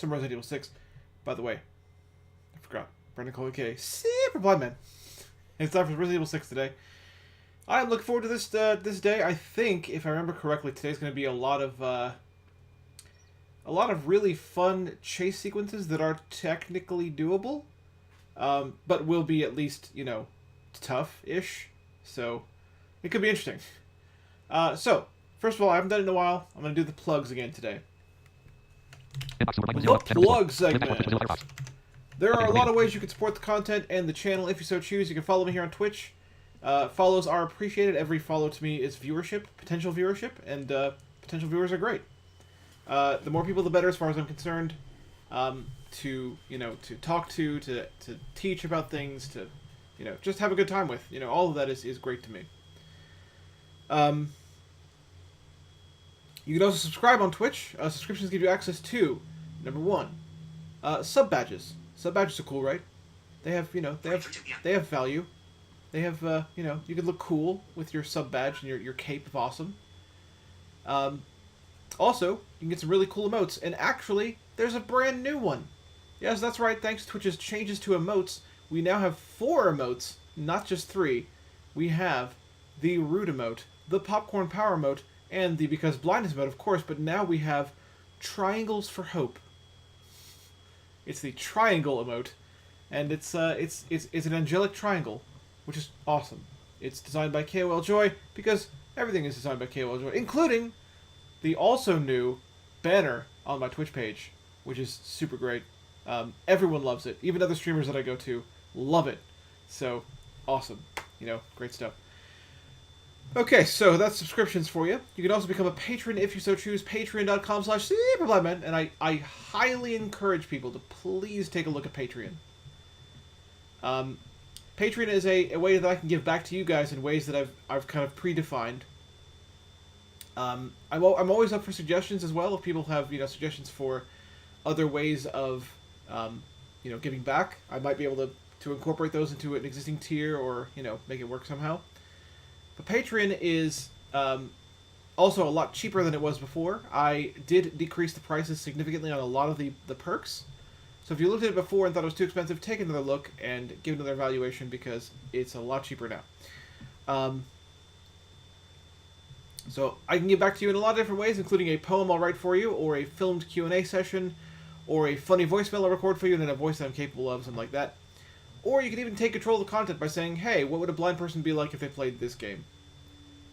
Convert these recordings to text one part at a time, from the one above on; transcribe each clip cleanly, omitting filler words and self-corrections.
some Resident Evil 6. By the way, I forgot. Brendan Cole, aka Super Blind Man. It's time for Resident Evil 6 today. I look forward to this day. I think, if I remember correctly, today's going to be a lot of really fun chase sequences that are technically doable, but will be at least, tough-ish. So, it could be interesting. So, first of all, I haven't done it in a while. I'm going to do the plugs again today. The plug segment. There are a lot of ways you can support the content and the channel if you so choose. You can follow me here on Twitch. Follows are appreciated. Every follow to me is viewership, potential viewership, and potential viewers are great. The more people, the better, as far as I'm concerned. To talk to teach about things, to just have a good time with. All of that is great to me. You can also subscribe on Twitch. Subscriptions give you access to, number one, sub badges. Sub badges are cool, right? They have value. They have you can look cool with your sub badge and your cape of awesome. Also, you can get some really cool emotes, and actually, there's a brand new one. Yes, that's right. Thanks to Twitch's changes to emotes, we now have 4 emotes, not just 3. We have the Root emote, the Popcorn Power emote, and the Because Blindness emote, of course, but now we have Triangles for Hope. It's the Triangle emote, and it's an angelic triangle, which is awesome. It's designed by KOL Joy, because everything is designed by KOL Joy, including the also new banner on my Twitch page, which is super great. Everyone loves it. Even other streamers that I go to love it. So, awesome. Great stuff. Okay, so that's subscriptions for you. You can also become a patron if you so choose. Patreon.com/SuperBlindMan. And I highly encourage people to please take a look at Patreon. Patreon is a way that I can give back to you guys in ways that I've kind of predefined. I'm always up for suggestions as well. If people have suggestions for other ways of giving back, I might be able to incorporate those into an existing tier or make it work somehow. But Patreon is also a lot cheaper than it was before. I did decrease the prices significantly on a lot of the perks. So if you looked at it before and thought it was too expensive, take another look and give another evaluation because it's a lot cheaper now. So I can give back to you in a lot of different ways, including a poem I'll write for you, or a filmed Q&A session, or a funny voicemail I'll record for you in a voice that I'm capable of, something like that. Or you can even take control of the content by saying, hey, what would a blind person be like if they played this game?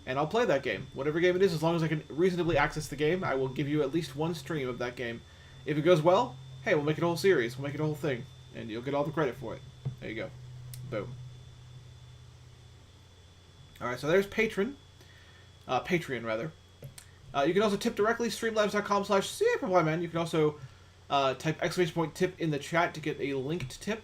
And I'll play that game. Whatever game it is, as long as I can reasonably access the game, I will give you at least one stream of that game. If it goes well, hey, we'll make it a whole series. We'll make it a whole thing. And you'll get all the credit for it. There you go. Boom. Alright, so there's Patreon, rather. You can also tip directly, streamlabs.com/SuperBlindMan. You can also type !tip in the chat to get a linked tip.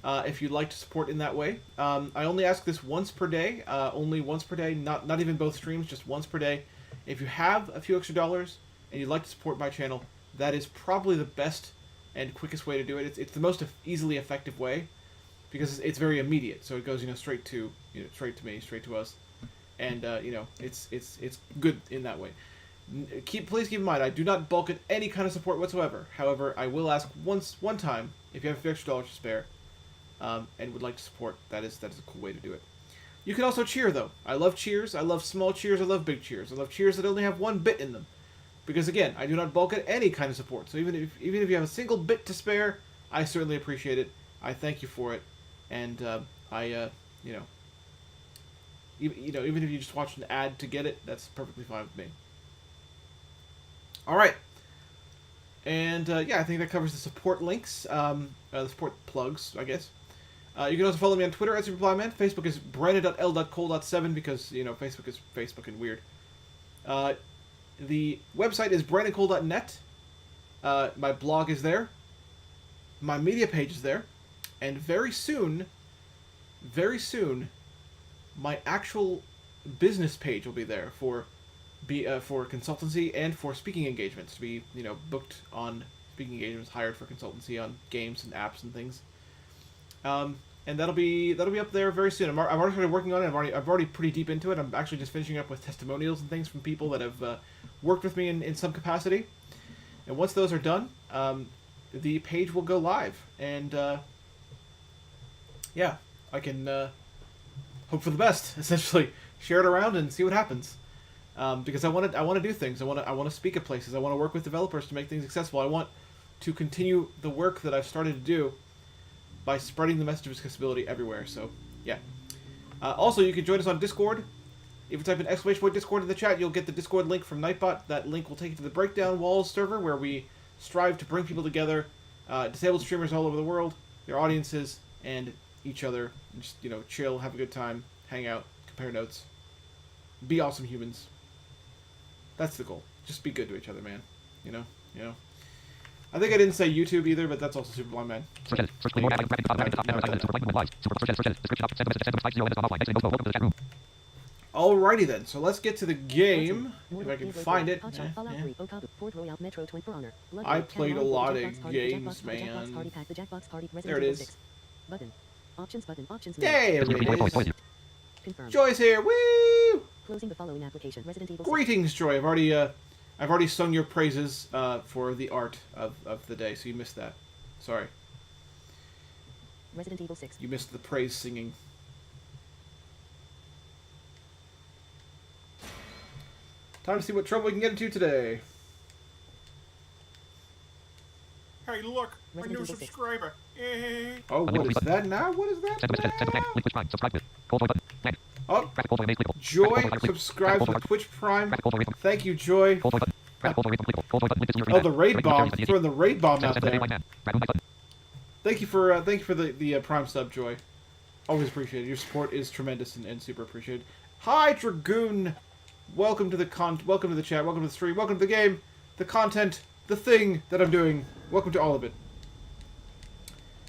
If you'd like to support in that way. I only ask this once per day. Only once per day. Not even both streams, just once per day. If you have a few extra dollars and you'd like to support my channel, that is probably the best and quickest way to do it. It's the most easily effective way because it's very immediate. So it goes straight to straight to me, straight to us, and it's good in that way. Please keep in mind, I do not bulk at any kind of support whatsoever. However, I will ask one time if you have a few extra dollars to spare. And would like to support, that is a cool way to do it. You can also cheer, though. I love cheers. I love small cheers. I love big cheers. I love cheers that only have 1 bit in them. Because, again, I do not bulk at any kind of support. So even if you have a single bit to spare, I certainly appreciate it. I thank you for it. And, even if you just watch an ad to get it, that's perfectly fine with me. Alright. And, I think that covers the support links. The support plugs, I guess. You can also follow me on Twitter at SuperBlindMan. Facebook is brandon.l.cole.7 because, Facebook is Facebook and weird. The website is brandoncole.net. My blog is there. My media page is there. And very soon, my actual business page will be there for consultancy and for speaking engagements. To be, booked on speaking engagements, hired for consultancy on games and apps and things. And that'll be up there very soon. I've already started working on it. I'm already pretty deep into it. I'm actually just finishing up with testimonials and things from people that have worked with me in some capacity. And once those are done, the page will go live. And, yeah, I can hope for the best, essentially. Share it around and see what happens. Because I want to do things. I want to speak at places. I want to work with developers to make things accessible. I want to continue the work that I've started to do by spreading the message of accessibility everywhere. So, yeah. Also, you can join us on Discord. If you type in !Discord in the chat, you'll get the Discord link from Nightbot. That link will take you to the Breakdown Walls server, where we strive to bring people together, disabled streamers all over the world, their audiences, and each other. And just, chill, have a good time, hang out, compare notes, be awesome humans. That's the goal. Just be good to each other, man. You know. I think I didn't say YouTube either, but that's also Super Blind Man. Alrighty then, so let's get to the game, if I can find it. I played a lot of games, man. There it is. There it is. Joy's here, woo! Closing the following application. Resident Evil 6. Greetings, Joy. I've already sung your praises for the art of the day, so you missed that. Sorry. Resident Evil 6. You missed the praise singing. Time to see what trouble we can get into today. Hey, look, my Resident new Evil 6. subscriber. Oh, what is that now? What is that now? Oh, Joy subscribes with Twitch Prime. Thank you, Joy. Oh, the raid bomb. Throwing the raid bomb out there. Thank you for the Prime sub, Joy. Always appreciated. Your support is tremendous and super appreciated. Hi, Dragoon. Welcome to the welcome to the chat. Welcome to the stream. Welcome to the game, the content, the thing that I'm doing. Welcome to all of it.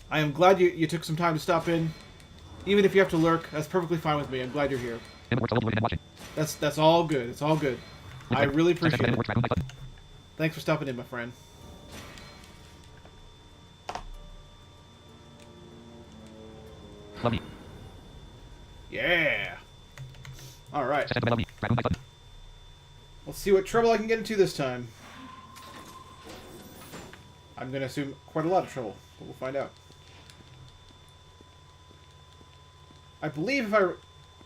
I am glad you took some time to stop in. Even if you have to lurk, that's perfectly fine with me. I'm glad you're here. That's all good. It's all good. I really appreciate it. Thanks for stopping in, my friend. Yeah. All right. Let's see what trouble I can get into this time. I'm going to assume quite a lot of trouble, but we'll find out. I believe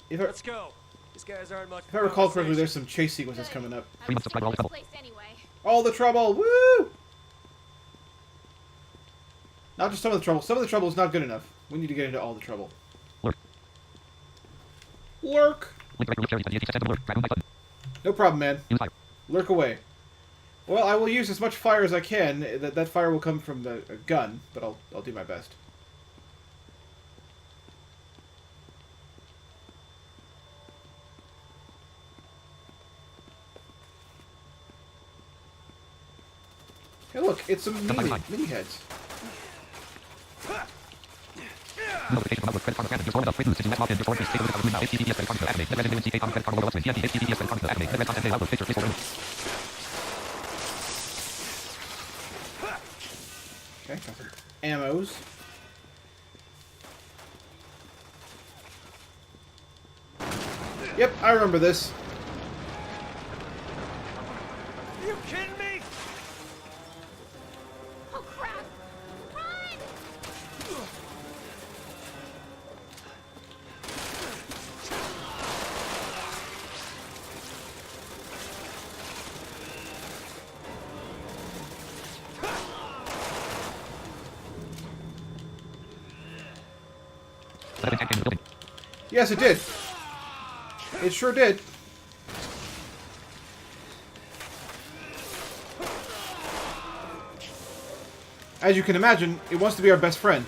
if Let's go. These guys aren't much. I recall correctly, there's some chase sequences coming up. Anyway. All the trouble, woo! Not just some of the trouble. Some of the trouble is not good enough. We need to get into all the trouble. Lurk. No problem, man. Lurk away. Well, I will use as much fire as I can. That fire will come from a gun, but I'll do my best. Hey, look, it's some mini heads. Okay, got some ammos. Yep, I remember this. Are you kidding me? Oh crap! Run! Yes, it did. It sure did. As you can imagine, it wants to be our best friend.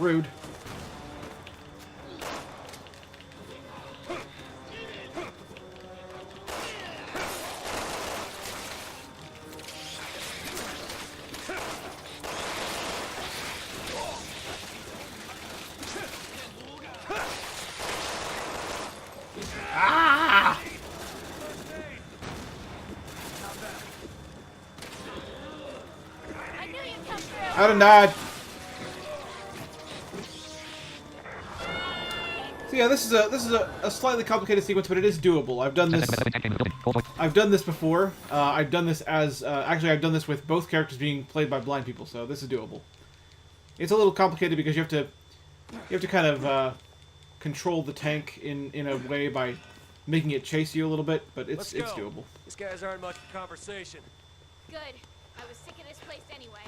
Rude. Ah! I knew you'd come through. I done died. So yeah, this is a slightly complicated sequence, but it is doable. I've done this. I've done this before. I've done this as actually I've done this with both characters being played by blind people, so this is doable. It's a little complicated because you have to kind of control the tank in a way by making it chase you a little bit, but it's Let's go. doable. These guys aren't much for conversation. Good. I was sick of this place anyway.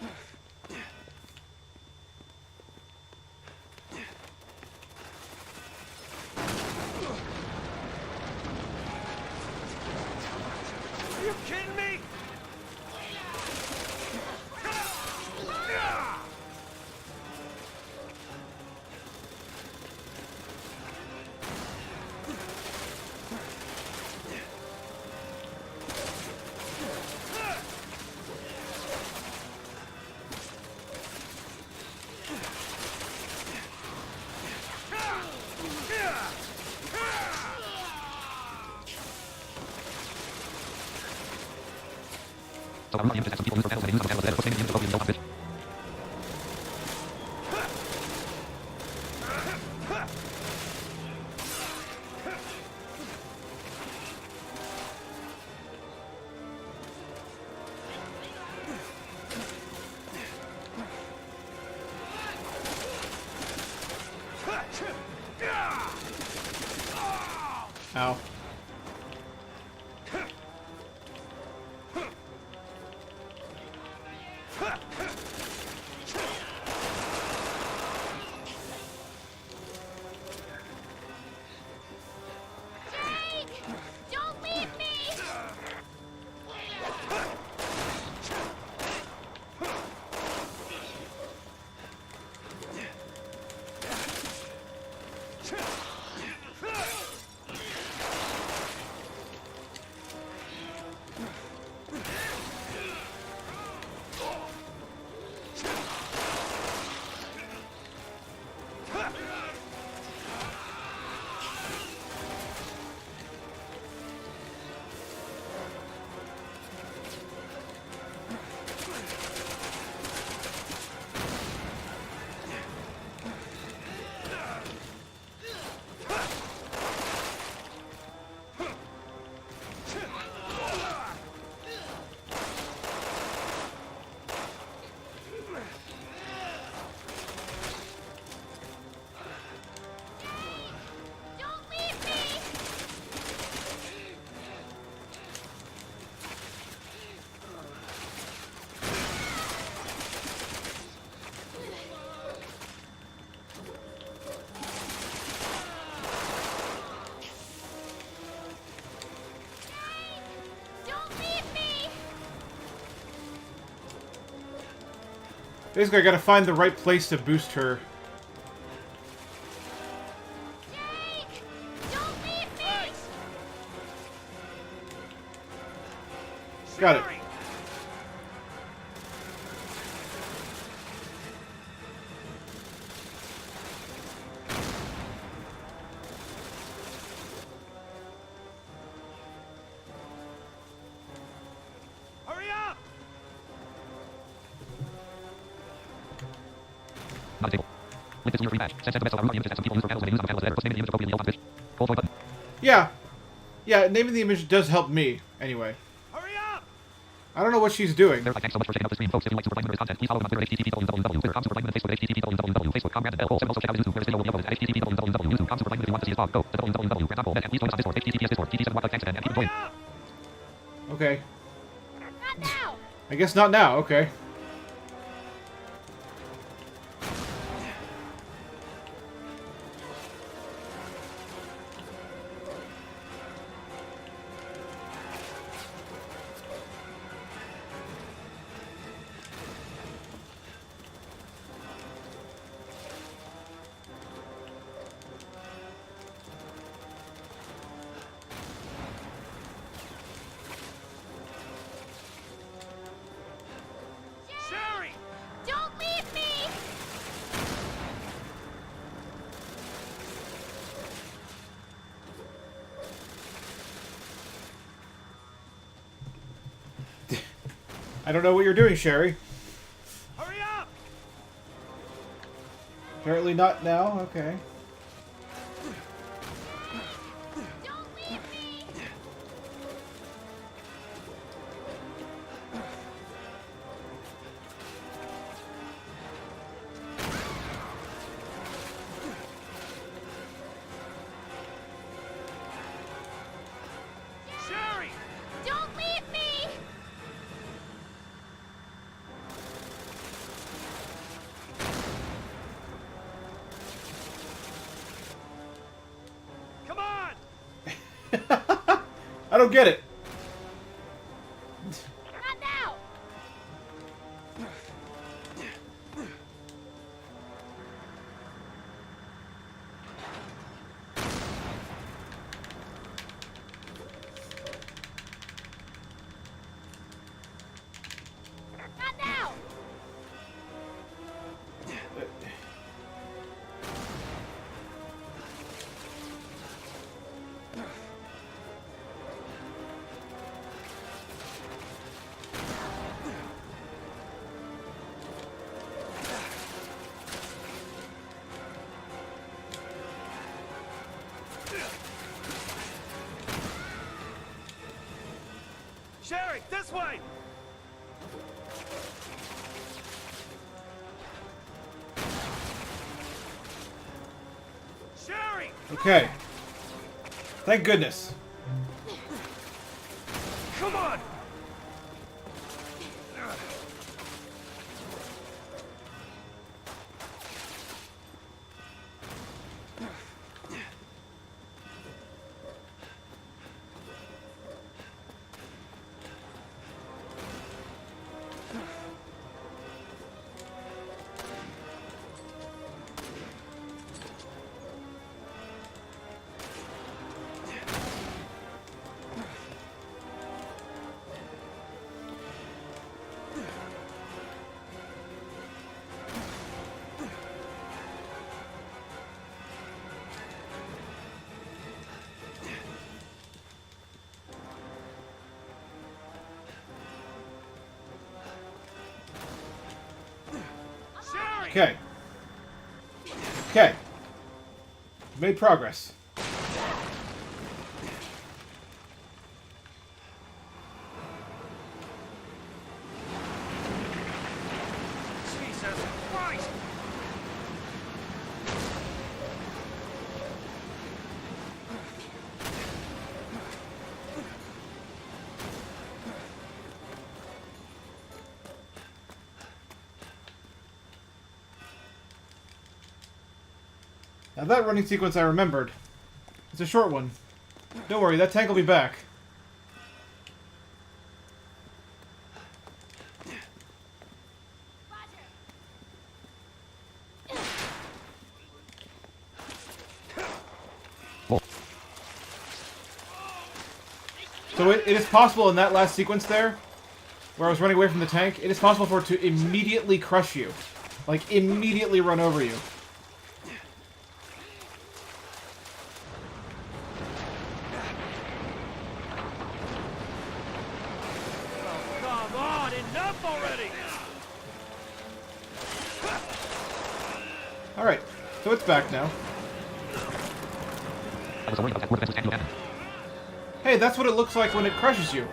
Are you kidding me? Ow. Jake! Don't leave me! Don't leave me! Don't leave me! Basically, I gotta find the right place to boost her. Jake! Don't leave me! Got it. Hurry up! Yeah. Yeah, naming the image does help me, anyway. Hurry up! I don't know what she's doing. Thanks so much for checking out the stream, folks. If you'd like to support my content, please follow me on Twitter, http://twitter.com, Facebook, http://facebook.com, and bell. Also check out YouTube, where this video will be uploaded at http://youtube.com, if you want to see us talk. Go to www.grandapple, and please join us on Discord, https://discord, TT7 thanks again, and keep enjoying. Okay. Not now! I guess not now, okay. I don't know what you're doing, Sherry. Hurry up! Apparently not now. Okay. Don't leave me! Sherry! Don't leave me! Come on! I don't get it. Not now! Not now! Sherry, this way! Sherry! Okay. Thank goodness. Come on! Sherry! Okay. Okay. Made progress. Jesus Christ! Now that running sequence I remembered. It's a short one. Don't worry, that tank will be back. So it is possible in that last sequence there, where I was running away from the tank, it is possible for it to immediately crush you. Like, immediately run over you. Oh, come on! Enough already! Alright, so it's back now. I was worried about that more defenseless tank you abandoned. Hey, that's what it looks like when it crushes you.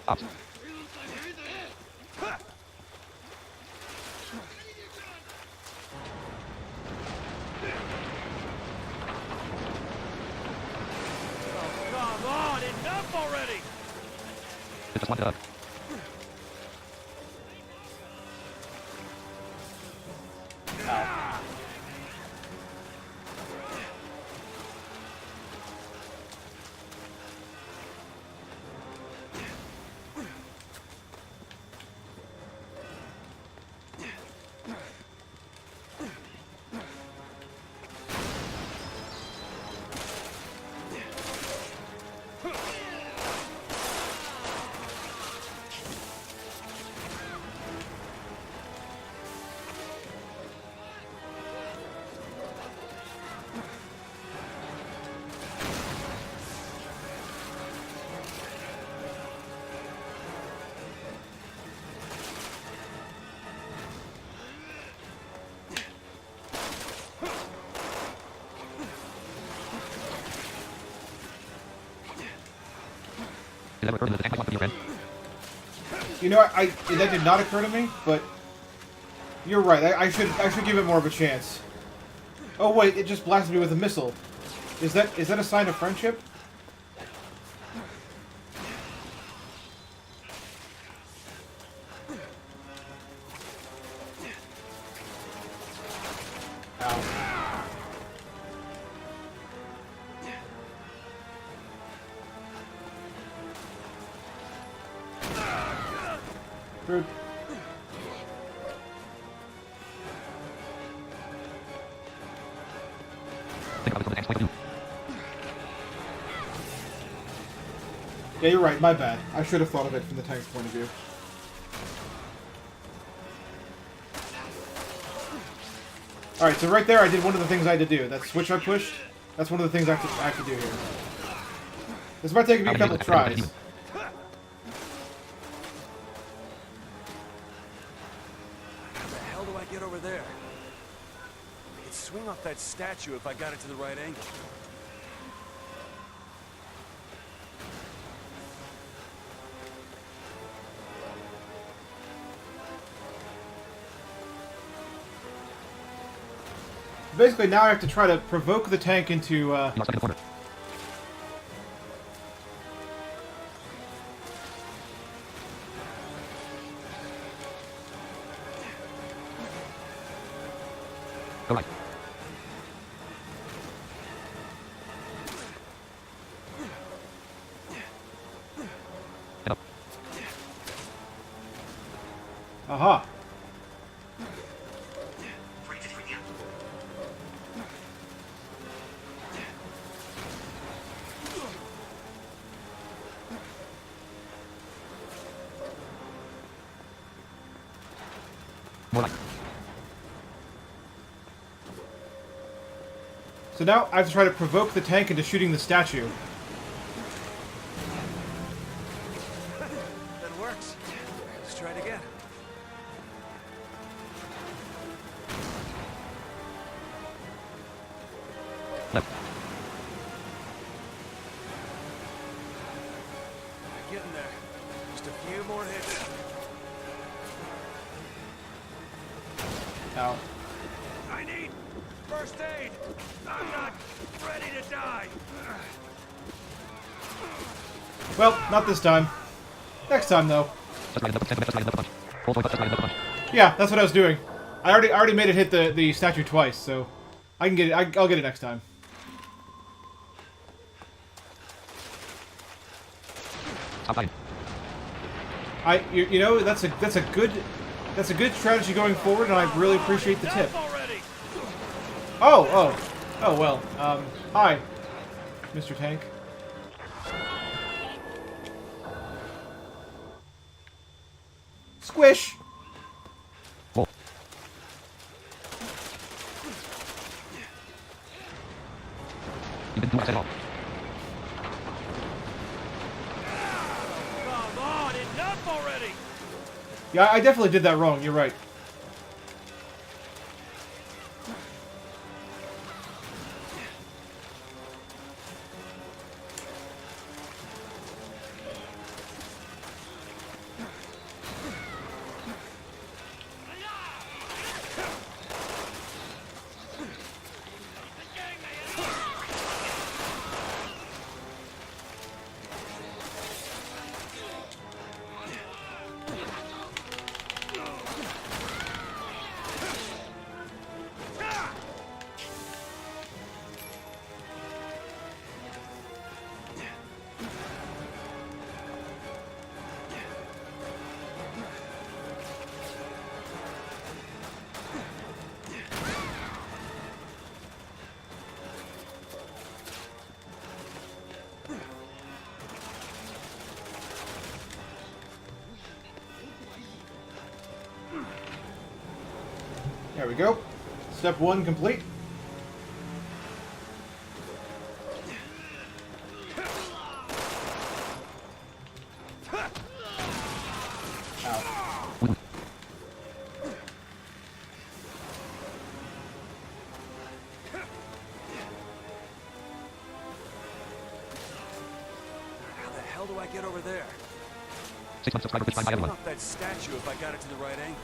Ops. Oh, come on! Enough already! It just wanted up. ever occurred to you that the tank might want to be your friend? You know, that did not occur to me, but you're right. I should give it more of a chance. Oh wait, it just blasted me with a missile. Is that a sign of friendship? Ow. Rude. Think about it from the tank's point of view. Yeah, you're right. My bad. I should have thought of it from the tank's point of view. Alright, so right there I did one of the things I had to do. That switch I pushed, that's one of the things I have to do here. This might take me a couple tries. How the hell do I get over there? I could swing off that statue if I got it to the right angle. Basically, now I have to try to provoke the tank into, You are stuck in the corner. Go right. And up. Aha. More right. So now I have to try to provoke the tank into shooting the statue. That works. Let's try it again. Left. Getting there. Just a few more hits. Ow. I need first aid. I'm not ready to die. Well, not this time. Next time, though. Just right enough. Just right enough. Punch. Hold point up. Just right enough. Punch. Yeah, that's what I was doing. I already made it hit the statue twice, so I can get it. I'll get it next time. Stop fighting. You know that's a good strategy going forward, and I really appreciate the tip. Enough already. Oh well. Hi, Mr. Tank. Squish. Whoa. You didn't do much at all. Come on, enough already. Yeah, I definitely did that wrong. You're right. There we go. Step 1 complete. Ow. How the hell do I get over there? 6 months subscriber, please find my Swing other one. off that statue if I got it to the right angle.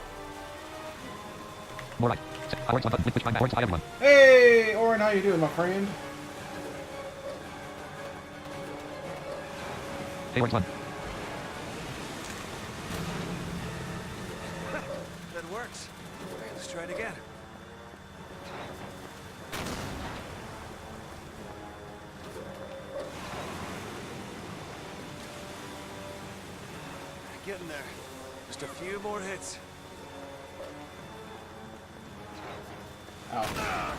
More right. Orange one button, which find orange other one. Hey, Orin, how you doing, my friend? Hey, orange one. That works. Okay, let's try it again. Getting there. Just a few more hits. Ow.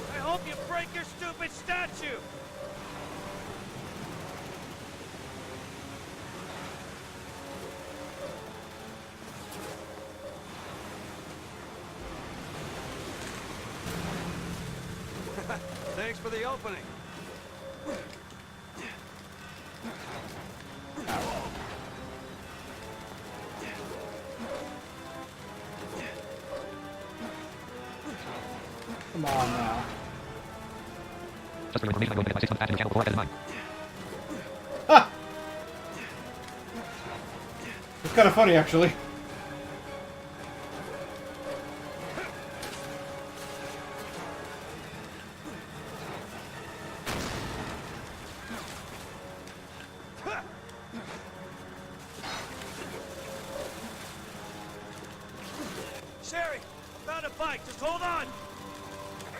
I hope you break your stupid statue! Thanks for the opening. Come on now. Just for your information, I'm going to get my 6 month badge in the channel before I send mine. Ha! It's kind of funny, actually. Sherry, found a bike. Just hold on.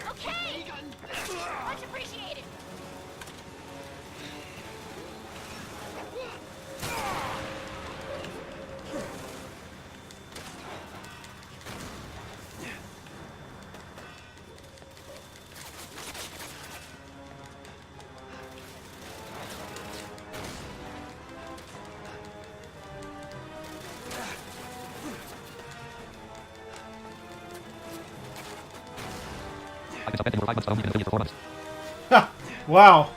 Okay! Much appreciated. I can spend more 5 months, but only been affiliate for 4 months. Ha! Wow.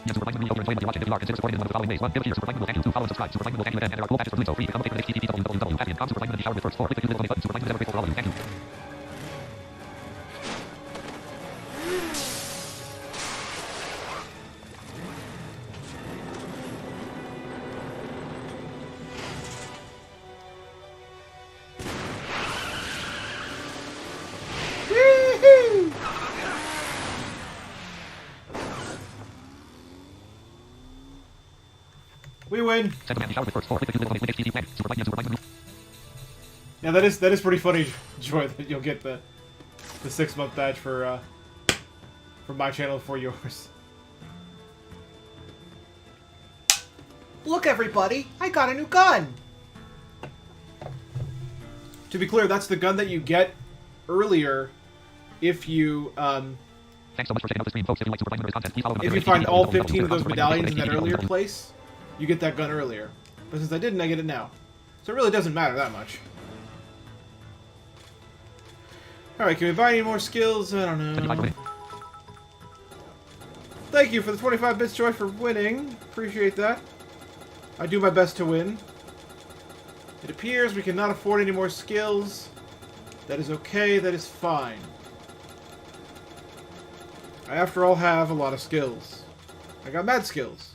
Yes, Super Vitamin will enjoy when you watch it. If you are consider supporting in one of the following ways. 1. Give a cheer. Super Vitamin will thank you. 2. Follow and subscribe. Super Vitamin will thank you then. And there are cool patches for doing so. 3. Become a patron for links. http://www.patreon.com. Super Vitamin in the shower with first 4. Click the cute little donate button. Super Vitamin is ever grateful for all of you. Thank you. Woo-hoo! We win. Second man in the shower with first 4. Click the cute little donate link. http://. Super Vitamin. Yeah, that is pretty funny, Joy, that you'll get the 6-month badge for my channel for yours. Look, everybody! I got a new gun! To be clear, that's the gun that you get earlier if you, Thanks so much for checking out the stream, folks. If you like Super Vitamin content, please follow if you find all 15 of those medallions in that earlier place, you get that gun earlier. But since I didn't, I get it now. So it really doesn't matter that much. Alright, can we buy any more skills? I don't know. thank you for the 25 bits, Joy, for winning. Appreciate that. I do my best to win. It appears we cannot afford any more skills. That is okay, that is fine. I, after all, have a lot of skills. I got mad skills.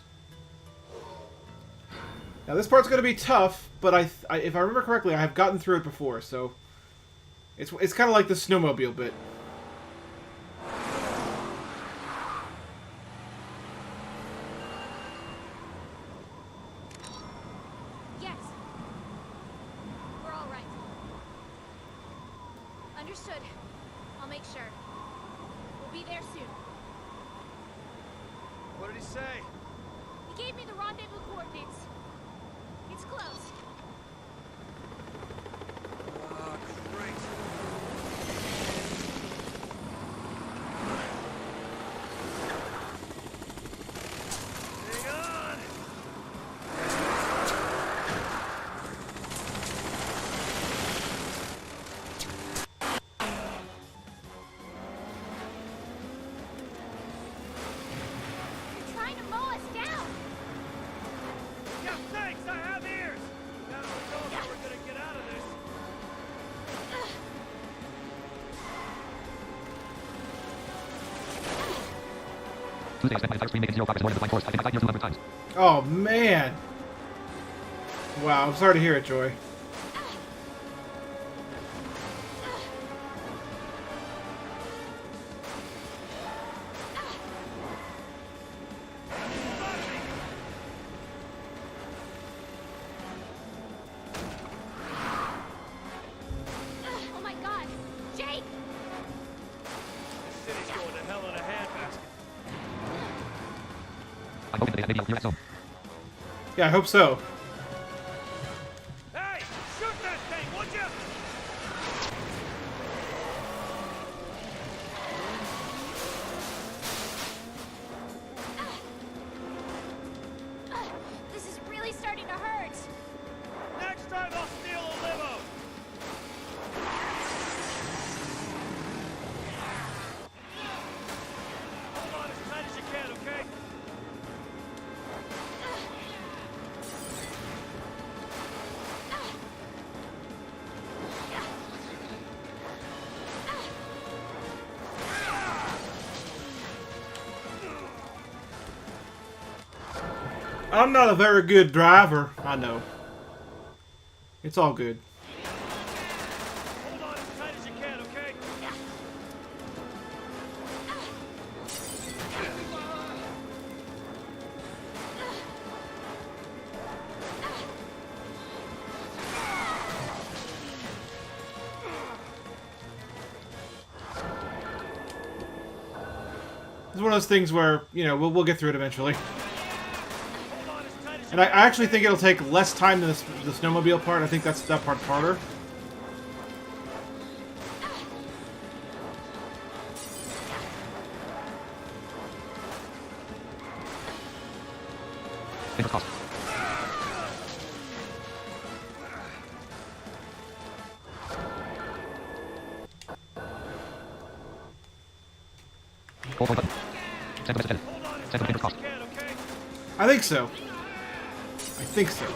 Now, this part's going to be tough, but if I remember correctly, I have gotten through it before, so... It's kind of like the snowmobile bit. Yes. We're all right. Understood. I'll make sure. We'll be there soon. What did he say? He gave me the rendezvous coordinates. It's close. Ah, great. Hang on! You're trying to mow us down. Yeah, thanks, I have ears! Now we know if we're gonna get out of this. Tuesday, I spent my entire screen making zero progress avoiding the blind force. I think I died here 200 times. Oh, man! Wow, I'm sorry to hear it, Joy. Oh my god. Jake! This city's going to hell in a handbasket. I'm hoping today that maybe I'll clear that zone. Yeah, I hope so. Hey! Shoot that thing, would you? This is really starting to hurt. Next time I'll steal a limo! Hold on as tight as you can, okay? I'm not a very good driver. I know. It's all good. Hold on as tight as you can, okay? It's one of those things where, you know, we'll get through it eventually. Hold on as tight as you And I actually think it'll take less time than the snowmobile part. I think that part's harder. Fingers crossed. Hold forward button. Send the message edit. Hold on as Send the tight fingers as crossed. you can, okay? I think so. I think so.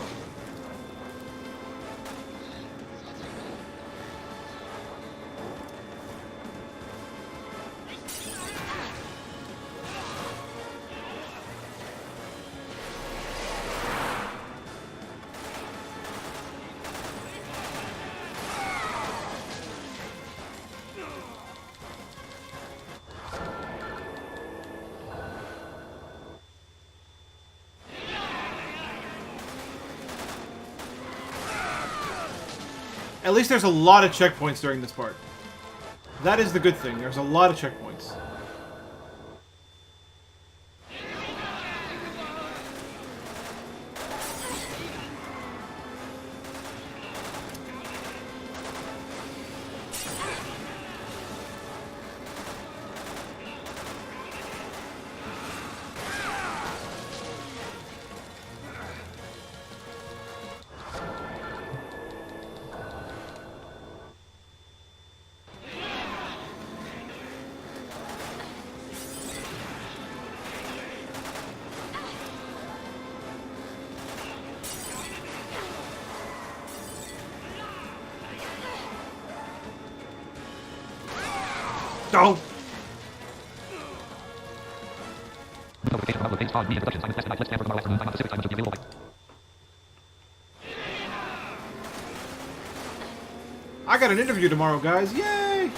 At least there's a lot of checkpoints during this part. That is the good thing. There's a lot of checkpoints. Oh! Notification from upload phase on media production. Simon Flash tonight. Let's stand for tomorrow afternoon. Time on Pacific time, which will be available by... I got an interview tomorrow, guys. Yay!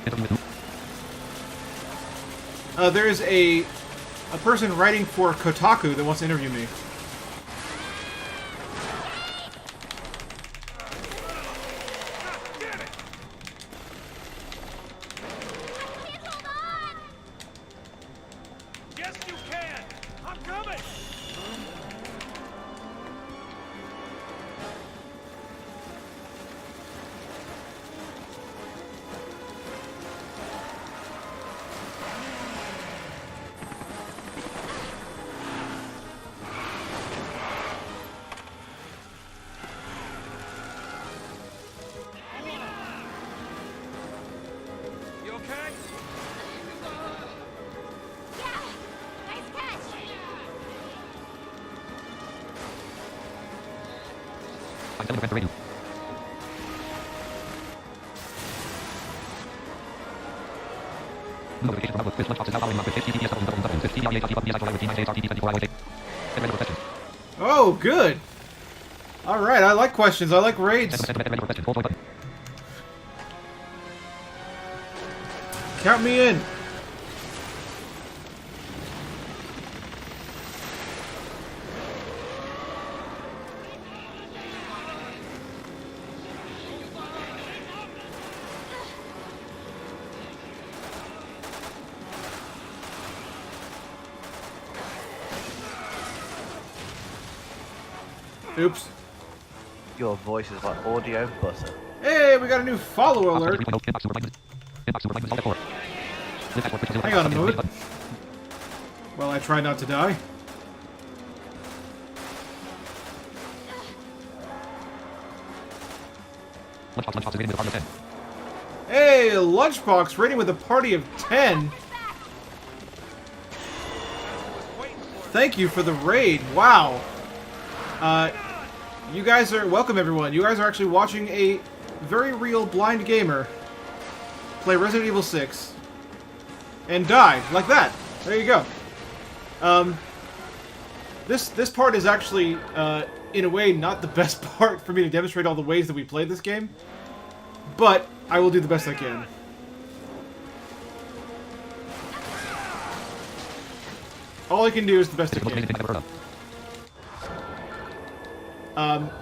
Interview with who? There is a person writing for Kotaku that wants to interview me. Damn it! Can't hold on! Yes, you can! I'm coming! You okay? Yeah! Nice catch! I'm telling the radio. Notification from upload. Quiz lunchbox is now following on Twitch. HTTPS www.twitch.tv/live 9 8 questions. Oh, good. All right, I like questions. I like raids. Ready for question. Hold button. Count me in. Oops. Your voice is like audio butter. Hey, we got a new follow Option alert. 3.0. Inbox super blind. Inbox super blind. Solid 4. Live at 4. Twitch. Hang on a moment. Well, I try not to die. Lunchbox is rated with a party of 10. Hey, Lunchbox rating with a party of 10. Thank you for the raid. Wow. You guys are welcome, everyone. You guys are actually watching a very real blind gamer play Resident Evil 6 and die like that. There you go. This part is actually, in a way, not the best part for me to demonstrate all the ways that we played this game, but I will do the best I can. All I can do is the best I Most amazing can. thing I've ever heard of.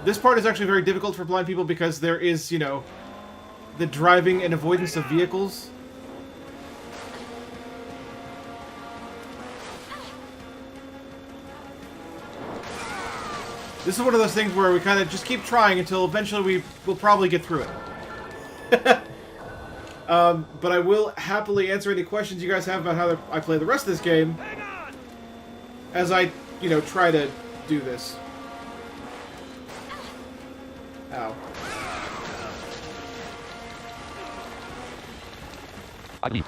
This part is actually very difficult for blind people because there is, you know, the driving and avoidance of vehicles. This is one of those things where we kind of just keep trying until eventually we will probably get through it. But I will happily answer any questions you guys have about how I play the rest of this game Hang on! as I, you know, try to do this. Ow. I believe.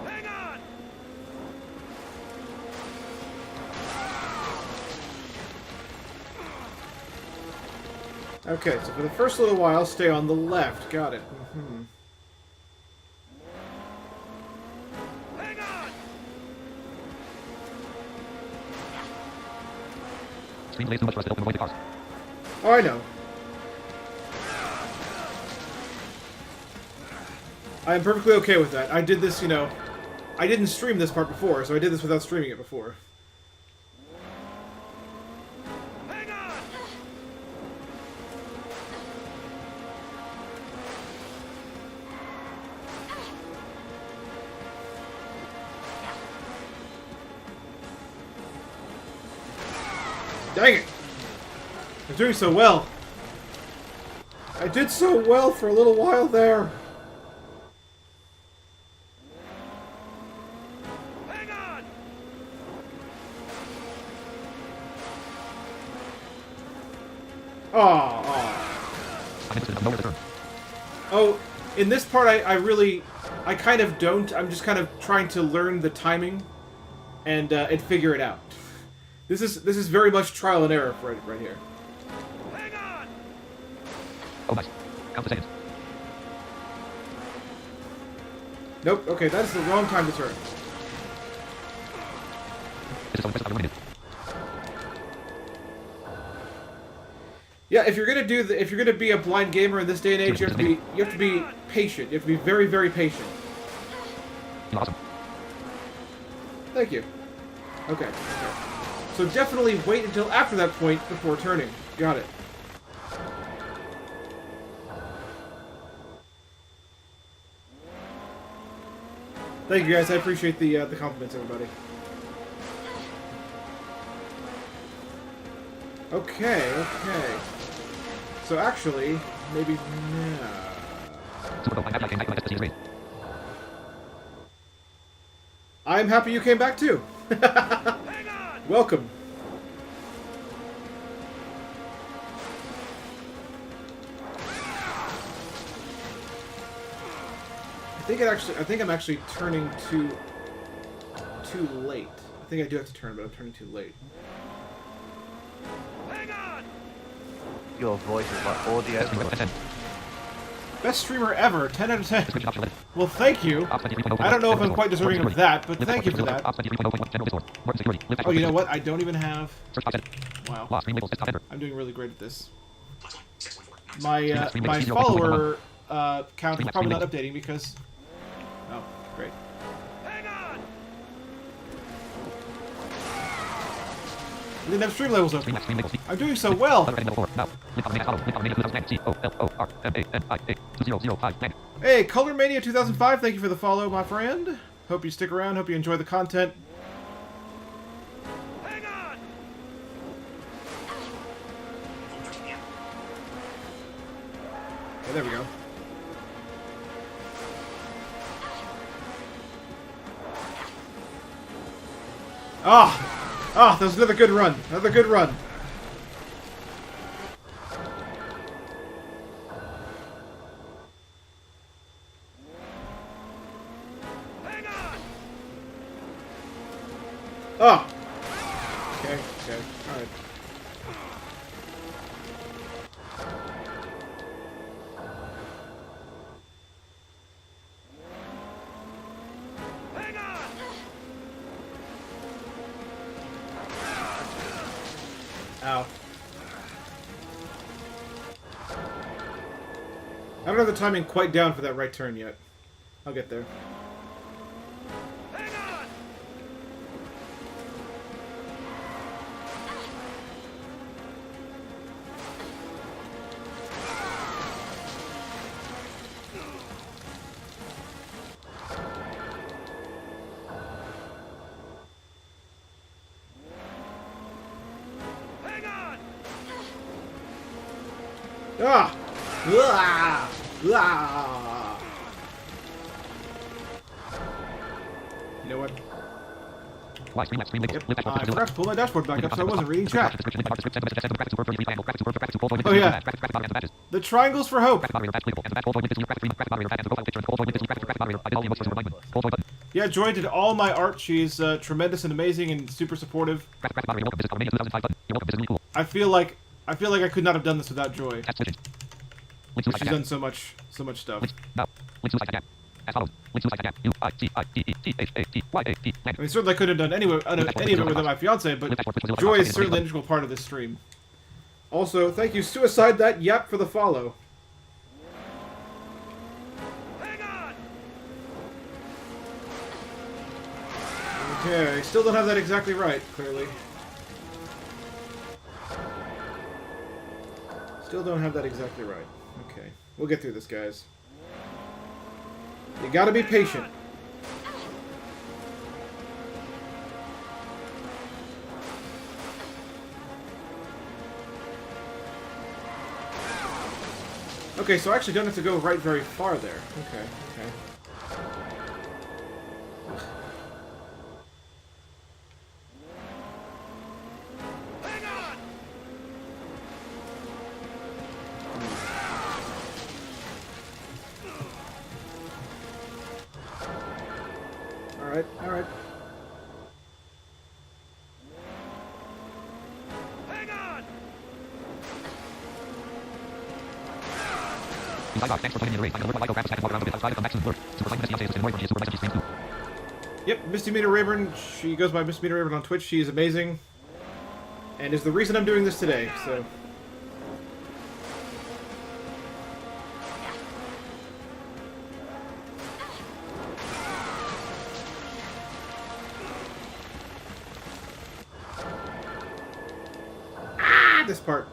Hang on! Okay, so for the first little while, stay on the left. Got it. Hang on! Screen delays too much for us to open and avoid the cars. Oh, I know. I am perfectly okay with that. I did this, you know... I didn't stream this part before, so I did this without streaming it before. Hang on! Dang it! I'm doing so well. I did so well for a little while there. Hang on! Aw, aw. Oh, in this part, I kind of don't. I'm just kind of trying to learn the timing and figure it out. This is very much trial and error right here. Hang on! Oh, nice. Count the seconds. Nope. Okay, that is the wrong time to turn. This is so impressive. I'm running it. Yeah, if you're gonna be a blind gamer in this day and age, you have to be patient. You have to be very, very patient. Awesome. Thank you. Okay. So definitely wait until after that point before turning. Got it. Thank you guys. I appreciate the compliments, everybody. Okay. So actually, maybe Super Bowl. I'm I'm happy you came back too. Hang on! Welcome. I think I'm actually turning too late. I think I do have to turn, but I'm turning too late. Hang on! Your voice is like audio. Best streamer ever, 10 out of 10. Well, thank you. I don't know if I'm quite deserving of that, but thank you for that. Oh, you know what? I don't even have... Wow. I'm doing really great at this. My follower count is probably not updating because... Oh, great. Hang on! I didn't have stream levels open. I'm doing so well. Hey, Colormania 2005, thank you for the follow, my friend. Hope you stick around. Hope you enjoy the content. Hang on! Okay, there we go. That was another good run. Another good run. Hang on! Oh! Okay, alright. Hang on! Ow. I don't have the timing quite down for that right turn yet. I'll get there. Hang on! Hang on! Ah! Ah! Ah! You know what? Yep, I forgot to pull my dashboard back up so I wasn't reading chat. Oh yeah. The triangles for hope. Yeah, Joy did all my art. She's tremendous and amazing and super supportive. I feel like I could not have done this without Joy. She's done so much stuff. I mean, certainly I couldn't have done any of it without my fiance, but Joy is certainly an integral part of this stream. Also, thank you, Suicide That Yap, for the follow. Hang on! Okay, still don't have that exactly right, clearly. Still don't have that exactly right. Okay, we'll get through this, guys. You gotta be patient. Okay, so I actually don't have to go right very far there. Okay. Hang on! Alright, alright. Hang on! Inside box, thanks for joining me in the race. I'm gonna work my Lyco grab the stack and walk around a bit outside of the maximum blur. Super Flying Misty updates and more from Super Message Stream 2. Yep, Misty Meter Rayburn. She goes by Misty Meter Rayburn on Twitch. She is amazing. And is the reason I'm doing this today, so... Ah, this part.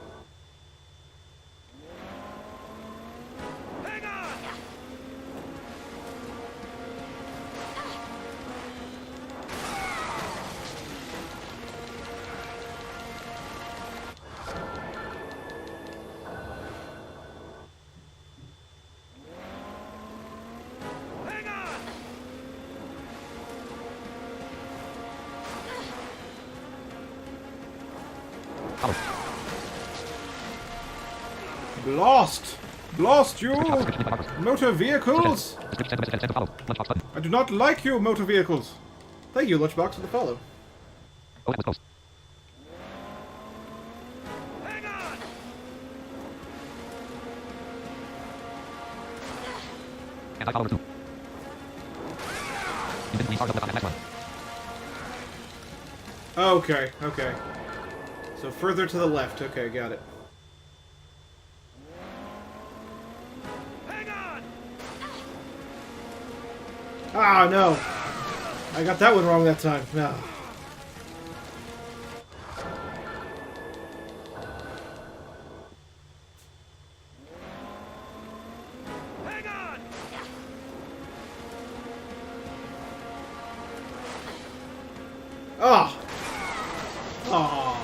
Hang on! Hang on! Follow. Blast! Blast you! Description box, description box. Motor vehicles! Description, send the message, send to follow. Lunchbox button. I do not like you, motor vehicles. Thank you, Lunchbox, for the follow. Oh, that was close. Hang on! And I follow too. Invincible start up on that next one. Okay, okay. So further to the left. Okay, got it. Hang on! Ah, no. I got that one wrong that time. No. Hang on! Ah! Ah!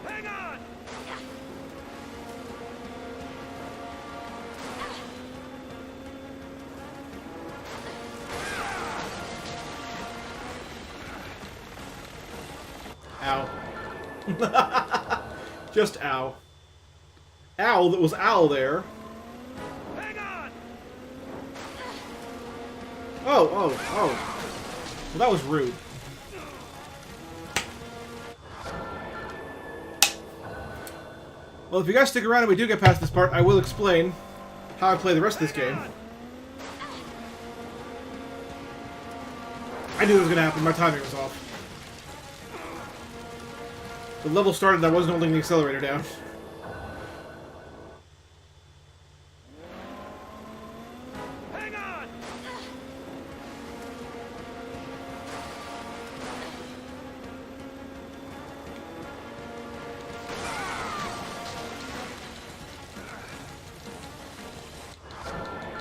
Hang on! Ow. Just ow. Ow that was owl there. Hang on! Oh, oh, oh. Well, that was rude. Well, if you guys stick around and we do get past this part, I will explain how I play the rest of this game. I knew it was going to happen. My timing was off. The level started and I wasn't holding the accelerator down. Hang on!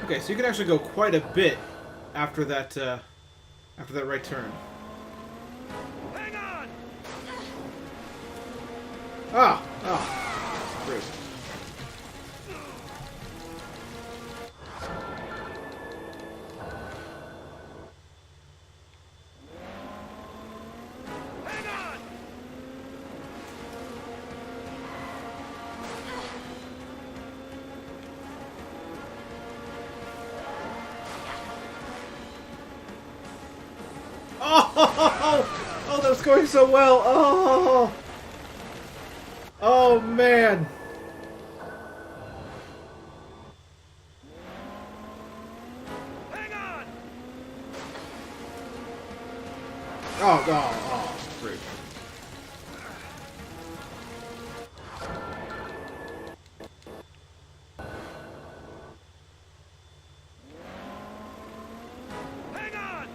Okay, so you can actually go quite a bit after that right turn. Hang on! Ah! Ah! Great. Hang on! Oh! Oh, that was going so well! Oh! Oh, man! Hang on! Oh, oh, oh, great. Hang on!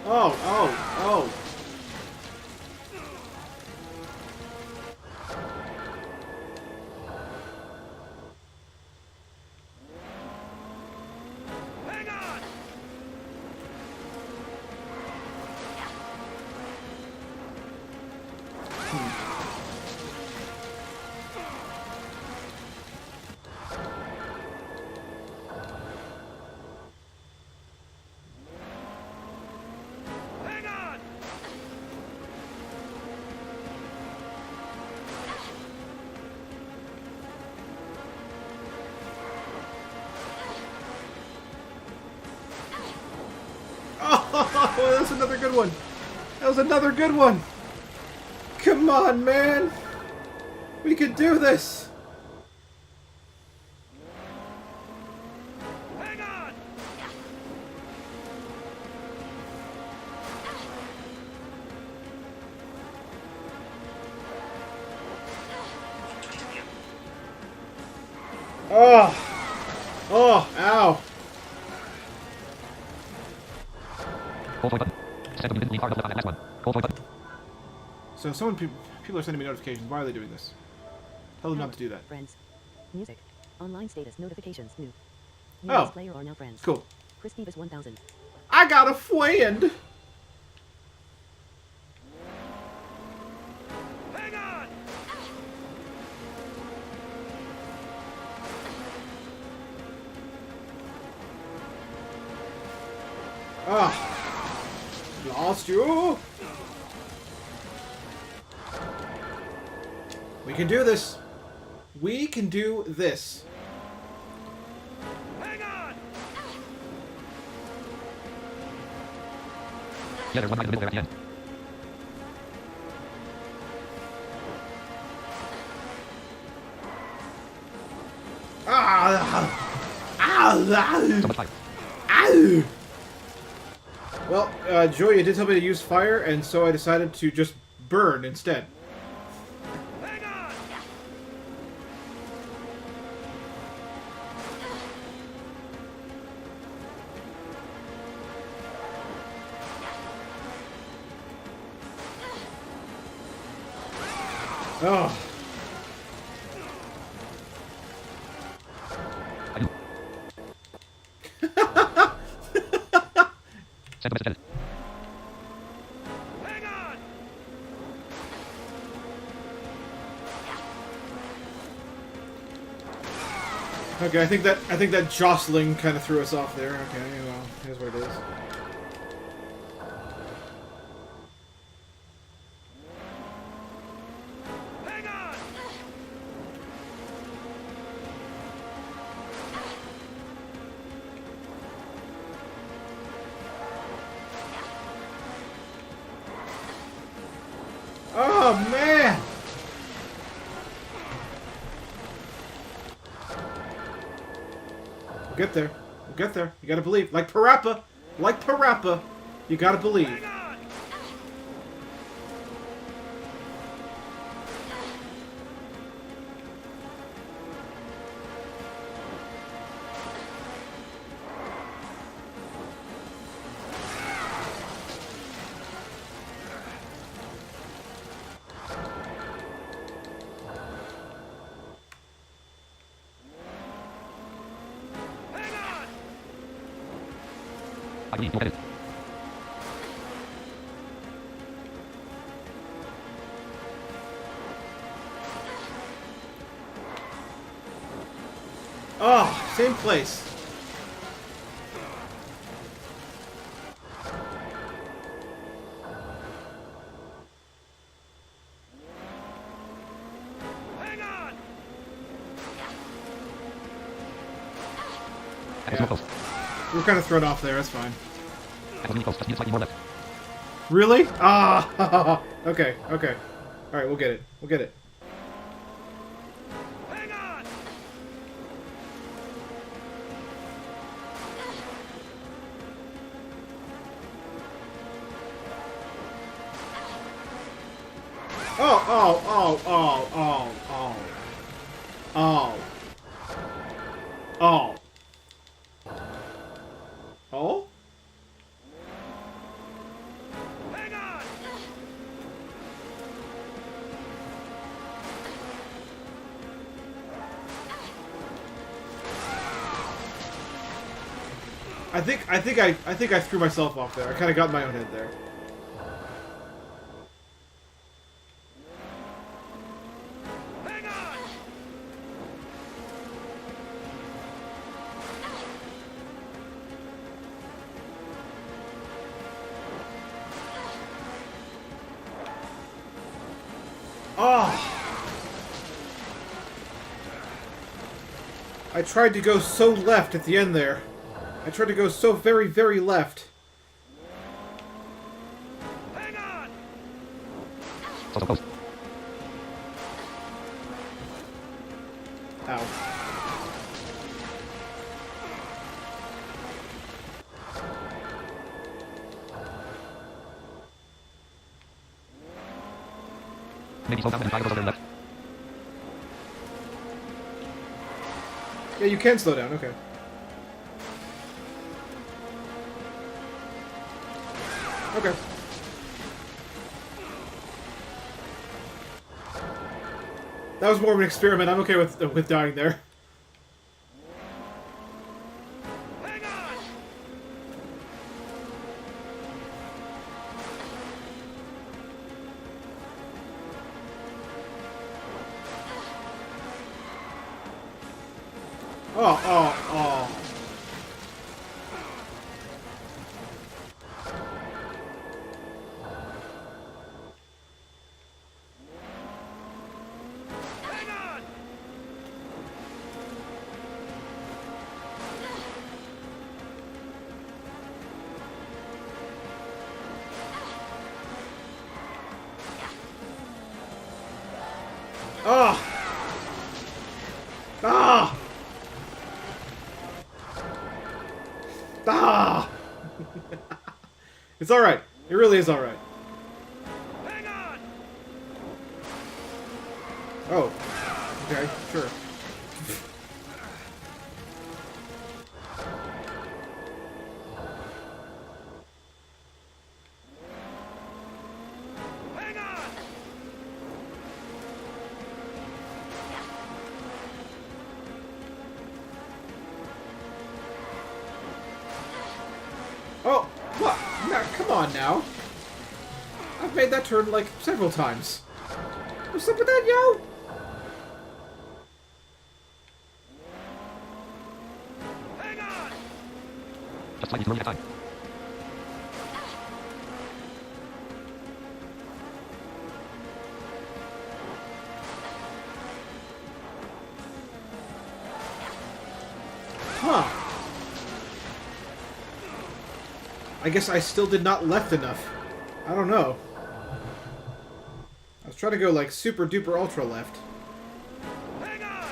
Oh, oh, oh. Hang on! Hang on! another good one. That was another good one. Come on, man. We can do this. Hang on! Oh. Oh, ow. Hold point button. Send them in far double tap on that last one. Hold point button. So people are sending me notifications. Why are they doing this? Tell them not to do that. Friends. Music. Online status notifications. New. You Oh. as player are now friends. Cool. Chris Davis 1000. I got a friend. Hang on! Ah. Lost you. We can do this. We can do this. Hang on! Yeah, there's one right in the middle there at the end. So much fire. Ow! Well, Julia did tell me to use fire, and so I decided to just burn instead. Hang on! Oh. I do. Send the message edit. Hang on! Okay, I think that jostling kind of threw us off there. Okay, well, here's what it is. Hang on! Oh man! We'll get there. We'll get there. You gotta believe. Like Parappa. Like Parappa. You gotta believe. Hang on! Hang on! I need to edit. Oh, same place. Hang on! That was real close. We're kind of thrown off there. That's fine. That was really close. Just need slightly more left. Really? Ah. Okay. Okay. All right. We'll get it. We'll get it. Hang on! Oh. Oh. Oh. Oh. Oh. Oh. Oh. Oh. Oh. Hang on! I think I threw myself off there. I kind of got in my own head there. Hang on! Oh! I tried to go so left at the end there. I tried to go so very, very left. Also close. Ow. Maybe slow down and try to go to the left. Yeah, you can slow down. Okay. Okay. That was more of an experiment. I'm okay with dying there. Hang on! Oh, oh, oh. Hang on! Oh! Ah! Ah! It's alright. It really is alright. Hang on! Oh. Okay, sure. Hang on! Oh, what? Nah, come on now. I've made that turn like several times. What's up with that, yo? Hang on! Just slightly too early at time. Huh. I guess I still did not left enough. I don't know. I was trying to go like super duper ultra left. Hang on!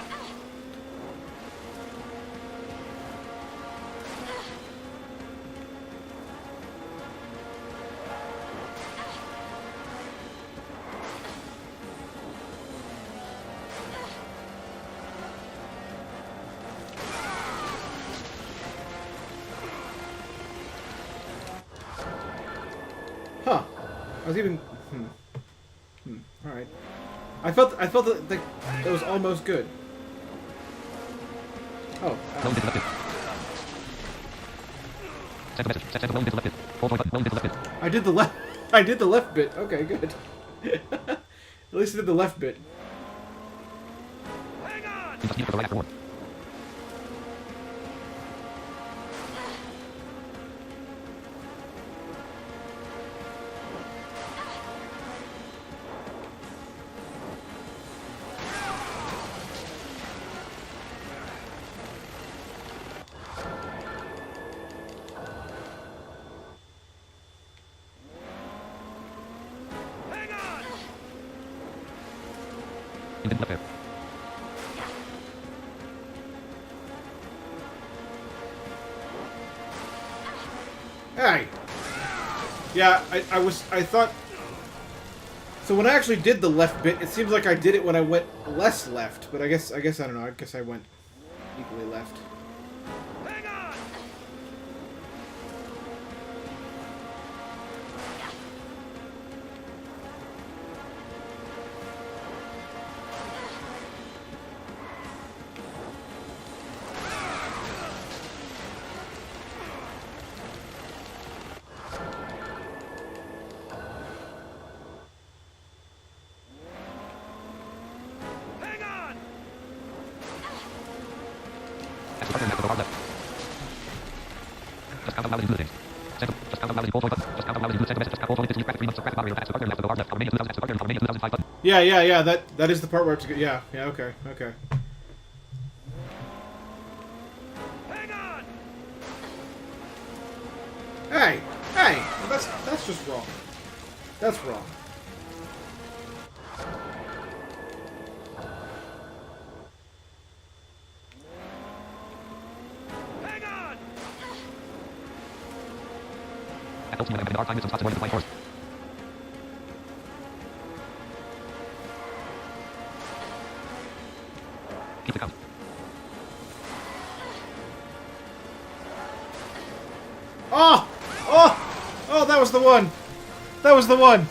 Huh. I was even... Alright. I felt that it was almost good. Oh. Lone bit selected. Send a message. Send a lone bit selected. Hold on button. Lone bit selected. I did the left... I did the left bit. Okay, good. At least I did the left bit. Hang on! Intercede for the right after warn. Hang on! Indent left there. Hey! Yeah, I thought... So when I actually did the left bit, it seems like I did it when I went less left, but I guess I don't know, I guess I went equally left. Hang on! Hang on! That's the button at the far left. Just count out loud and do the things. Just count out loud and hold button. Just count out loud and do the send a message. Just count hold to grab 3 months of graphic moderator. That's the button at the far left. Almania 2000. That's the button. Almania 2005 button. Yeah, that is the part where I have to go. Yeah, okay. Hang on! Hey! Well, that's just wrong. That's wrong. At LT and R time distance possible to flight course. Keep the count. Oh! Oh! Oh, that was the one! That was the one!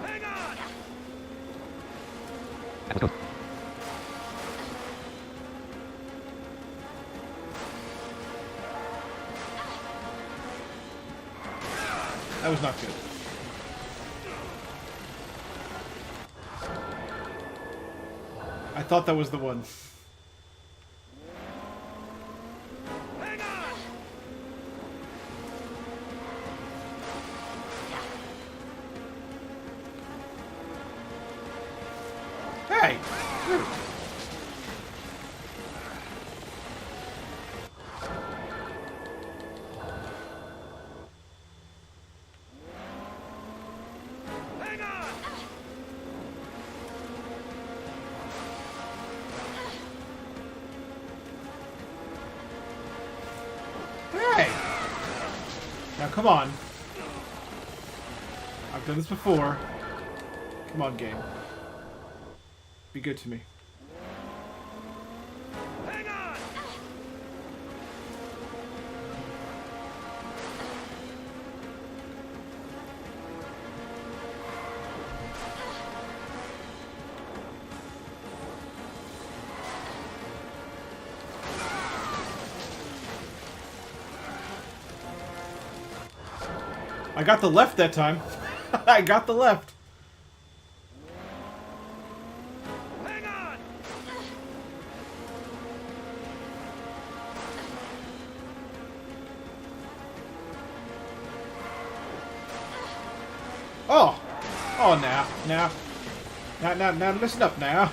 Hang on! Let's go. That was not good. I thought that was the one. Hang on! Hey! Hang on! Hey! Now come on. I've done this before. Come on, game. Be good to me. Hang on! I got the left that time. I got the left. Hang on! Oh! Oh, now. Now, listen up now.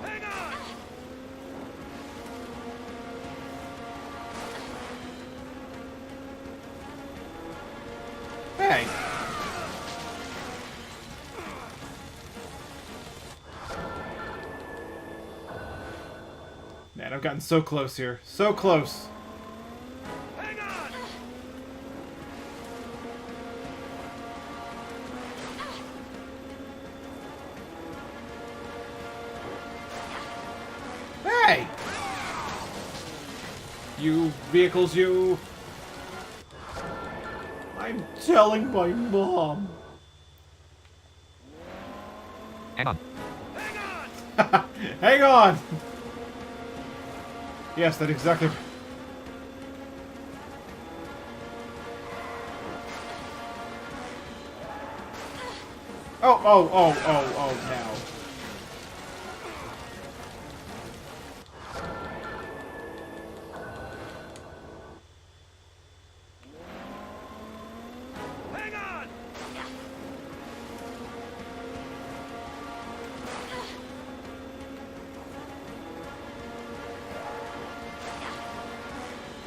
Hang on! Hey! Man, I've gotten so close here. So close. Hang on! Hey! You vehicles, you... I'm telling my mom. Hang on. Hang on! Hang on! Yes, that's exactly... Oh, now. Hang on!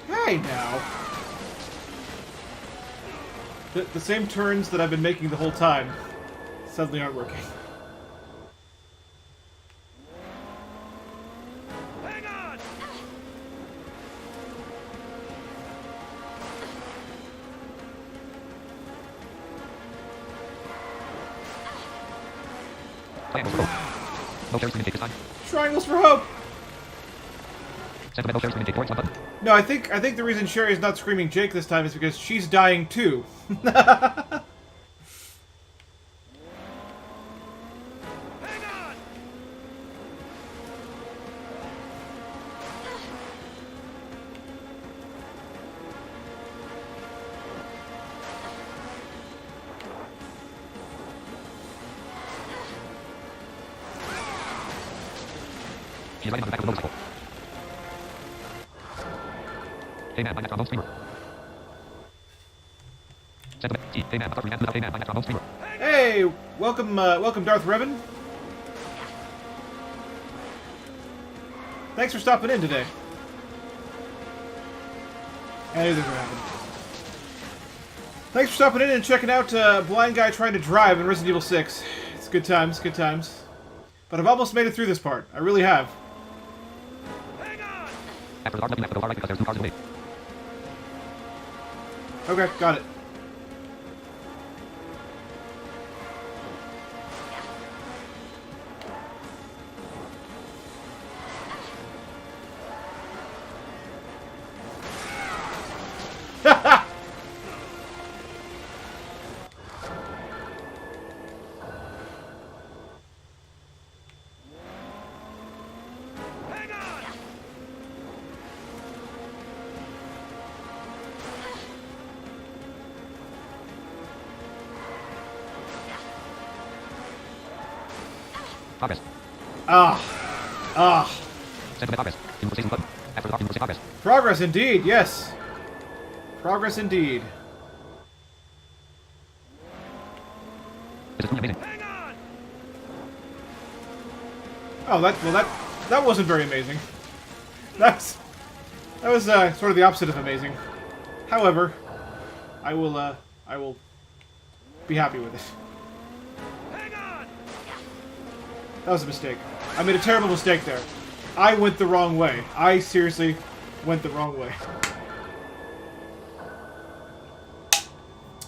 Hey, now. The same turns that I've been making the whole time suddenly aren't working. Hang on! Triangles for hope. No shares screen intake this time. Triangles for hope! Sentiment no shares screen intake towards one button. No, I think the reason Sherry is not screaming Jake this time is because she's dying too. Hang on! He's riding on the back of a motorcycle. Hey man, my next trombone streamer. Sentiment, T, hey man, I thought we ran without hey man, my next trombone streamer. Hey, welcome Darth Revan. Thanks for stopping in today. I knew this would happen. Thanks for stopping in and checking out Blind Guy Trying to Drive in Resident Evil 6. It's good times, good times. But I've almost made it through this part. I really have. Hang on! After the car, left to go far right because there's 2 cars in the way. Okay, got it. Hang on! Progress. Ah. Send to progress. Input button. After the car, input progress. Progress indeed, yes. Progress indeed. This is truly amazing. Hang on! Oh, that wasn't very amazing. That was sort of the opposite of amazing. However, I will be happy with it. Hang on! That was a mistake. I made a terrible mistake there. I went the wrong way. I seriously went the wrong way.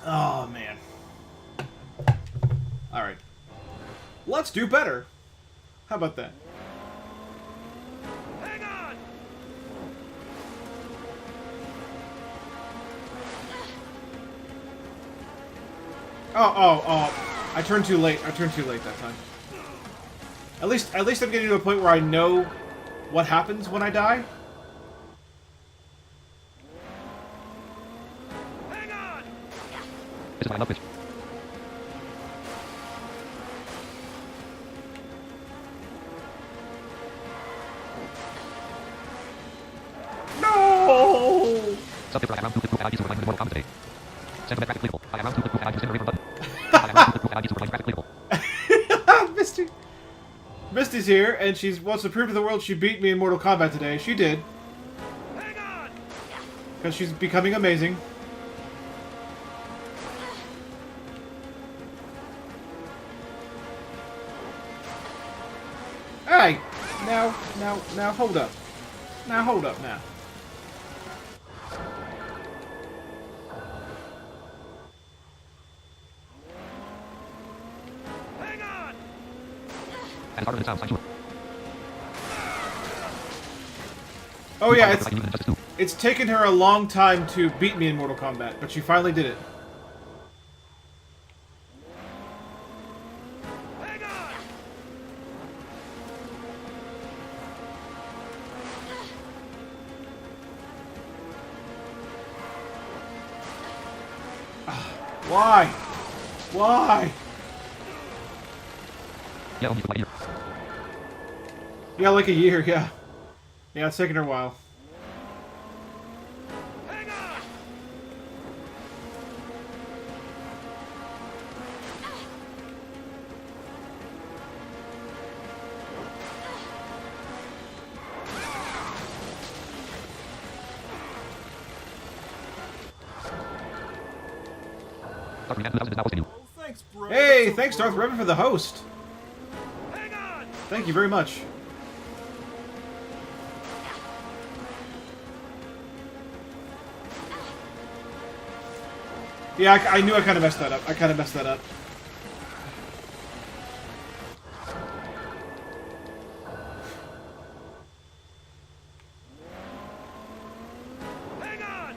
Oh, man. Alright. Let's do better. How about that? Hang on! Oh. I turned too late. I turned too late that time. At least I'm getting to a point where I know what happens when I die. Hang on! This is my love pitch. No! Subject for I round 2 click group ID supervising the Mortal Kombat today. Send to graphic clickable. I round 2 click group ID send button. I round 2 click group ID supervising graphic clickable. Misty. Misty's here, and she wants to prove to the world she beat me in Mortal Kombat today. She did. Hang on! Because she's becoming amazing. Hey! Now, hold up. Now, hold up now. Hang on! And harder than it sounds, I'm sure. Oh yeah, Like even Injustice 2. it's taken her a long time to beat me in Mortal Kombat, but she finally did it. Hang on! Why? Why? Yeah, only for like a year. Yeah, like a year, yeah. Yeah, it's taken her a while. Hang on! Dr. Man 2000 is now hosting you. Thanks, bro. Hey, thanks Darth Revan for the host. Hang on! Thank you very much. Yeah, I knew I kind of messed that up. Hang on!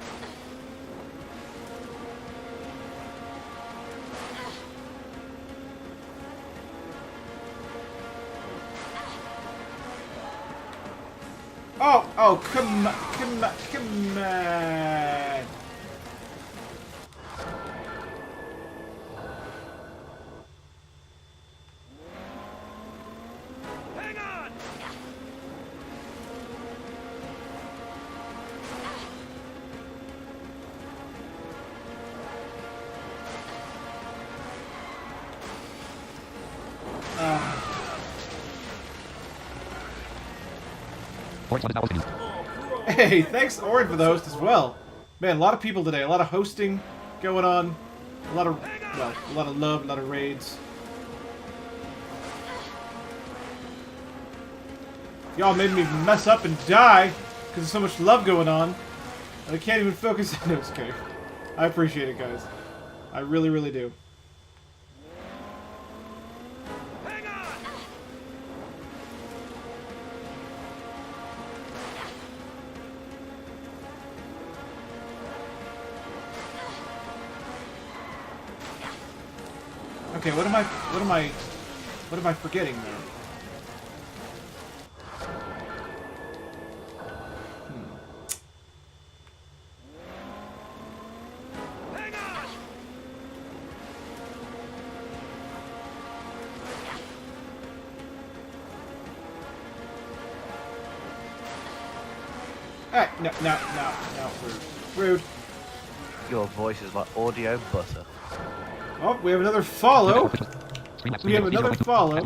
Oh, come on. Hang on! Orange 1 is now hosting you. Hey, thanks Orin for the host as well. Man, a lot of people today, a lot of hosting, going on. A lot of, well, a lot of love, a lot of raids. Y'all made me mess up and die because there's so much love going on. And I can't even focus. No, it's okay. I appreciate it, guys. I really, really do. Hang on! Okay, what am I forgetting there? Hang on! Hey, no, rude. Your voice is like audio butter. Oh, we have another follow. We have another follow.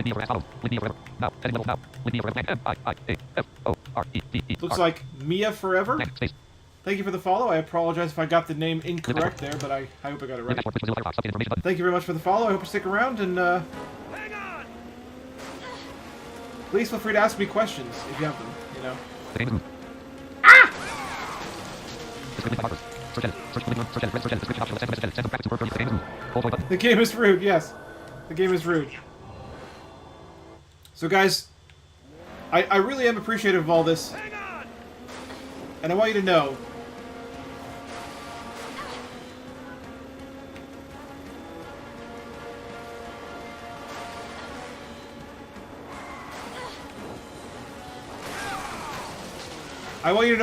Looks like Mia Forever. Thank you for the follow. I apologize if I got the name incorrect there, but I hope I got it right. Thank you very much for the follow. I hope you stick around, and Hang on! please feel free to ask me questions if you have them, you know. The game is rude, yes. The game is rude. So guys, I really am appreciative of all this, Hang on! and I want you to know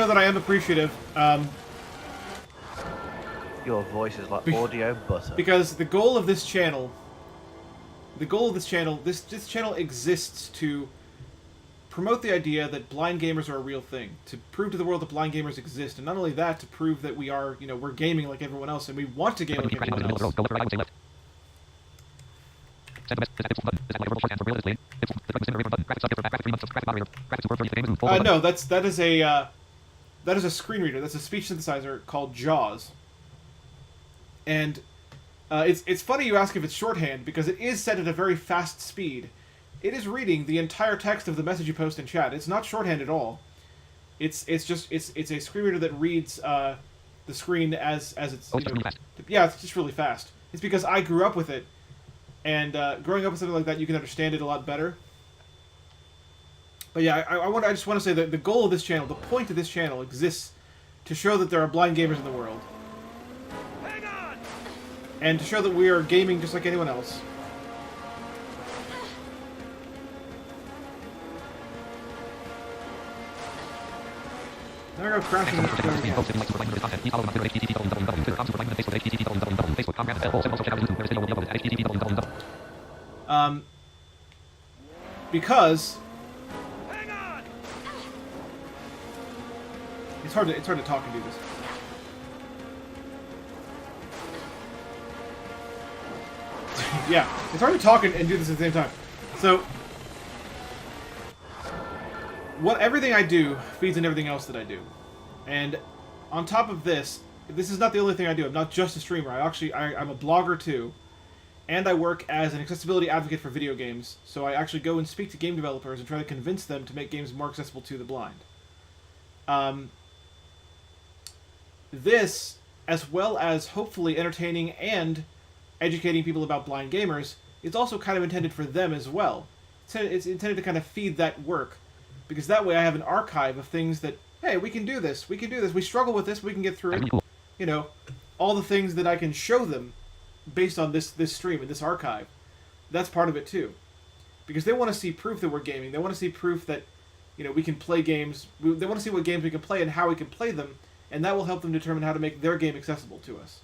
that I am appreciative, Your voice is like audio butter. because the goal of this channel, this channel exists to promote the idea that blind gamers are a real thing, to prove to the world that blind gamers exist, and not only that, to prove that we are, you know, we're gaming like everyone else, and we want to game like everyone else. No, that is a screen reader. That's a speech synthesizer called JAWS. And it's funny you ask if it's shorthand, because it is set at a very fast speed. It is reading the entire text of the message you post in chat. It's not shorthand at all. It's a screen reader that reads the screen as it's. Oh, it's really fast. Yeah, it's just really fast. It's because I grew up with it, and growing up with something like that, you can understand it a lot better. But yeah, I just want to say that the goal of this channel, the point of this channel, exists to show that there are blind gamers in the world, Hang on! and to show that we are gaming just like anyone else. Now I go crashing into the again. Because Hang on! it's hard to talk and do this. Yeah, it's hard to talk and do this at the same time. So, everything I do feeds in everything else that I do. And on top of this, this is not the only thing I do. I'm not just a streamer. I'm a blogger too. And I work as an accessibility advocate for video games. So I actually go and speak to game developers and try to convince them to make games more accessible to the blind. This, as well as hopefully entertaining and educating people about blind gamers, is also kind of intended for them as well. It's intended to kind of feed that work. Because that way I have an archive of things that, hey, we can do this, we struggle with this, we can get through it. You know, all the things that I can show them based on this stream and this archive. That's part of it too. Because they want to see proof that we're gaming. They want to see proof that, you know, we can play games. They want to see what games we can play and how we can play them. And that will help them determine how to make their game accessible to us.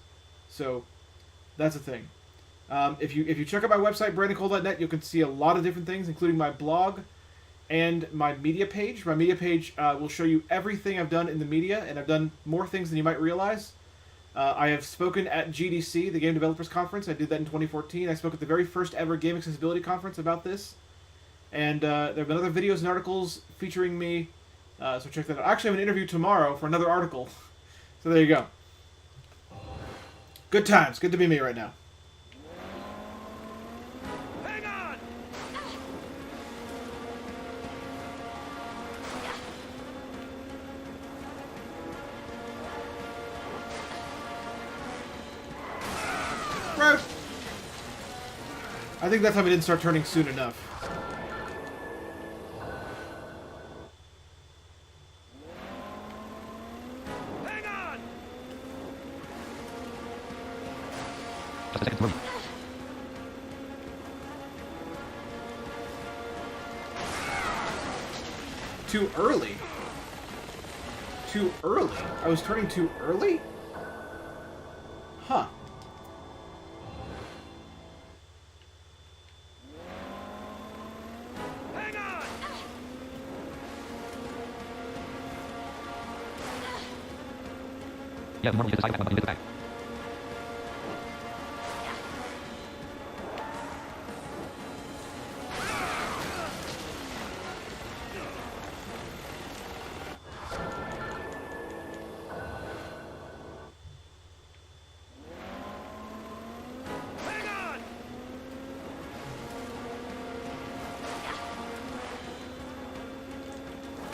So, that's a thing. If you check out my website, BrandonCole.net, you can see a lot of different things, including my blog and my media page. My media page will show you everything I've done in the media, and I've done more things than you might realize. I have spoken at GDC, the Game Developers Conference. I did that in 2014. I spoke at the very first ever Game Accessibility Conference about this. And there have been other videos and articles featuring me, so check that out. I actually have an interview tomorrow for another article. So there you go. Good times. Good to be me right now. Hang on! Right. I think that time I didn't start turning soon enough. Hang on! Just a second to move. Too early? Too early? I was turning too early? Huh. Hang on! Yeah, normally hit the side back button, hit the back. Hang on!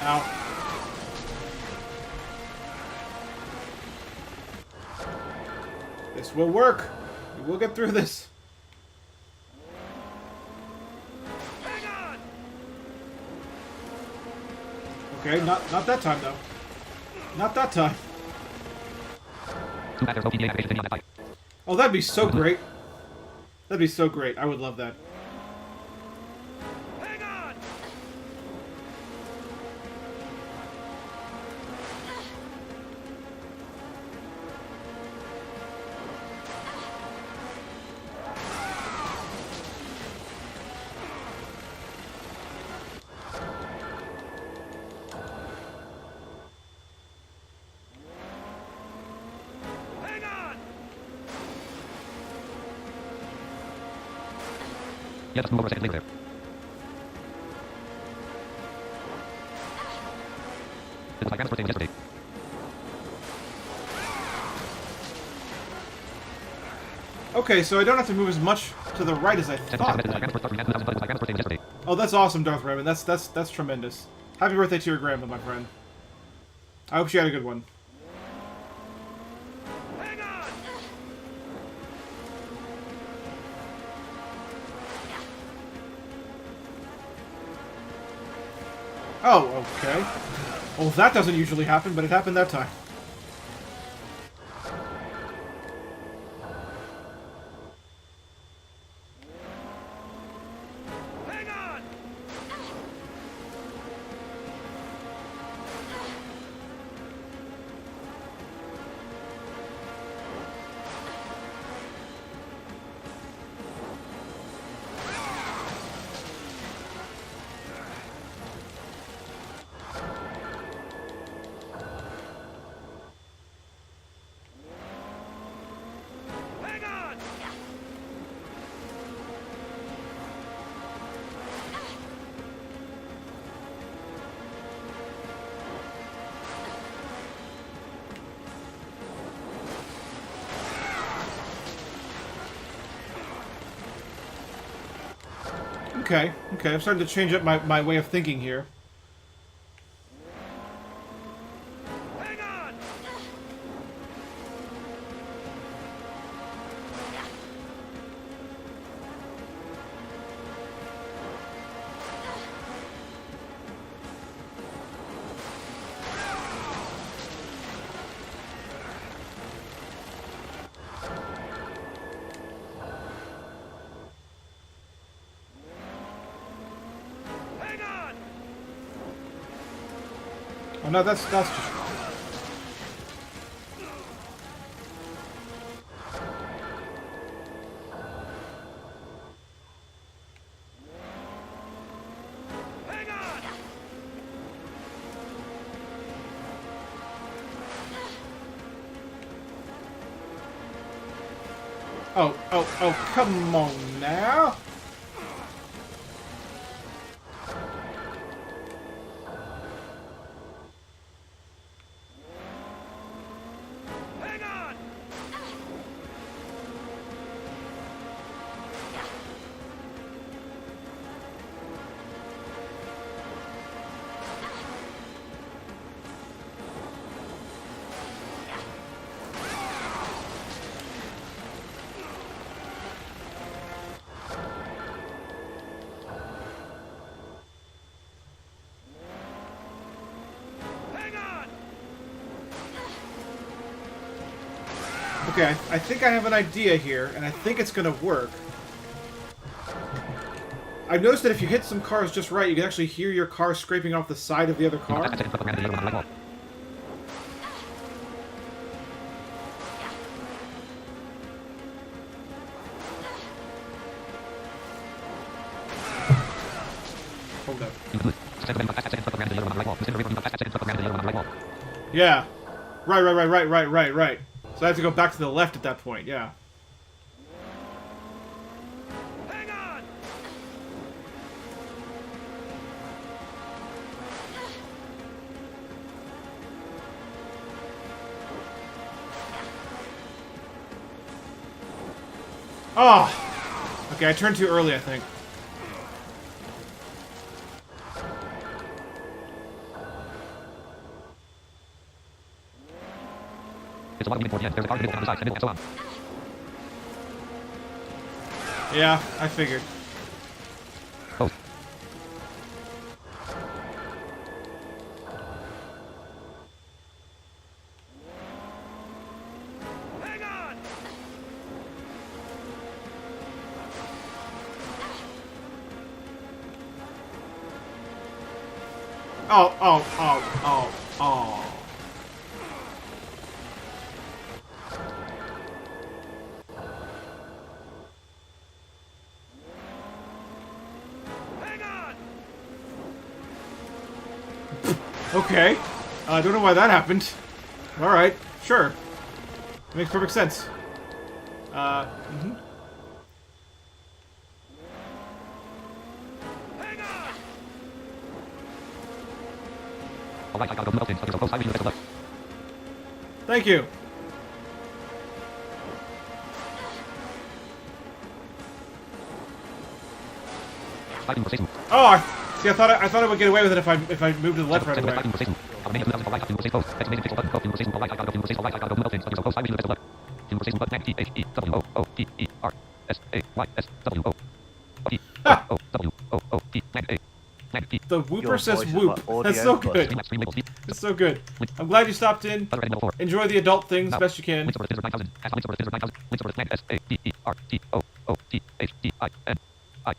Ow. This will work. We will get through this. Hang on! Okay, not that time though. Not that time. Too bad there's no PDA activation thingy on that bike. Oh, that'd be so great. That'd be so great. I would love that. Hang on! Hang on! Yeah, just move over a second later there. This is like transport yesterday. Okay, so I don't have to move as much to the right as I thought. Oh, that's awesome, Darth Raymond. That's tremendous. Happy birthday to your grandma, my friend. I hope she had a good one. Hang on! Oh, okay. Well, that doesn't usually happen, but it happened that time. Hang on! Hang on! Okay, okay. I'm starting to change up my way of thinking here. Hang on! Hang on! Oh no, that's just... Hang on! Oh, come on now. Hang on! Okay, I think I have an idea here, and I think it's gonna work. I've noticed that if you hit some cars just right, you can actually hear your car scraping off the side of the other car. Hold up. Yeah. Right. So I have to go back to the left at that point, yeah. Hang on! Oh! Okay, I turned too early, I think. It's a lot of moving forward. There's a car on the side, and so on. Yeah, I figured. Oh. Hang on! Oh. Hang on! Okay. I don't know why that happened. Alright, sure. Makes perfect sense. Mhm. Hang on! Alright, I gotta go to the building. So close, I really left. Thank you. Oh, see, I thought I would get away with it if I moved to the left right away. The whooper Your says voice is whoop. like audio That's so buzz. good. That's so good. I'm glad you stopped in. Enjoy the adult things best you can.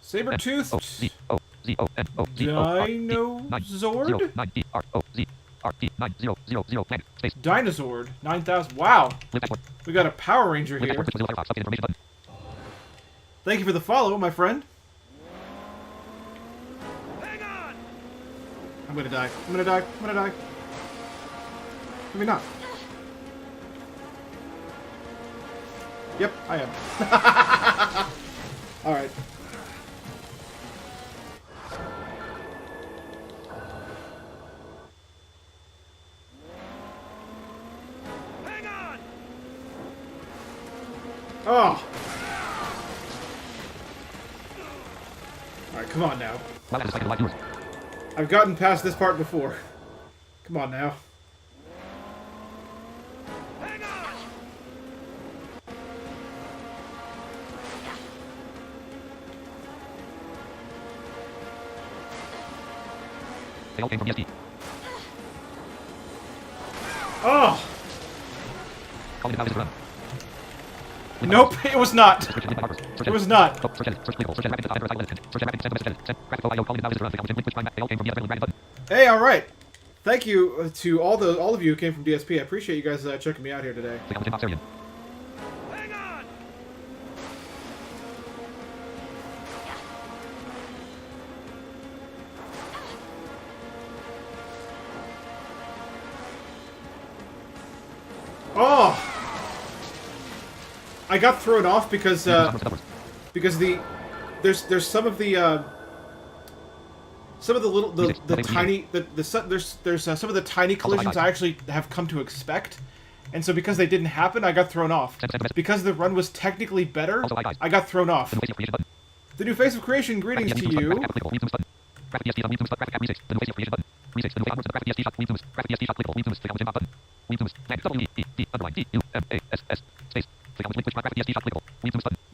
Saber-toothed Dinosaur 9000. Wow. We got a Power Ranger here. Thank you for the follow, my friend. Hang on! I'm gonna die. I'm gonna die. I'm gonna die. Maybe not. Yep, I am. Alright. Hang on! Oh! Alright, come on now. I've gotten past this part before. Come on now. Hang on! They all came from ESP. Oh! Calling it out is run. Nope, it was not. It was not. Hey, all right. Thank you to all of you who came from DSP. I appreciate you guys checking me out here today. Hang on! Oh! I got thrown off because there's some of the little tiny there's some of the tiny collisions I actually have come to expect, and so because they didn't happen, I got thrown off. Because the run was technically better, I got thrown off. The new face of creation, greetings to you.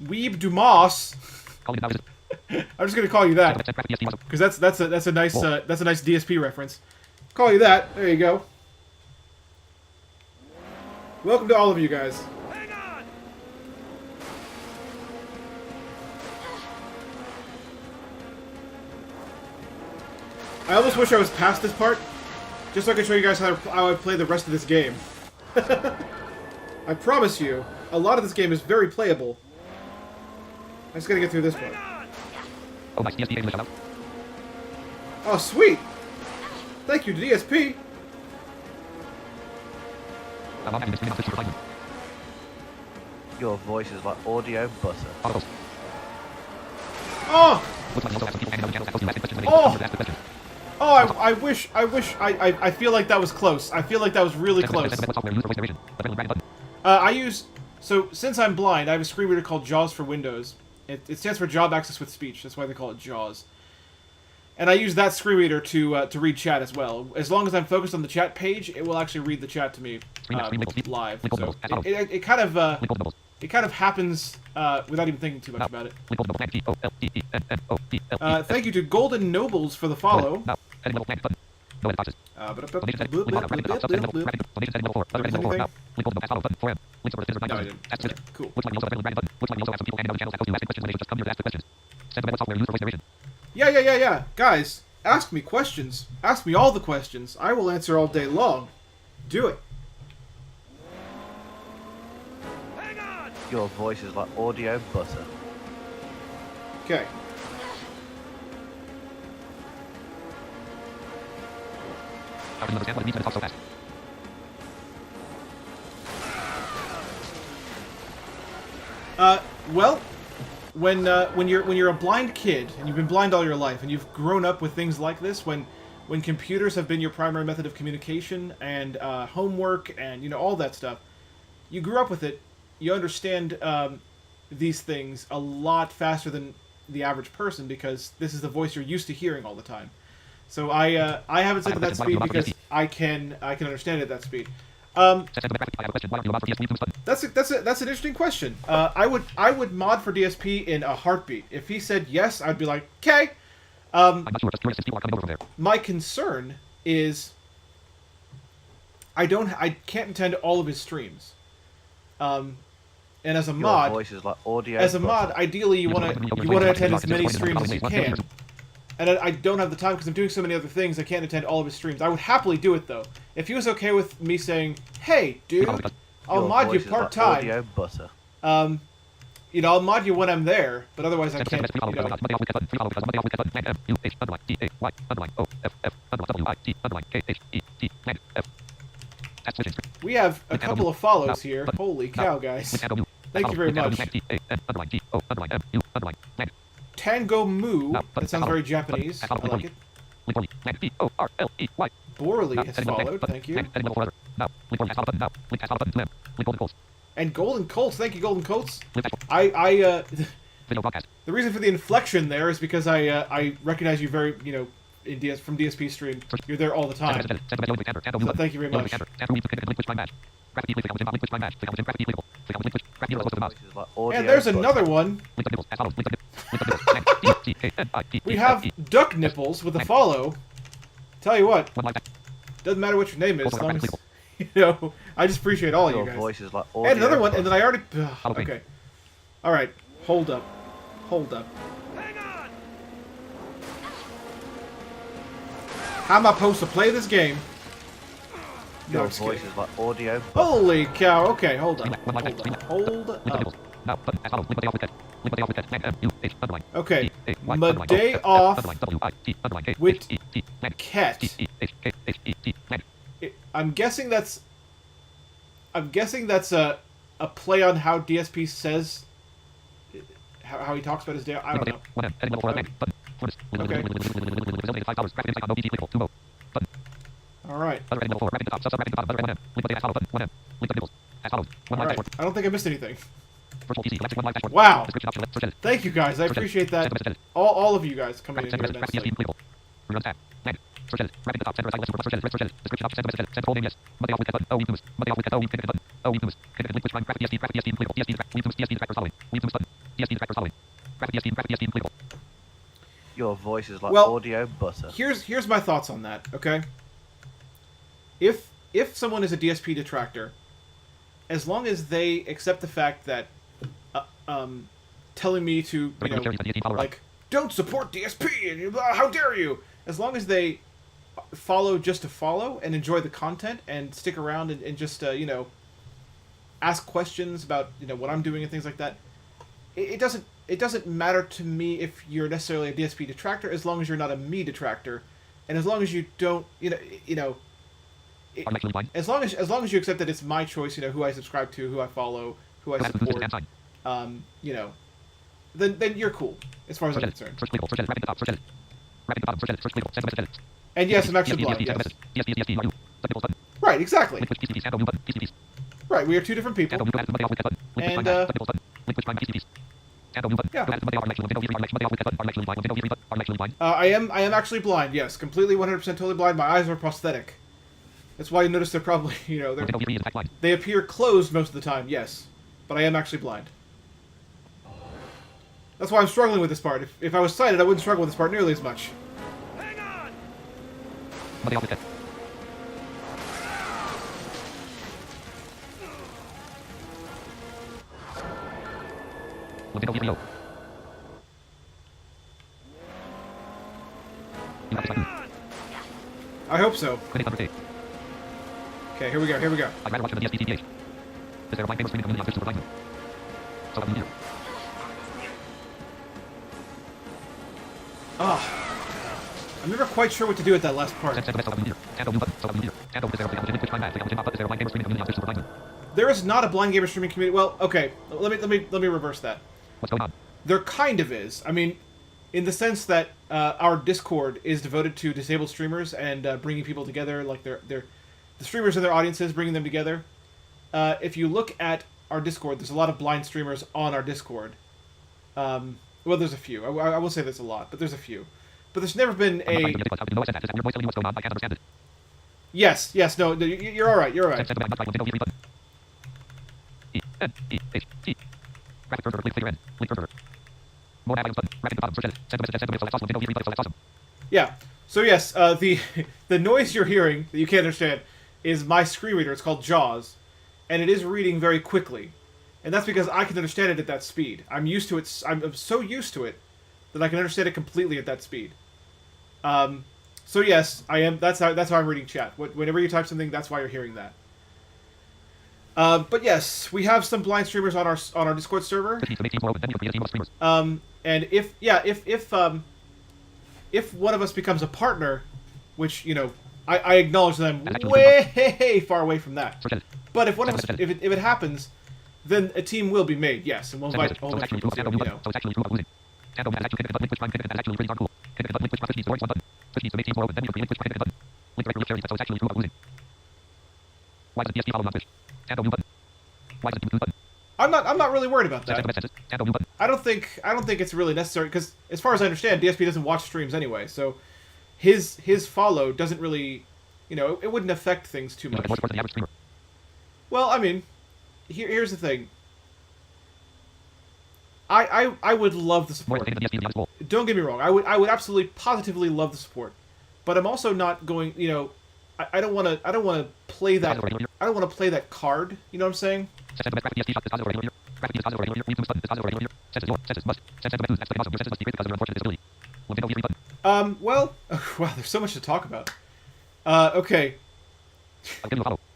Weeb Dumas. I'm just gonna call you that because that's a nice DSP reference. Call you that. There you go. Welcome to all of you guys. Hang on! I almost wish I was past this part, just so I could show you guys how I play the rest of this game. I promise you, a lot of this game is very playable. I just gotta get through this part. Oh, nice. DSP English, shout out. Oh, sweet! Thank you to DSP! I'm having this streaming on Twitch for Your voice is like audio butter. Auto Oh! Looks like you also have some people hanging out in the channel that posting asking questions when they Oh! ask the questions. Oh, I feel like that was close. I feel like that was really close. What software used for voice narration? The red button. I use... So, since I'm blind, I have a screen reader called JAWS for Windows. It stands for Job Access with Speech. That's why they call it JAWS. And I use that screen reader to read chat as well. As long as I'm focused on the chat page, it will actually read the chat to me live. So it kind of happens without even thinking too much about it. Thank you to Golden Nobles for the follow. Cool. Yeah. Guys, ask me questions. Ask me all the questions. I will answer all day long. Do it. Hang on! Your voice is like audio butter. Okay. Well, when you're a blind kid and you've been blind all your life and you've grown up with things like this, when computers have been your primary method of communication and homework and all that stuff, you grew up with it. You understand these things a lot faster than the average person because this is the voice you're used to hearing all the time. So I haven't said to that speed because I can understand it at that speed. That's an interesting question. I would mod for DSP in a heartbeat. If he said yes, I'd be like, okay. I'm not sure, just curious since people are coming over from there. My concern is I can't attend all of his streams. And as a Your mod, voice is like audio as a butter. mod, ideally you want to attend as many streams as you can. And I don't have the time because I'm doing so many other things. I can't attend all of his streams. I would happily do it though. If he was okay with me saying, "Hey, dude, I'll Your mod you voice is like part time," audio butter. I'll mod you when I'm there. But otherwise, I can't. We have a couple of follows here. Holy cow, guys! Thank you very much. Tango Moo. That sounds very Japanese. I like it. Borley has followed. Thank you. And Golden Colts. Thank you, Golden Colts. The reason for the inflection there is because I recognize you very, from DSP stream. You're there all the time. So thank you very much. And there's another one. We have Duck Nipples with a follow. Tell you what, doesn't matter what your name is, as long as, I just appreciate all of you Your guys. voice is like audio And another one, butter. and then I already... okay. Alright, hold up. Hang on! How am I supposed to play this game? No, Your I'm just voice kidding. is like audio butter. Holy cow, okay, hold up. Okay, Maday off with Ket. I'm guessing that's a play on how DSP says how he talks about his day. I don't know. All right. Alright, I don't think I missed anything. Wow! Thank you guys, I appreciate that. All of you guys coming in here immensely. Your voice is like Well, audio butter. Here's my thoughts on that, okay? If someone is a DSP detractor, as long as they accept the fact that telling me to, like, don't support DSP, and how dare you? As long as they follow just to follow and enjoy the content and stick around and just, you know, ask questions about, you know, what I'm doing and things like that, it doesn't matter to me if you're necessarily a DSP detractor, as long as you're not a me detractor, and as long as you don't, as long as you accept that it's my choice, you know, who I subscribe to, who I follow, who I support, you know, then you're cool as far as I'm concerned. And yes, I'm actually blind. Yes. Right, exactly. Right, we are two different people. And yeah. I am actually blind. Yes, completely 100% totally blind. My eyes are prosthetic. That's why you notice they're probably, you know, they appear closed most of the time. Yes, but I am actually blind. That's why I'm struggling with this part. If I was sighted, I wouldn't struggle with this part nearly as much. Hang on! I hope so. Okay, here we go. Here we go. I'd rather watch the DSPTH. Is there a blind game streaming community on Twitch to provide them? So that here. I'm never quite sure what to do with that last part. There is not a blind gamer streaming community. Well, okay, let me reverse that. What's going on? There kind of is. I mean, in the sense that our Discord is devoted to disabled streamers and bringing people together, like the streamers and their audiences, bringing them together. If you look at our Discord, there's a lot of blind streamers on our Discord. Well, there's a few. I will say there's a lot, but there's a few. But there's never been a... Yes, no, you're alright, you're alright. Yeah, so yes, the noise you're hearing, that you can't understand, is my screen reader. It's called JAWS, and it is reading very quickly. And that's because I can understand it at that speed. I'm used to it. I'm so used to it that I can understand it completely at that speed. So yes, I am. That's how I'm reading chat. Whenever you type something, that's why you're hearing that. But yes, we have some blind streamers on our Discord server. And if one of us becomes a partner, which, you know, I acknowledge that I'm way far away from that. But if one of us, if it happens, then a team will be made. Yes, and we'll invite all the people to, you know. I'm not really worried about that. I don't think it's really necessary, because as far as I understand, DSP doesn't watch streams anyway, so his follow doesn't really, you know, it wouldn't affect things too much. Well, I mean, here's the thing. I would love the support. Don't get me wrong. I would absolutely positively love the support, but I'm also not going. You know, I don't want to play that. I don't want to play that card. You know what I'm saying? Well, wow. There's so much to talk about. Okay.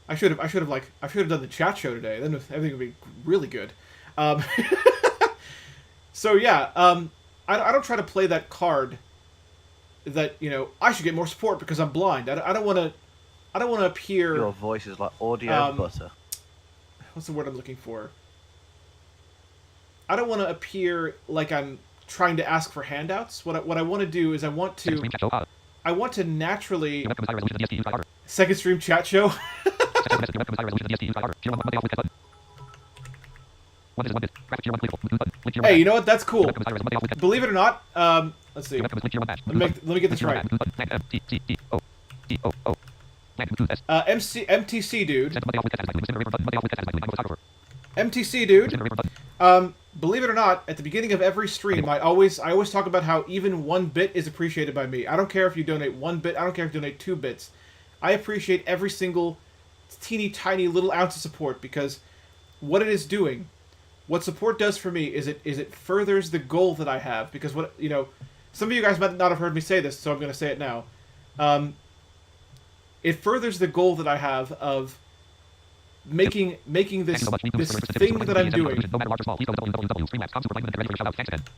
I should have done the chat show today. Then everything would be really good. So yeah, I don't try to play that card that, you know, I should get more support because I'm blind. I don't want to appear. Your voice is like audio butter. What's the word I'm looking for? I don't want to appear like I'm trying to ask for handouts. What I want to do is I want to naturally. Second stream chat show. Hey, you know what? That's cool. Believe it or not, let's see. Let me get this right. MTC dude. MTC dude. Believe it or not, at the beginning of every stream, I always talk about how even 1 bit is appreciated by me. I don't care if you donate 1 bit. I don't care if you donate 2 bits. I appreciate every single teeny tiny little ounce of support, because what it is doing what support does for me is it furthers the goal that I have, because what, you know, some of you guys might not have heard me say this, so I'm going to say it now. It furthers the goal that I have of making this thing that I'm doing.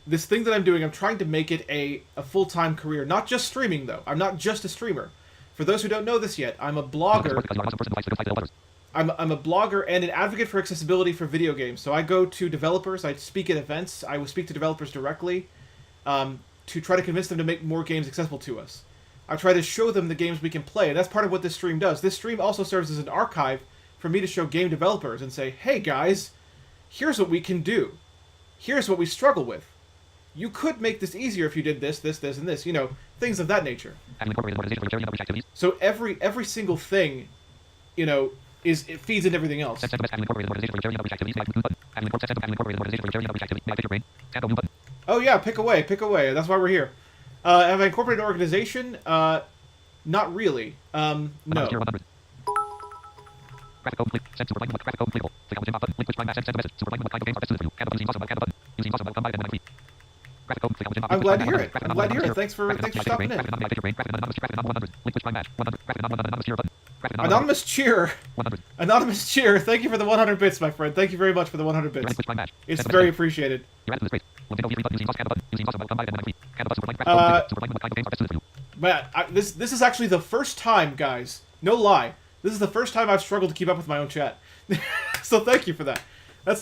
This thing that I'm doing, I'm trying to make it a full-time career. Not just streaming, though. I'm not just a streamer. For those who don't know this yet, I'm a blogger. I'm a blogger and an advocate for accessibility for video games. So I go to developers, I speak at events, I will speak to developers directly to try to convince them to make more games accessible to us. I try to show them the games we can play, and that's part of what this stream does. This stream also serves as an archive for me to show game developers and say, hey guys, here's what we can do. Here's what we struggle with. You could make this easier if you did this, this, this, and this. You know, things of that nature. So every single thing, you know, it feeds into everything else. Oh yeah, pick away, pick away. That's why we're here. Have I incorporated an organization? Not really. No. I'm glad to hear it. I'm glad to hear it. Thanks for stopping in. Anonymous cheer. Anonymous cheer. Thank you for the 100 bits, my friend. Thank you very much for the 100 bits. It's very appreciated. Matt, this is actually the first time, guys. No lie. This is the first time I've struggled to keep up with my own chat. So thank you for that.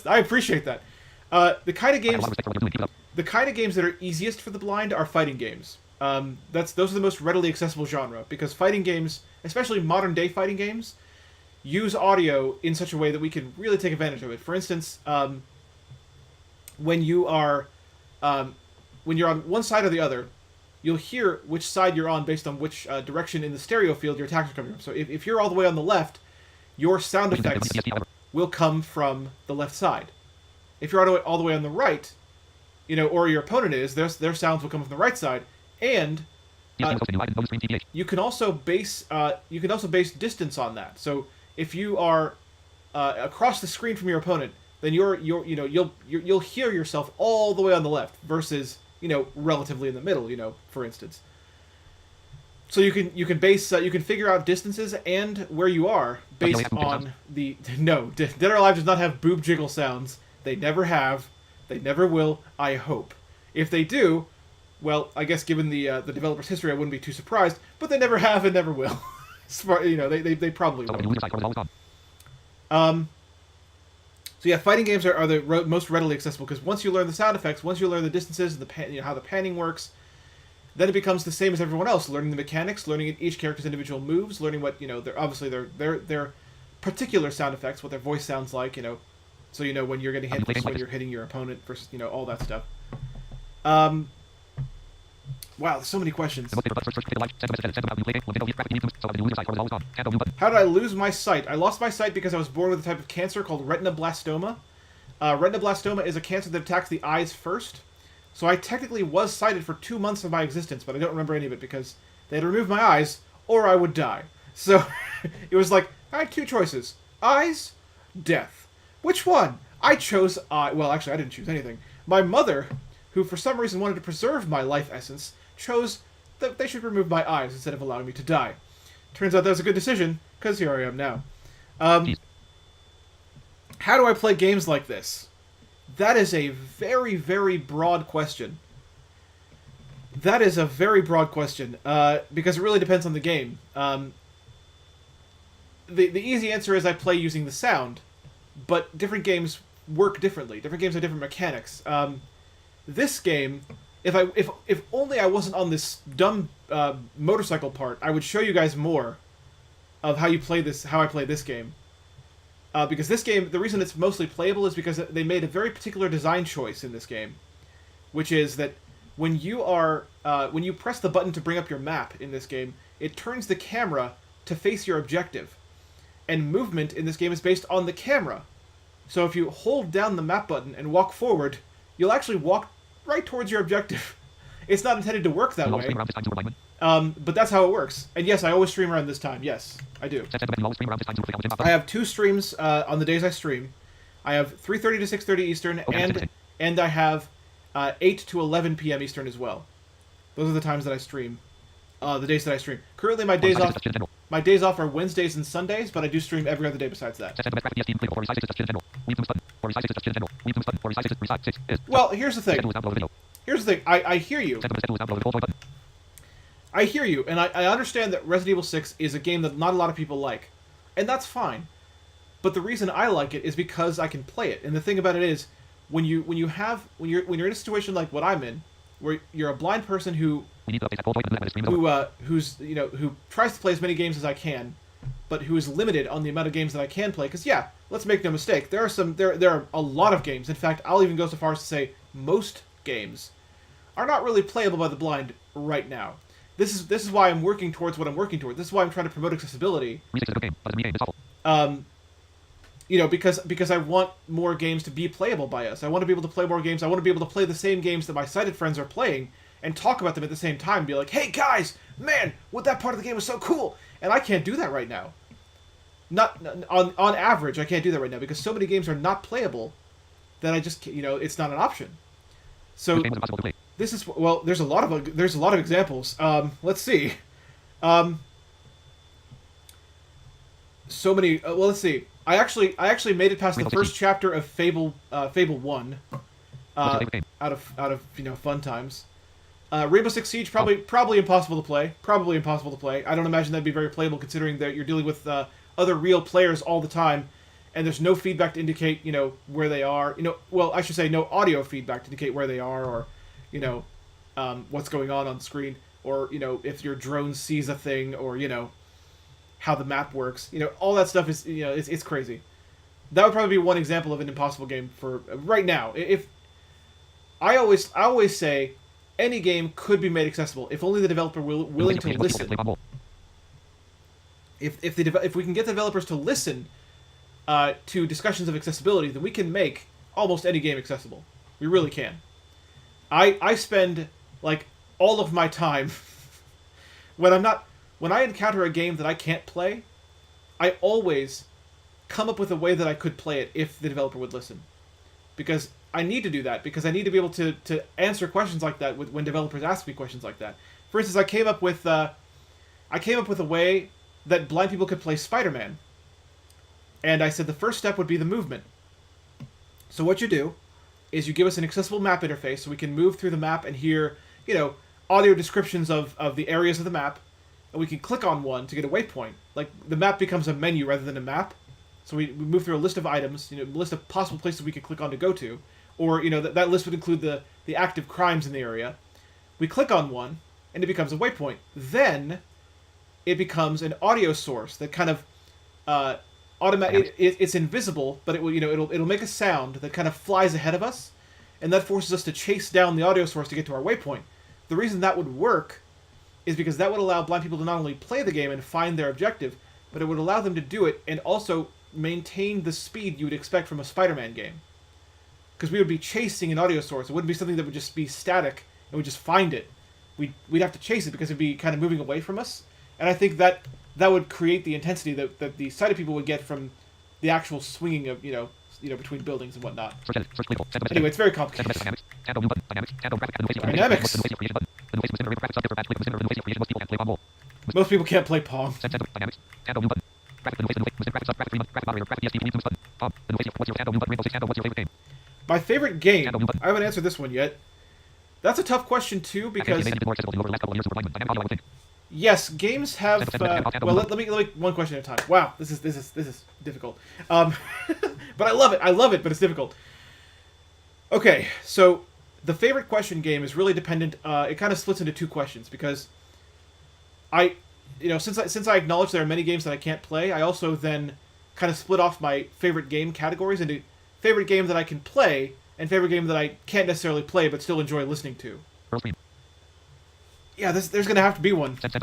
I appreciate that. The kind of games that are easiest for the blind are fighting games. Those are the most readily accessible genre, because fighting games, especially modern day fighting games, use audio in such a way that we can really take advantage of it. For instance, when you're on one side or the other, you'll hear which side you're on based on which direction in the stereo field your attacks are coming from. So if you're all the way on the left, your sound effects will come from the left side. If you're all the way on the right, you know, or your opponent is, their sounds will come from the right side, and you can also base distance on that. So if you are across the screen from your opponent, then you'll hear yourself all the way on the left versus, you know, relatively in the middle, you know, for instance. So you can figure out distances and where you are based on the Dead or Alive does not have boob jiggle sounds. They never have. They never will. I hope. If they do, well, I guess given the developer's history, I wouldn't be too surprised. But they never have and never will. You know, they probably will. So yeah, fighting games are the most readily accessible, because once you learn the sound effects, once you learn the distances, how the panning works, then it becomes the same as everyone else. Learning the mechanics, learning each character's individual moves, learning what, you know, their particular sound effects, what their voice sounds like, you know. So you know when you're getting hit versus when you're hitting your opponent versus, you know, all that stuff. Wow, there's so many questions. How did I lose my sight? I lost my sight because I was born with a type of cancer called retinoblastoma. Retinoblastoma is a cancer that attacks the eyes first. So I technically was sighted for 2 months of my existence, but I don't remember any of it because they had to remove my eyes or I would die. So it was like, I had two choices. Eyes, death. Which one? I chose eye. Well, actually, I didn't choose anything. My mother, who for some reason wanted to preserve my life essence, chose that they should remove my eyes instead of allowing me to die. Turns out that was a good decision, because here I am now. How do I play games like this? That is a very, very broad question. That is a very broad question, because it really depends on the game. The easy answer is I play using the sound, but different games work differently. Different games have different mechanics. This game, if only I wasn't on this dumb motorcycle part, I would show you guys more of how I play this game. Because this game, the reason it's mostly playable is because they made a very particular design choice in this game, which is that when you press the button to bring up your map in this game, it turns the camera to face your objective. And movement in this game is based on the camera. So if you hold down the map button and walk forward, you'll actually walk right towards your objective. It's not intended to work that way. But that's how it works. And yes, I always stream around this time. Yes, I do. I have 2 streams on the days I stream. I have 3:30 to 6:30 Eastern, Okay, that's interesting. and I have 8 to 11 p.m. Eastern as well. Those are the times that I stream. The days that I stream. Currently, my days off. My days off are Wednesdays and Sundays, but I do stream every other day besides that. Well, here's the thing. Here's the thing. I hear you. I hear you, and I understand that Resident Evil 6 is a game that not a lot of people like, and that's fine. But the reason I like it is because I can play it. And the thing about it is, when you're in a situation like what I'm in, where you're a blind person who tries to play as many games as I can, but who is limited on the amount of games that I can play. Because yeah, let's make no mistake, there are a lot of games. In fact, I'll even go so far as to say most games are not really playable by the blind right now. This is why I'm working towards what I'm working towards. This is why I'm trying to promote accessibility. Because I want more games to be playable by us. I want to be able to play more games. I want to be able to play the same games that my sighted friends are playing and talk about them at the same time. Be like, hey guys, man, what that part of the game was so cool. And I can't do that right now. Not on average, I can't do that right now because so many games are not playable that I just it's not an option. So this is there's a lot of examples. Let's see. So many. Let's see. I actually made it past the first chapter of Fable 1 out of fun times. Rainbow Six Siege probably impossible to play. Probably impossible to play. I don't imagine that'd be very playable considering that you're dealing with other real players all the time, and there's no feedback to indicate where they are. I should say no audio feedback to indicate where they are or what's going on screen, or if your drone sees a thing, or how the map works. All that stuff is it's crazy. That would probably be one example of an impossible game for right now. If I always say any game could be made accessible if only the developer willing to listen. If we can get the developers to listen to discussions of accessibility, then we can make almost any game accessible. We really can. I spend like all of my time when I encounter a game that I can't play, I always come up with a way that I could play it if the developer would listen. Because I need to do that, because I need to be able to answer questions like that when developers ask me questions like that. For instance, I came up with a way that blind people could play Spider-Man. And I said the first step would be the movement. So what you do is you give us an accessible map interface so we can move through the map and hear, audio descriptions of the areas of the map. And we can click on one to get a waypoint. Like, the map becomes a menu rather than a map. So we move through a list of items, a list of possible places we can click on to go to. Or, that list would include the active crimes in the area. We click on one, and it becomes a waypoint. Then, it becomes an audio source that kind of it's invisible, but it will it'll make a sound that kind of flies ahead of us, and that forces us to chase down the audio source to get to our waypoint. The reason that would work is because that would allow blind people to not only play the game and find their objective, but it would allow them to do it and also maintain the speed you would expect from a Spider-Man game. Because we would be chasing an audio source. It wouldn't be something that would just be static and we'd just find it. We'd have to chase it because it'd be kind of moving away from us. And I think that would create the intensity that the sighted people would get from the actual swinging of, between buildings and whatnot. Anyway, it's very complicated. Dynamics. Most people can't play Pong. My favorite game? I haven't answered this one yet. That's a tough question too, because yes, games have. Well, let me one question at a time. Wow, this is difficult. But I love it. I love it, but it's difficult. Okay, so the favorite question game is really dependent. It kind of splits into two questions because since I acknowledge there are many games that I can't play, I also then kind of split off my favorite game categories into favorite game that I can play and favorite game that I can't necessarily play but still enjoy listening to. Yeah, there's gonna have to be one. There's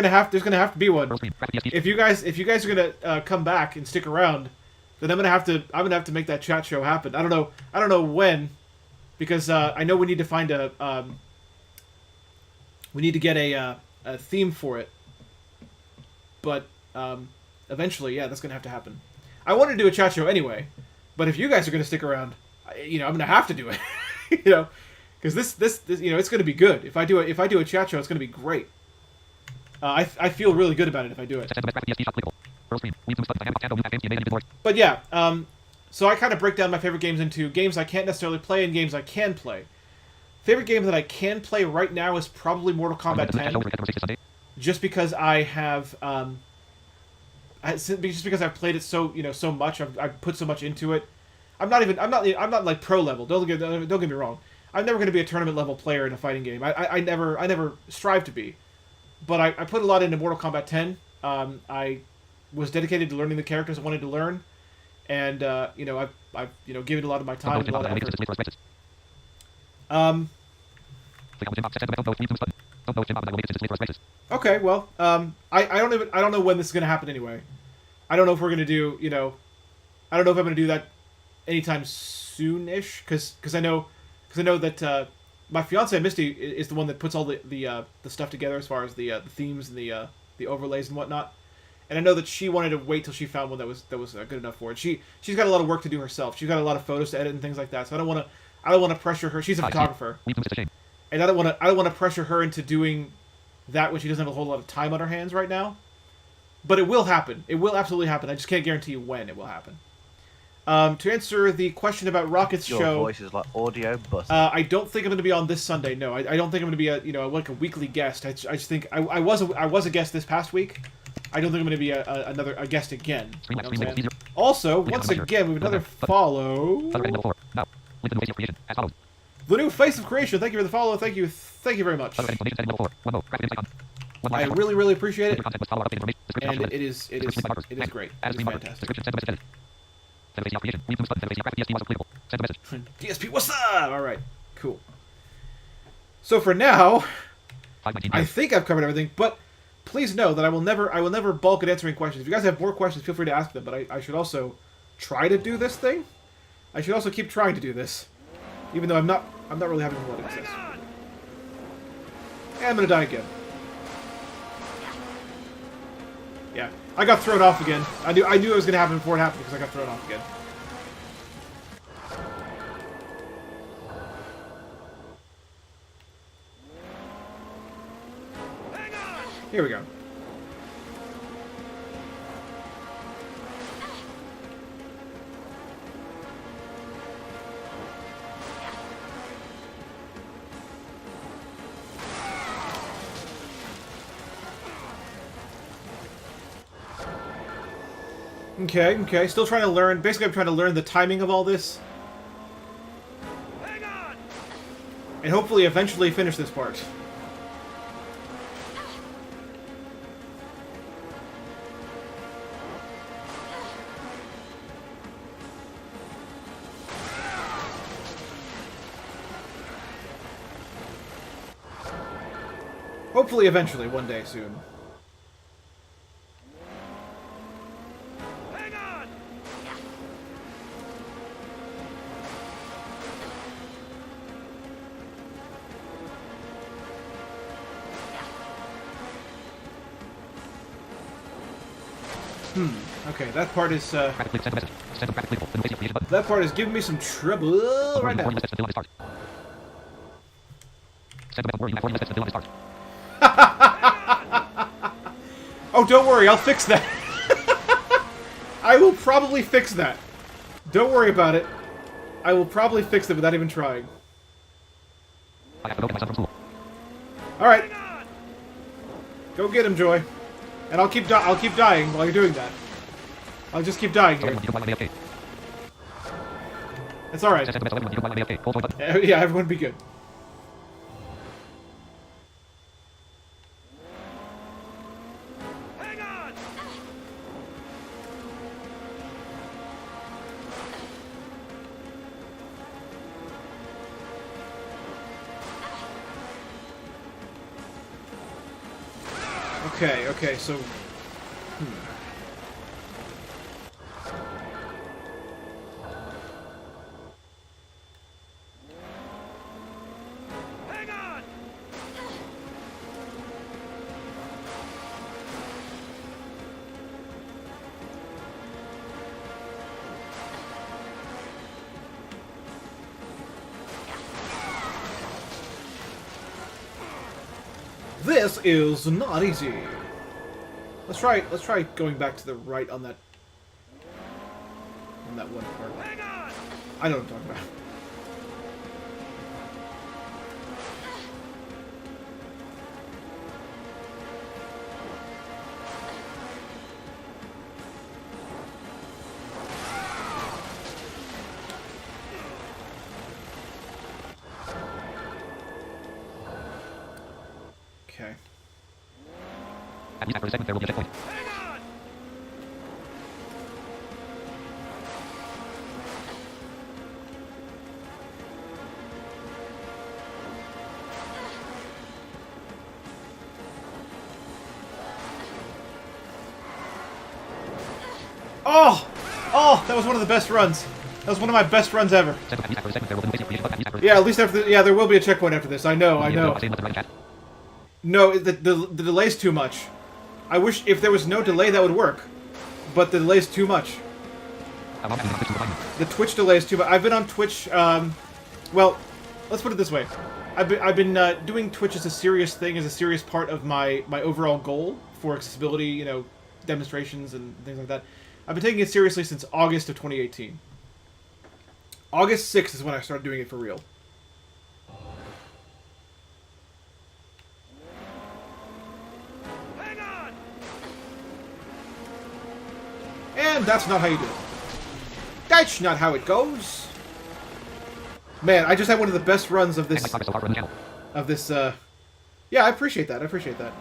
gonna have to be one. If you guys are gonna come back and stick around, then I'm gonna have to make that chat show happen. I don't know when, because I know we need to find we need to get a theme for it. But eventually, yeah, that's gonna have to happen. I wanted to do a chat show anyway, but if you guys are going to stick around, I'm going to have to do it. Because this it's going to be good. If I do a chat show, it's going to be great. I feel really good about it if I do it. But yeah, so I kind of break down my favorite games into games I can't necessarily play and games I can play. Favorite game that I can play right now is probably Mortal Kombat 10, just because I have, just because I've played it so much, I've put so much into it. I'm not like pro level. Don't get me wrong. I'm never going to be a tournament level player in a fighting game. I never strive to be, but I put a lot into Mortal Kombat 10. I was dedicated to learning the characters I wanted to learn, and I've given a lot of my time, and a lot of effort. Okay, well, I don't know when this is gonna happen anyway. I don't know if we're gonna do, I don't know if I'm gonna do that anytime soon-ish, because I know that my fiance Misty is the one that puts all the stuff together as far as the themes and the overlays and whatnot. And I know that she wanted to wait till she found one that was good enough for it. She's got a lot of work to do herself. She's got a lot of photos to edit and things like that. So I don't want to pressure her. She's a photographer, and I don't want to pressure her into doing that when she doesn't have a whole lot of time on her hands right now. But it will happen. It will absolutely happen. I just can't guarantee you when it will happen. To answer the question about Rocket's Your show, voice is like audio butter. I don't think I'm going to be on this Sunday. No, I don't think I'm going to be a weekly guest. I just think I was a guest this past week. I don't think I'm going to be a guest again. You know what I'm saying? Also, once again, we have another follow. The new Face of Creation. Thank you for the follow. Thank you very much. I really, really appreciate it. And it is great. It is fantastic. DSP, what's up? All right, cool. So for now, I think I've covered everything. But please know that I will never balk at answering questions. If you guys have more questions, feel free to ask them. But I should also try to do this thing. I should also keep trying to do this, even though I'm not really having a lot of success. And I'm gonna die again. Yeah, I got thrown off again. I knew it was gonna happen before it happened because I got thrown off again. Here we go. Okay. Still trying to learn. Basically, I'm trying to learn the timing of all this. Hang on! And hopefully eventually finish this part. Hopefully eventually, one day soon. Hang on! Okay, that part is giving me some trouble right now. Oh, don't worry, I'll fix that. I will probably fix that. Don't worry about it. I will probably fix it without even trying. Alright. Go get him, Joy. And I'll keep dying while you're doing that. I'll just keep dying here. It's alright. Yeah, everyone be good. Hang on! Okay, so... Hang on! This is not easy. Let's try going back to the right on that one part. Hang on! I know what I'm talking about. Okay. At least after a segment there will be a checkpoint. Hang on! Oh! Oh, that was one of the best runs. That was one of my best runs ever. At least after a segment there will be no creation button. At least after Yeah, at least after yeah, there will be a checkpoint after this. I know, I know. I say left and right chat. No, the delay's too much. I wish if there was no delay that would work, but the delay's too much. How long have you been on Twitch to refinement? The Twitch delay is too much. I've been on Twitch. Well, let's put it this way. I've been doing Twitch as a serious thing, as a serious part of my overall goal for accessibility, you know, demonstrations and things like that. I've been taking it seriously since August of 2018. August 6th is when I started doing it for real. Hang on! And that's not how you do it. That's not how it goes. Man, I just had one of the best runs of this. Like progress so far on the channel. Of this. Yeah, I appreciate that. I appreciate that.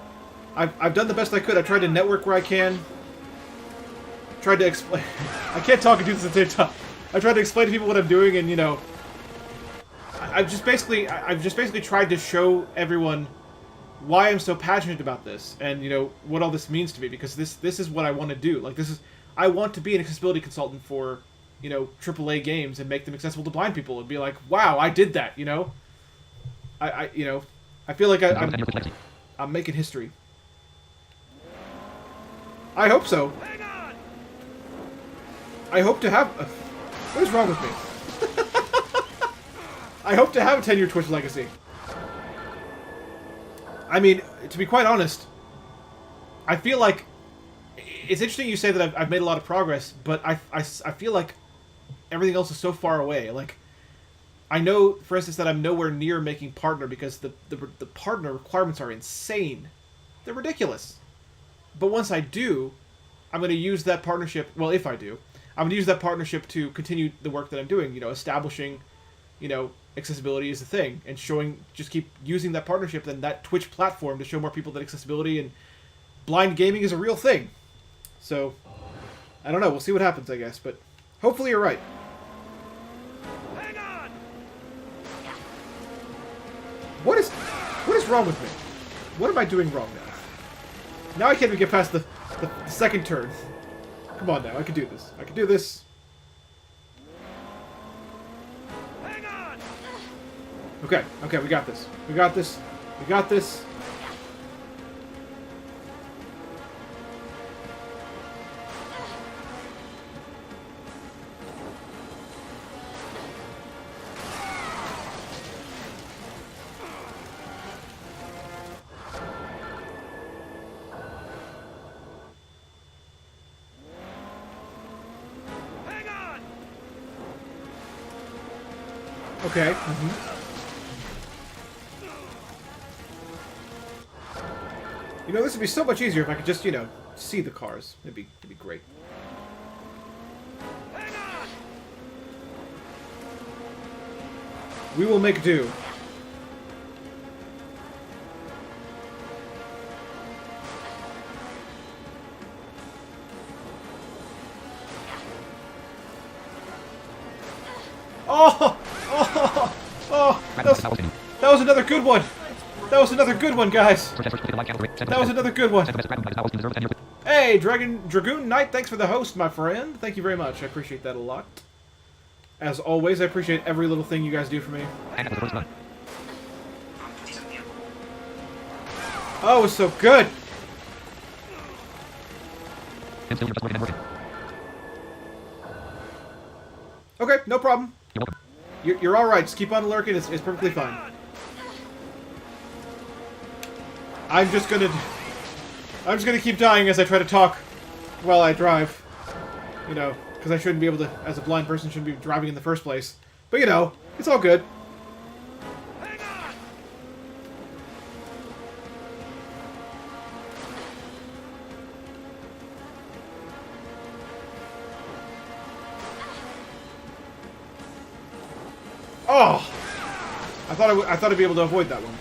I've done the best I could. I've tried to network where I can. Tried to explain. I can't talk and do this at the same time. I tried to explain to people what I'm doing, and you know, I've just basically tried to show everyone why I'm so passionate about this, and you know what all this means to me, because this is what I want to do. Like I want to be an accessibility consultant for, you know, AAA games and make them accessible to blind people and be like, wow, I did that, you know. You know, I feel like I'm making history. I hope so. Hang on! I hope to have. What is wrong with me? I hope to have a 10-year Twitch legacy. I mean, to be quite honest, I feel like it's interesting you say that I've made a lot of progress, but I feel like everything else is so far away. Like, I know, for instance, that I'm nowhere near making partner because the partner requirements are insane. They're ridiculous. But once I do, I'm going to use that partnership. Well, if I do, I'm going to use that partnership to continue the work that I'm doing. You know, establishing, you know, accessibility is a thing, and just keep using that partnership and that Twitch platform to show more people that accessibility and blind gaming is a real thing. So, I don't know. We'll see what happens, I guess. But hopefully you're right. Hang on! What is wrong with me? What am I doing wrong now? Now I can't even get past the second turn. Come on now, I can do this. I can do this. Hang on! Okay, okay, we got this. We got this. We got this. Hang on! Okay. You know, this would be so much easier if I could just, you know, see the cars. It'd be great. Hang on! We will make do. Oh! Oh! Oh! That was another good one! That was another good one, guys! That was another good one! Hey, Dragoon Knight, thanks for the host, my friend. Thank you very much. I appreciate that a lot. As always, I appreciate every little thing you guys do for me. Oh, it was so good! Okay, no problem. You're alright, just keep on lurking, it's perfectly fine. I'm just gonna keep dying as I try to talk while I drive. You know, because I shouldn't be able to, as a blind person, shouldn't be driving in the first place. But you know, it's all good. Hang on! Oh! I thought I'd be able to avoid that one.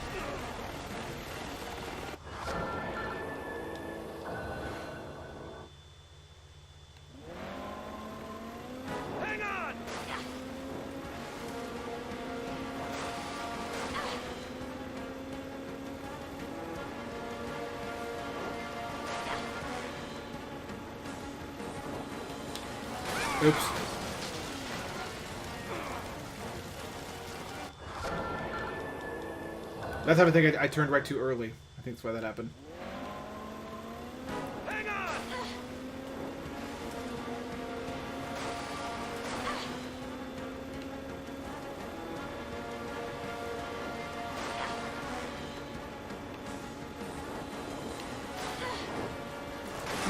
Hang on! Oops. That type of thing I turned right too early. I think that's why that happened. Hang on!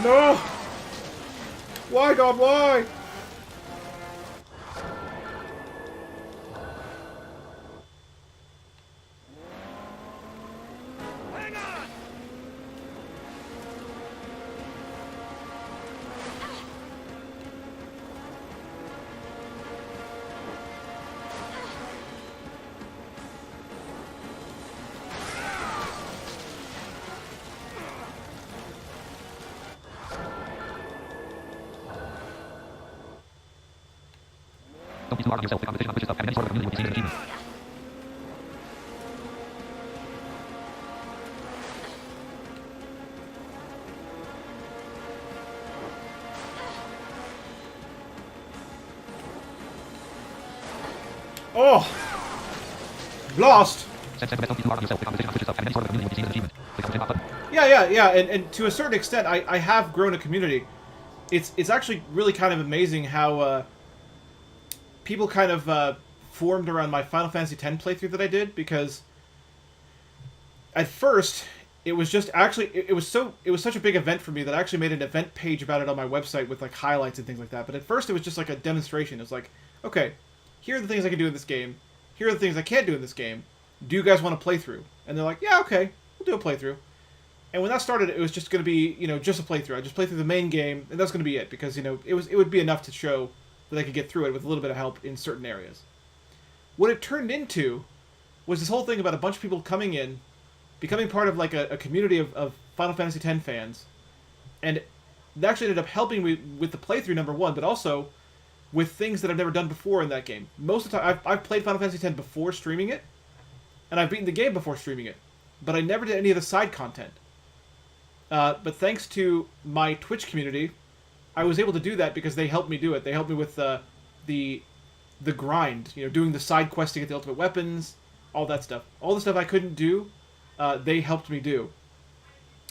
No! Why, God, why? Hang on! Don't be too hard on yourself. The competition pushes up, and any sort of community would be seen as an achievement. Oh! Lost! Don't be too hard on yourself. The competition pushes up, and any sort of community would be seen as an achievement. Click on the button. Yeah, and to a certain extent, I have grown a community. It's actually really kind of amazing how people kind of formed around my Final Fantasy X playthrough that I did, because at first it was just actually it was such a big event for me that I actually made an event page about it on my website with like highlights and things like that. But at first it was just like a demonstration. It was like, okay, here are the things I can do in this game. Here are the things I can't do in this game. Do you guys want to play through? And they're like, yeah, okay, we'll do a playthrough. And when that started, it was just going to be, you know, just a playthrough. I just play through the main game, and that's going to be it, because, you know, it would be enough to show that I could get through it with a little bit of help in certain areas. What it turned into was this whole thing about a bunch of people coming in, becoming part of like a community of Final Fantasy X fans, and it actually ended up helping me with the playthrough, number one, but also with things that I've never done before in that game. Most of the time, I've played Final Fantasy X before streaming it, and I've beaten the game before streaming it, but I never did any of the side content. But thanks to my Twitch community, I was able to do that because they helped me do it. They helped me with the grind, you know, doing the side quests to get the ultimate weapons, all that stuff. All the stuff I couldn't do, they helped me do.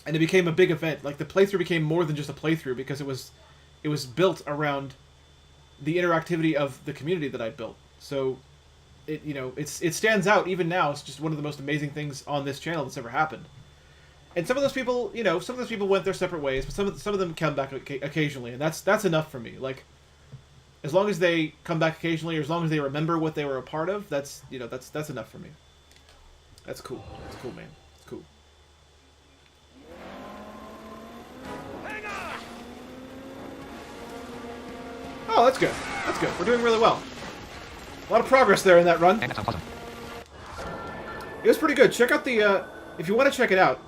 And it became a big event. Like, the playthrough became more than just a playthrough because it was built around the interactivity of the community that I built. So, it stands out even now. It's just one of the most amazing things on this channel that's ever happened. And some of those people, went their separate ways, but some of them come back occasionally, and that's enough for me. Like, as long as they come back occasionally, or as long as they remember what they were a part of, that's enough for me. That's cool. That's cool, man. It's cool. Hang on! Oh, that's good. That's good. We're doing really well. A lot of progress there in that run. And that sounds awesome. It was pretty good. Check out the, if you want to check it out.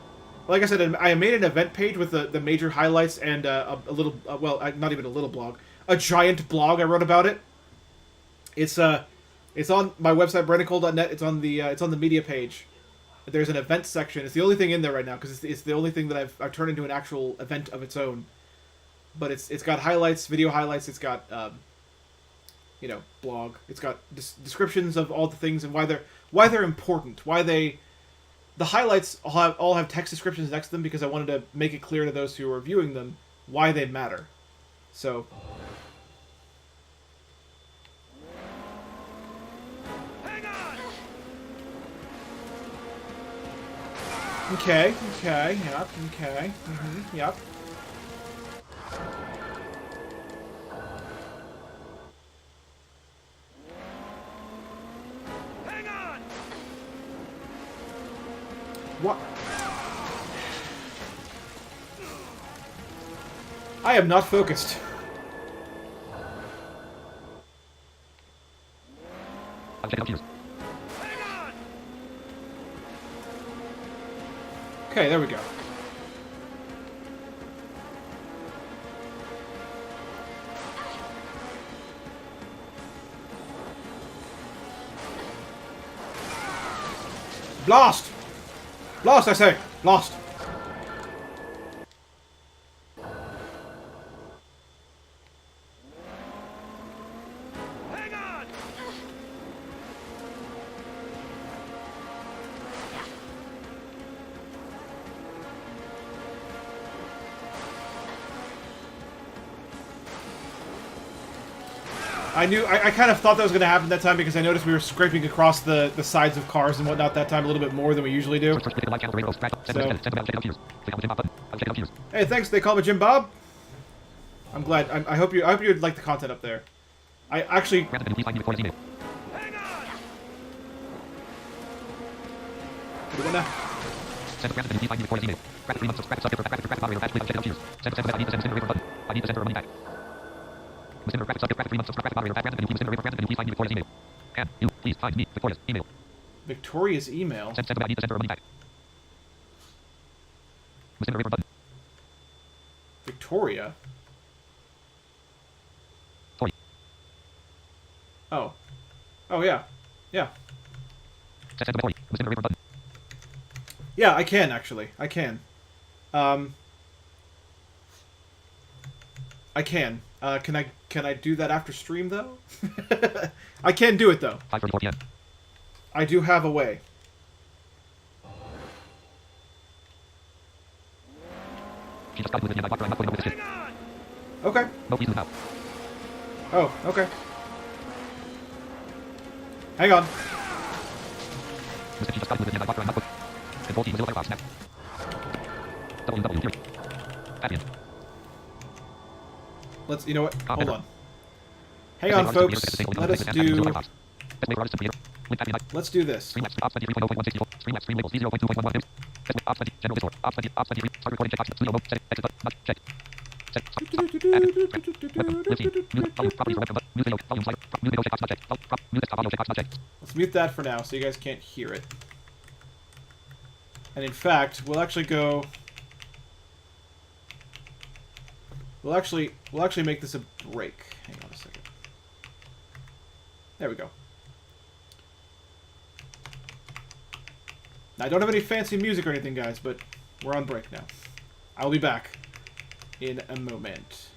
Like I said, I made an event page with the major highlights and a little, not even a little blog, a giant blog I wrote about it. It's on my website, brandoncole.net. It's on the media page. There's an event section. It's the only thing in there right now because it's the only thing that I've turned into an actual event of its own. But it's got highlights, video highlights. It's got blog. It's got descriptions of all the things and why they're important. The highlights all have text descriptions next to them because I wanted to make it clear to those who are viewing them why they matter. So. Hang on! Okay, okay, yep, okay, yep. Hang on! What? I am not focused. Hang on! Okay, there we go. Blast! Blast, I say! Blast! Hang on! I kind of thought that was going to happen that time because I noticed we were scraping across the sides of cars and whatnot that time a little bit more than we usually do. Hey, thanks. They call me Jim Bob. I'm glad. I hope you would like the content up there. I actually. Hang on! Can you please find me Victoria's email? Victoria's email. I need to send her a money back. Within the river button. Victoria. Sorry. Oh. Oh yeah. Yeah. Send Victoria. Within the river button. Yeah, I can actually. I can. I can. Can I do that after stream though? I can do it though. 5:34 p.m. I do have a way. She just got with me and I blocked her. I'm not putting up with this shit. Hang on! Okay. No, please do now. Oh, okay. Hang on. Listen, she just got with me and I blocked her. I'm not putting. Control T, Mozilla Firefox, snap. www. Admin. Let's. You know what? Hold Enter. on. Hang on, folks. Let us do. Let's do this. Streamlabs, ops 23.0.164. Streamlabs, stream labels, 0.2.1.1 news. Ops 20, general Discord. Ops 20, ops 23. Start recording, check box. Studio mode, set it, exit button, not check. Set, stop, admin, webcam, live feed, music, volume, properties for webcam, music video, volume slider, music video, check box, not check. Music, stop, audio, check box, not check. Let's mute that for now so you guys can't hear it. And in fact, we'll actually go. We'll actually make this a break. Hang on a second. There we go. Now, I don't have any fancy music or anything, guys, but we're on break now. I'll be back in a moment.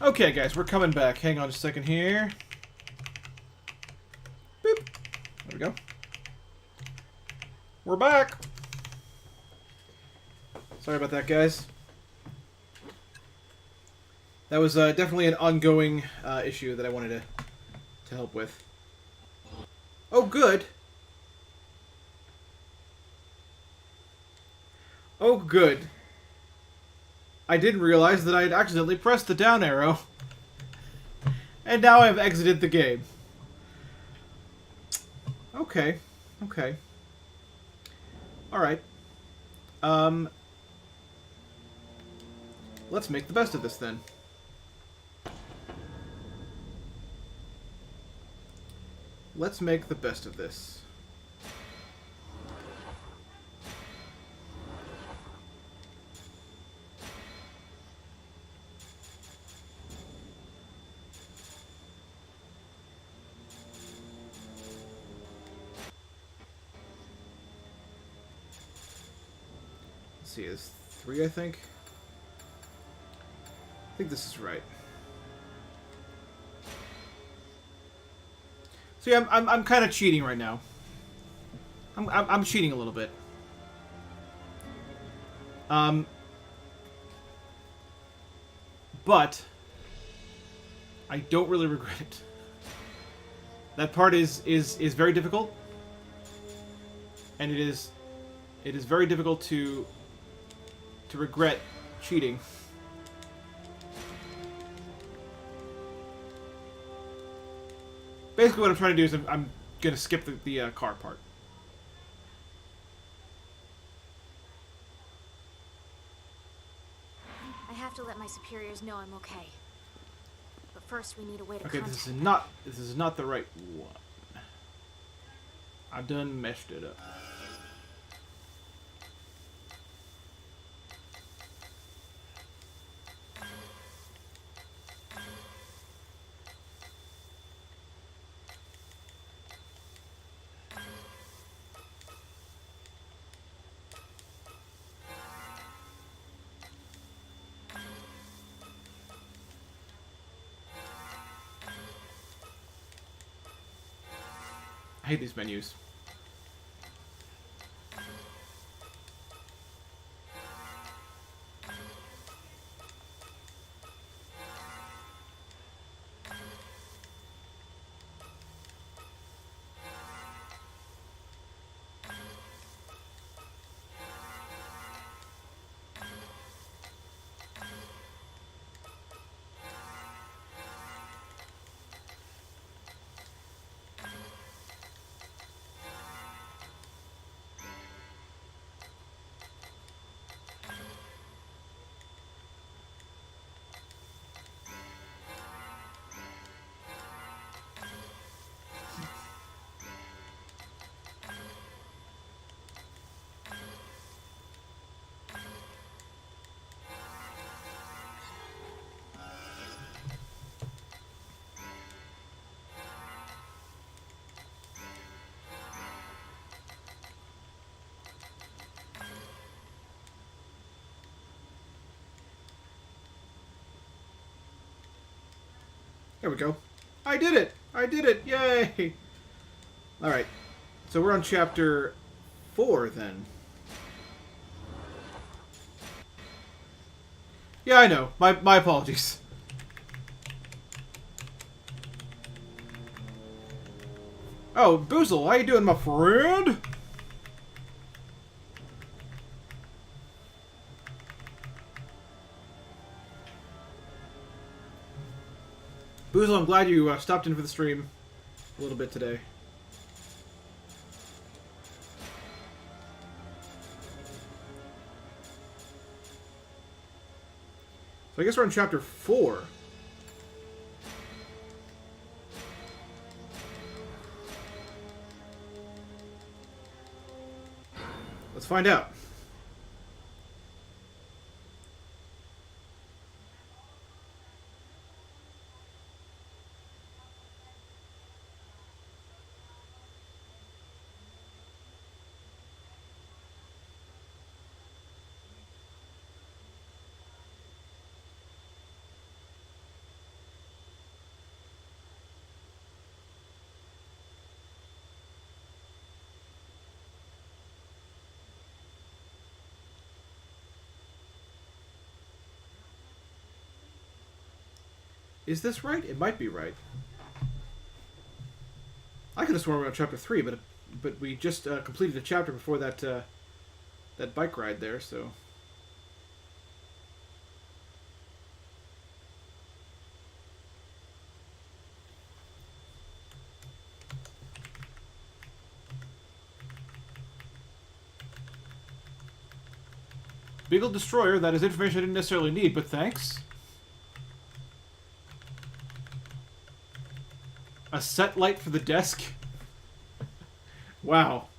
Okay, guys, we're coming back. Hang on a second here. Boop. There we go. We're back. Sorry about that, guys. That was definitely an ongoing issue that I wanted to help with. Oh, good. Oh, good. I didn't realize that I had accidentally pressed the down arrow. And now I've exited the game. Okay. Okay. Alright. Let's make the best of this then. Let's make the best of this. Let's see, it's 3, I think. I think this is right. So yeah, I'm kind of cheating right now. I'm cheating a little bit. But I don't really regret it. That part is very difficult, and it is very difficult to regret cheating. Basically, what I'm trying to do is I'm gonna skip the car part. I have to let my superiors know I'm okay. But first, we need a way to Okay, contact this is not the right one. I done messed it up. I hate these menus. There we go. I did it! I did it! Yay! Alright. So we're on chapter 4 then. Yeah, I know. My apologies. Oh, Boozle, how you doing, my friend? Boozle, I'm glad you stopped in for the stream a little bit today. So I guess we're on chapter 4. Let's find out. Is this right? It might be right. I could have sworn we were on chapter 3, but we just completed a chapter before that that bike ride there, so... Beagle Destroyer, that is information I didn't necessarily need, but thanks. A set light for the desk? Wow.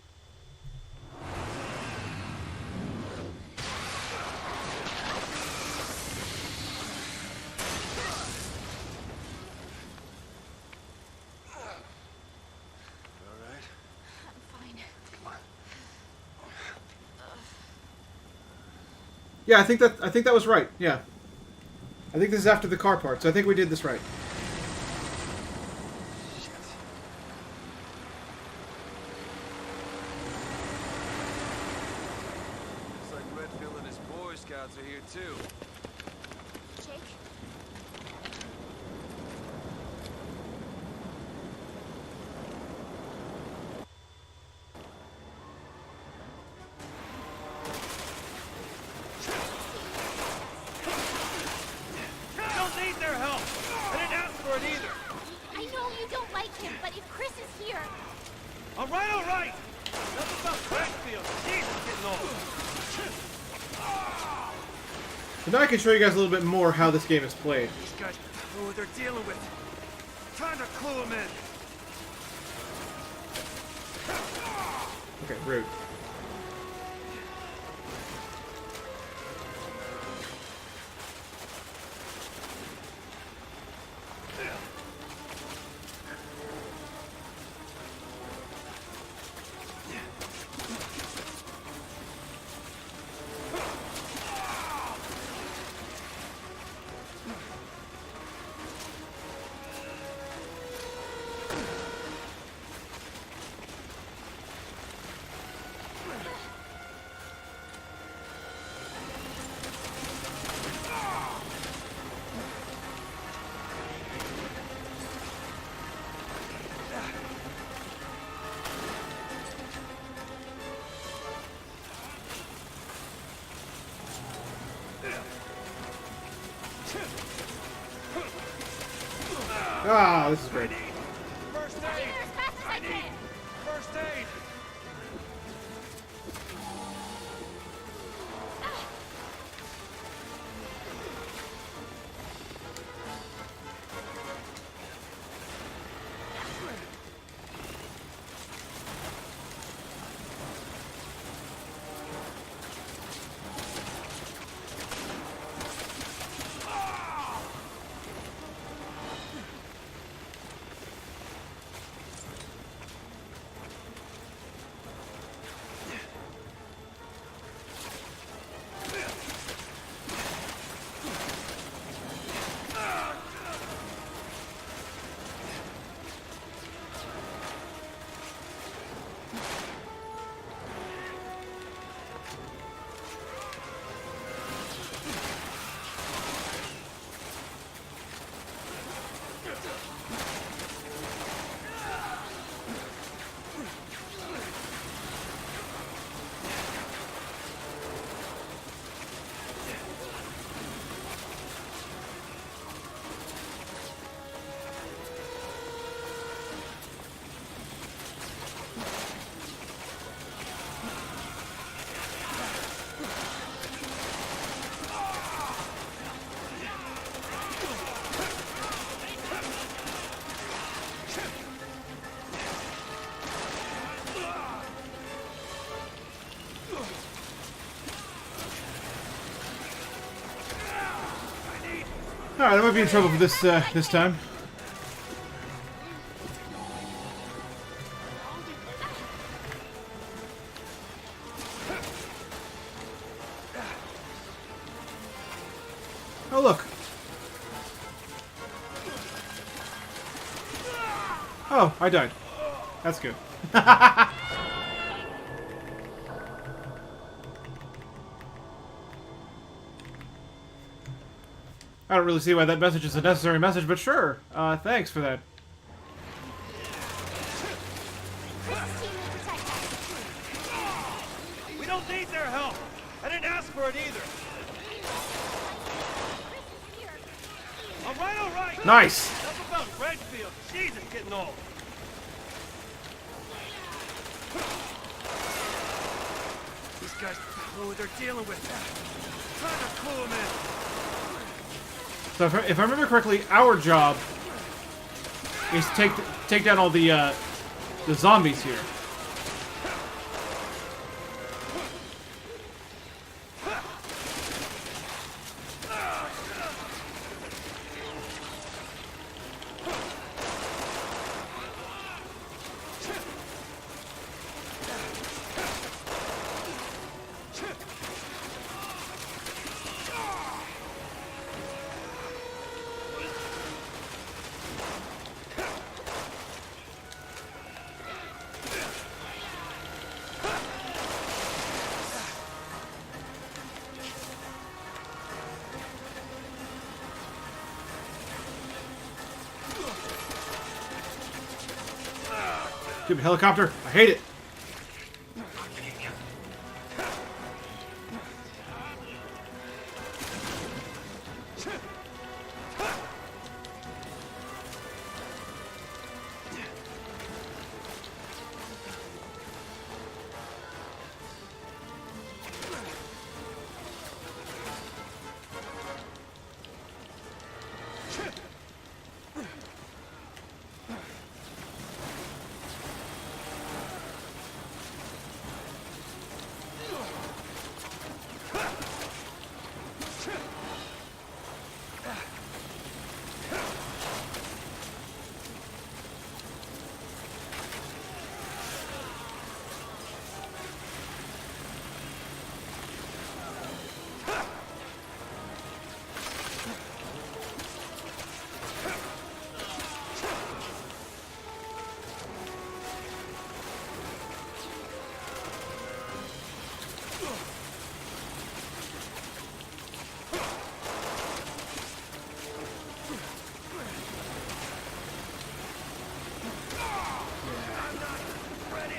Yeah, I think that was right. Yeah. I think this is after the car part, so I think we did this right. Looks like Redfield and his Boy Scouts are here too. Jake? I don't need their help. I didn't ask for it either. I know you don't like him, but if Chris is here... All right, all right. Enough about Redfield. He's getting old. So now I can show you guys a little bit more how this game is played. These guys know what they're dealing with. Time to clue them in. Okay, rude. Ah, this is great. First Get aid. there as fast as I can! First aid. Alright, I might be in trouble for this this time. Oh, look. Oh, I died. That's good. I don't really see why that message is a necessary message, but sure. Thanks for that. Chris's team will protect us. We don't need their help. I didn't ask for it either. Chris is here. All right, all right. Nice! Enough about Redfield. Jeez, it's getting old. These guys know what they're dealing with. Time to clue them in. So if I remember correctly, our job is to take down all the zombies here. Stupid helicopter. I hate it.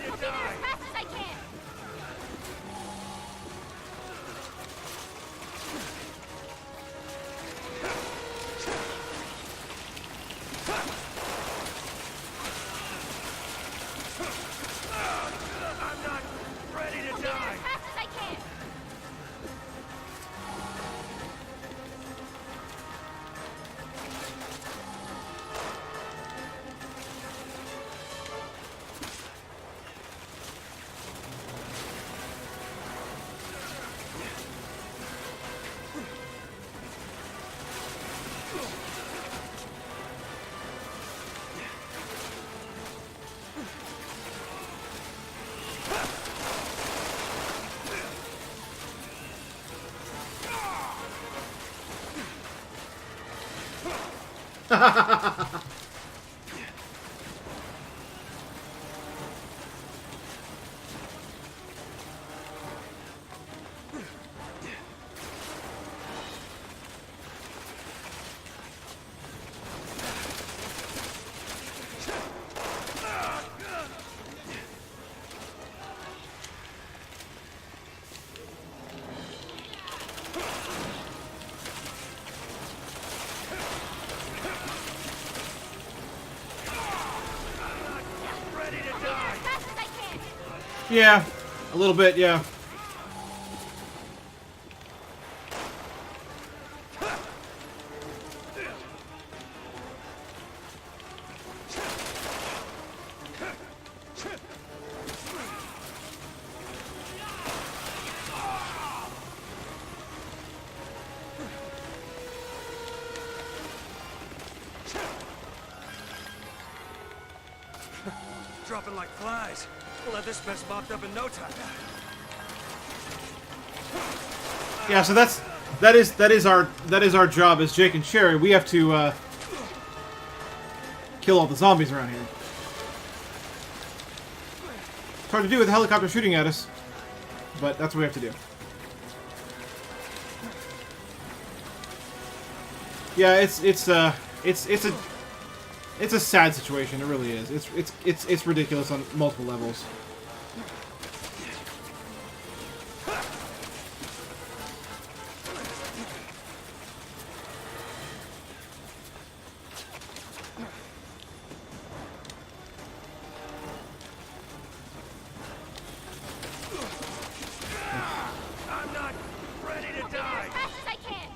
I'll be there as fast as I can. I'm not ready to I'll be there die. as fast as I can. Ready to I'll be there die. as fast as I can. Yeah, a little bit, yeah. Dropping like flies. We'll have this mess mopped up in no time. Yeah, so that is our job as Jake and Sherry. We have to kill all the zombies around here. It's hard to do with the helicopter shooting at us, but that's what we have to do. Yeah, it's a sad situation. It really is. It's ridiculous on multiple levels. I'm not ready to I'll be there die. as fast as I can.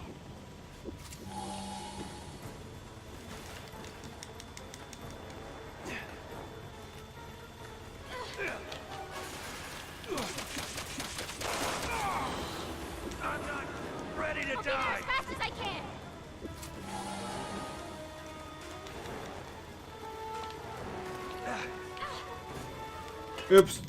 I'm not ready to I'll be there die. as fast as I can. Oops.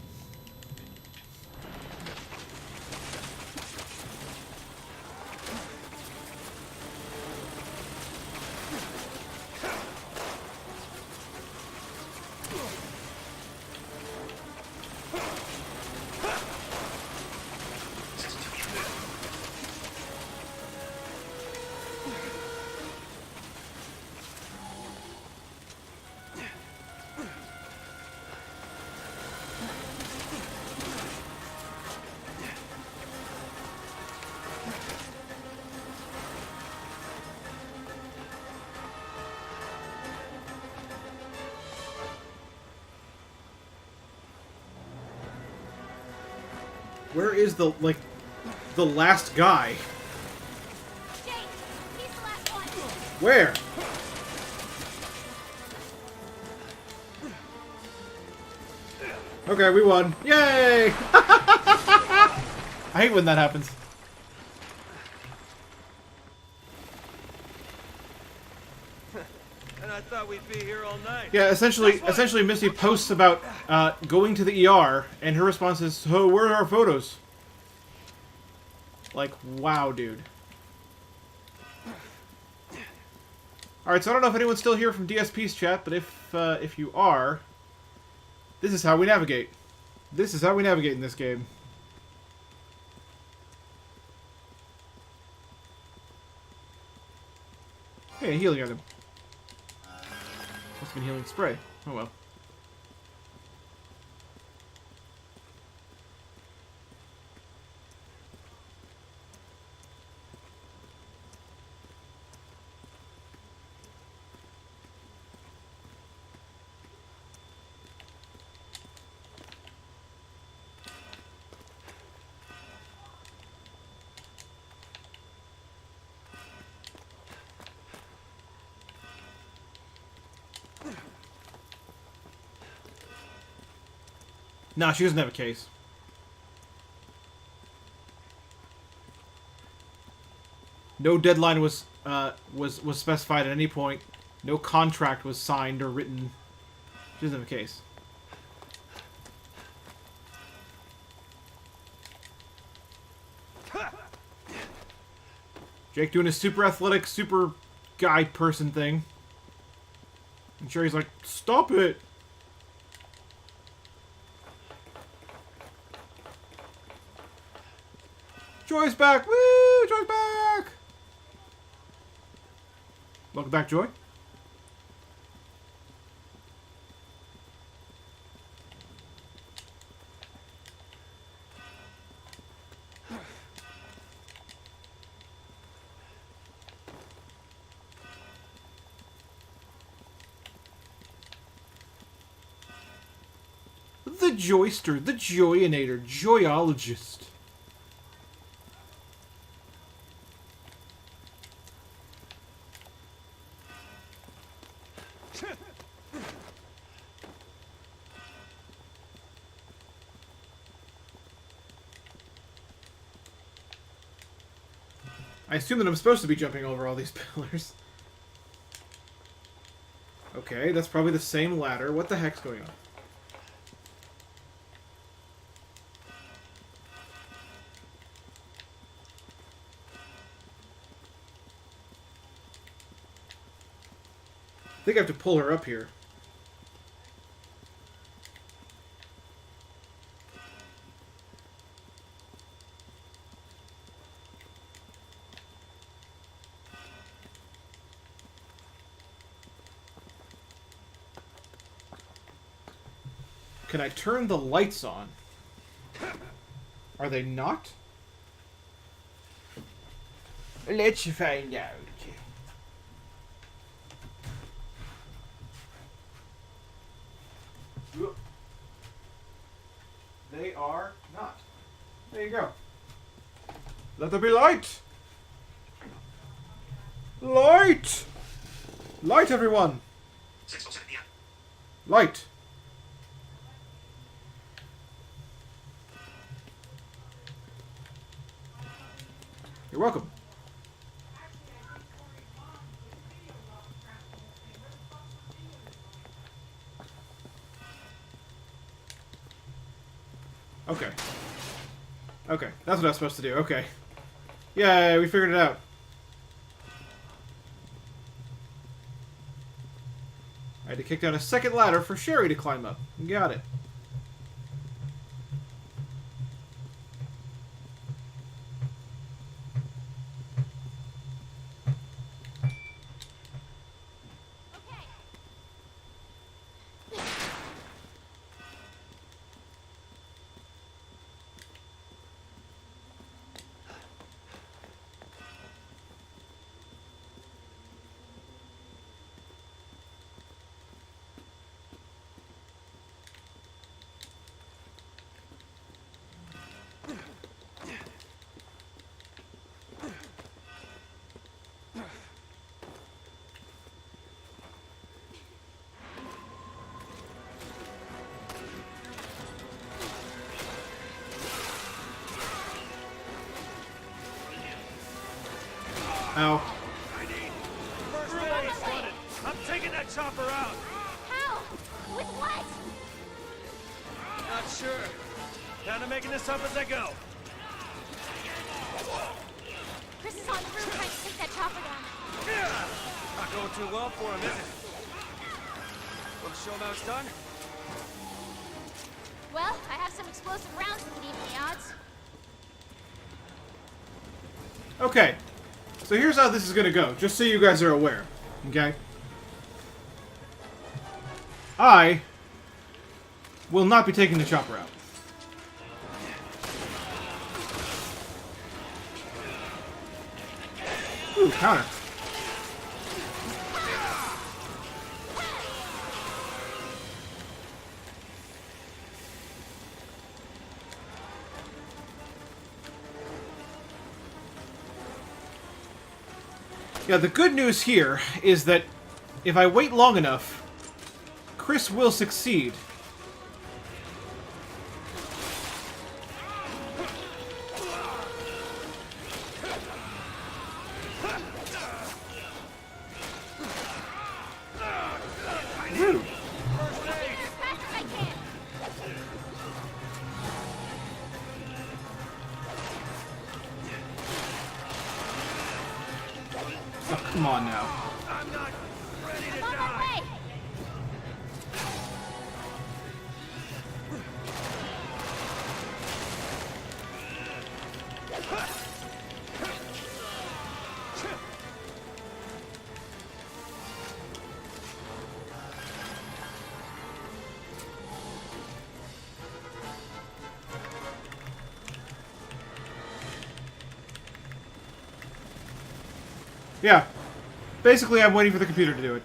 Where is the last guy? Jake, he's the last one. Where? Okay, we won. Yay! I hate when that happens. And I thought we'd be here all night. Yeah, essentially Misty posts about going to the ER, and her response is, "So where are our photos?" Like, wow, dude. Alright, so I don't know if anyone's still here from DSP's chat, but if you are, this is how we navigate. This is how we navigate in this game. Hey, a healing item. Must have been healing spray. Oh well. Nah, she doesn't have a case. No deadline was specified at any point. No contract was signed or written. She doesn't have a case. Jake doing his super athletic, super guy person thing. I'm sure he's like, stop it! Joy's back! Woo! Joy's back! Welcome back, Joy. The Joyster, the Joyinator, Joyologist. I assume that I'm supposed to be jumping over all these pillars. Okay, that's probably the same ladder. What the heck's going on? I think I have to pull her up here. Can I turn the lights on? Are they not? Let's find out. They are not. There you go. Let there be light! Light! Light, everyone! Light! You're welcome. Okay. Okay, that's what I was supposed to do. Okay. Yay, we figured it out. I had to kick down a second ladder for Sherry to climb up. Got it. Ow. First aid wanted. I'm taking that chopper out. How? With what? Not sure. Kind of making this up as I go. Chris is on the roof trying to take that chopper down. Yeah. Not going too well for him, is it? Want to show him how it's done? Well, I have some explosive rounds that could even the odds. Okay. So here's how this is gonna go, just so you guys are aware. Okay? I will not be taking the chopper out. Ooh, counter. Yeah, the good news here is that if I wait long enough, Chris will succeed. Rude. As fast as I can. Oh, come on now. I'm not ready to I'm on die. my way. Yeah. Basically, I'm waiting for the computer to do it.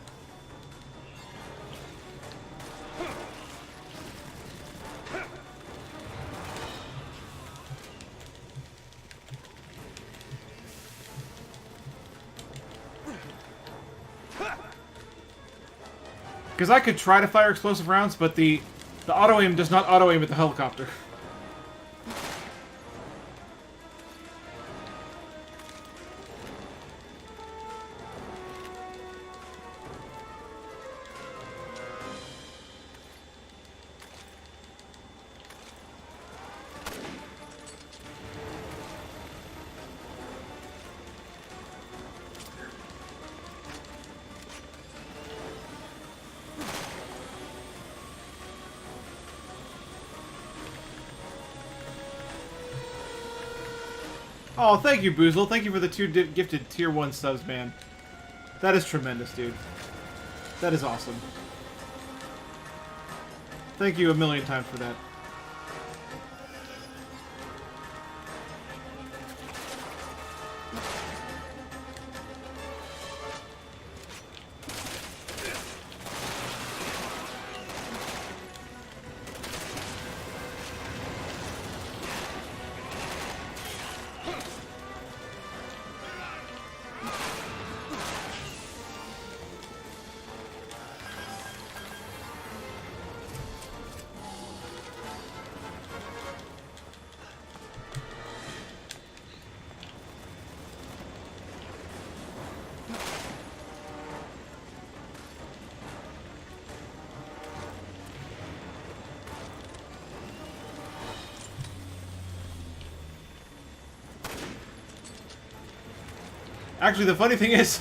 Because I could try to fire explosive rounds, but the auto-aim does not auto-aim at the helicopter. Oh, thank you, Boozle. Thank you for the 2 gifted tier 1 subs, man. That is tremendous, dude. That is awesome. Thank you a million times for that. Actually, the funny thing is,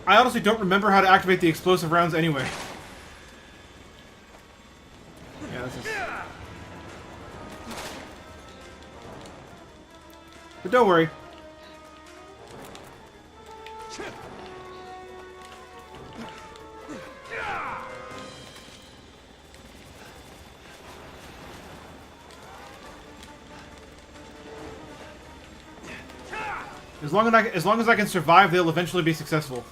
I honestly don't remember how to activate the explosive rounds anyway. Yeah, this is... But don't worry. As long as I can survive, they'll eventually be successful.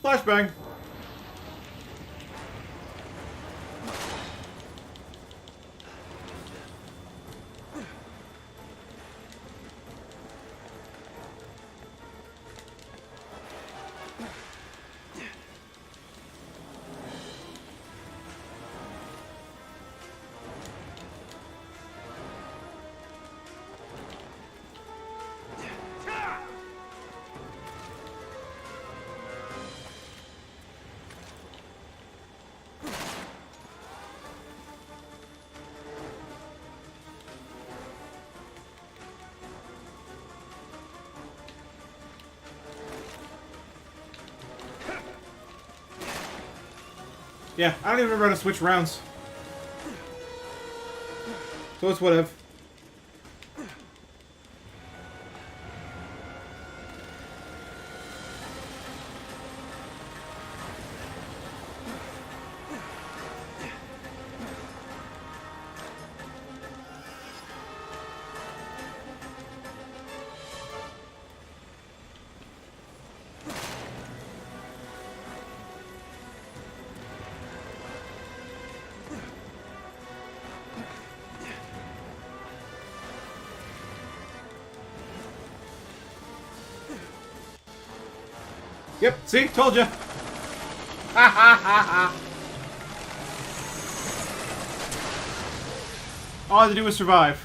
Flashbang. Yeah, I don't even remember how to switch rounds. So it's whatever. Yep, see? Told ya! Ha ha ha ha! All I had to do was survive.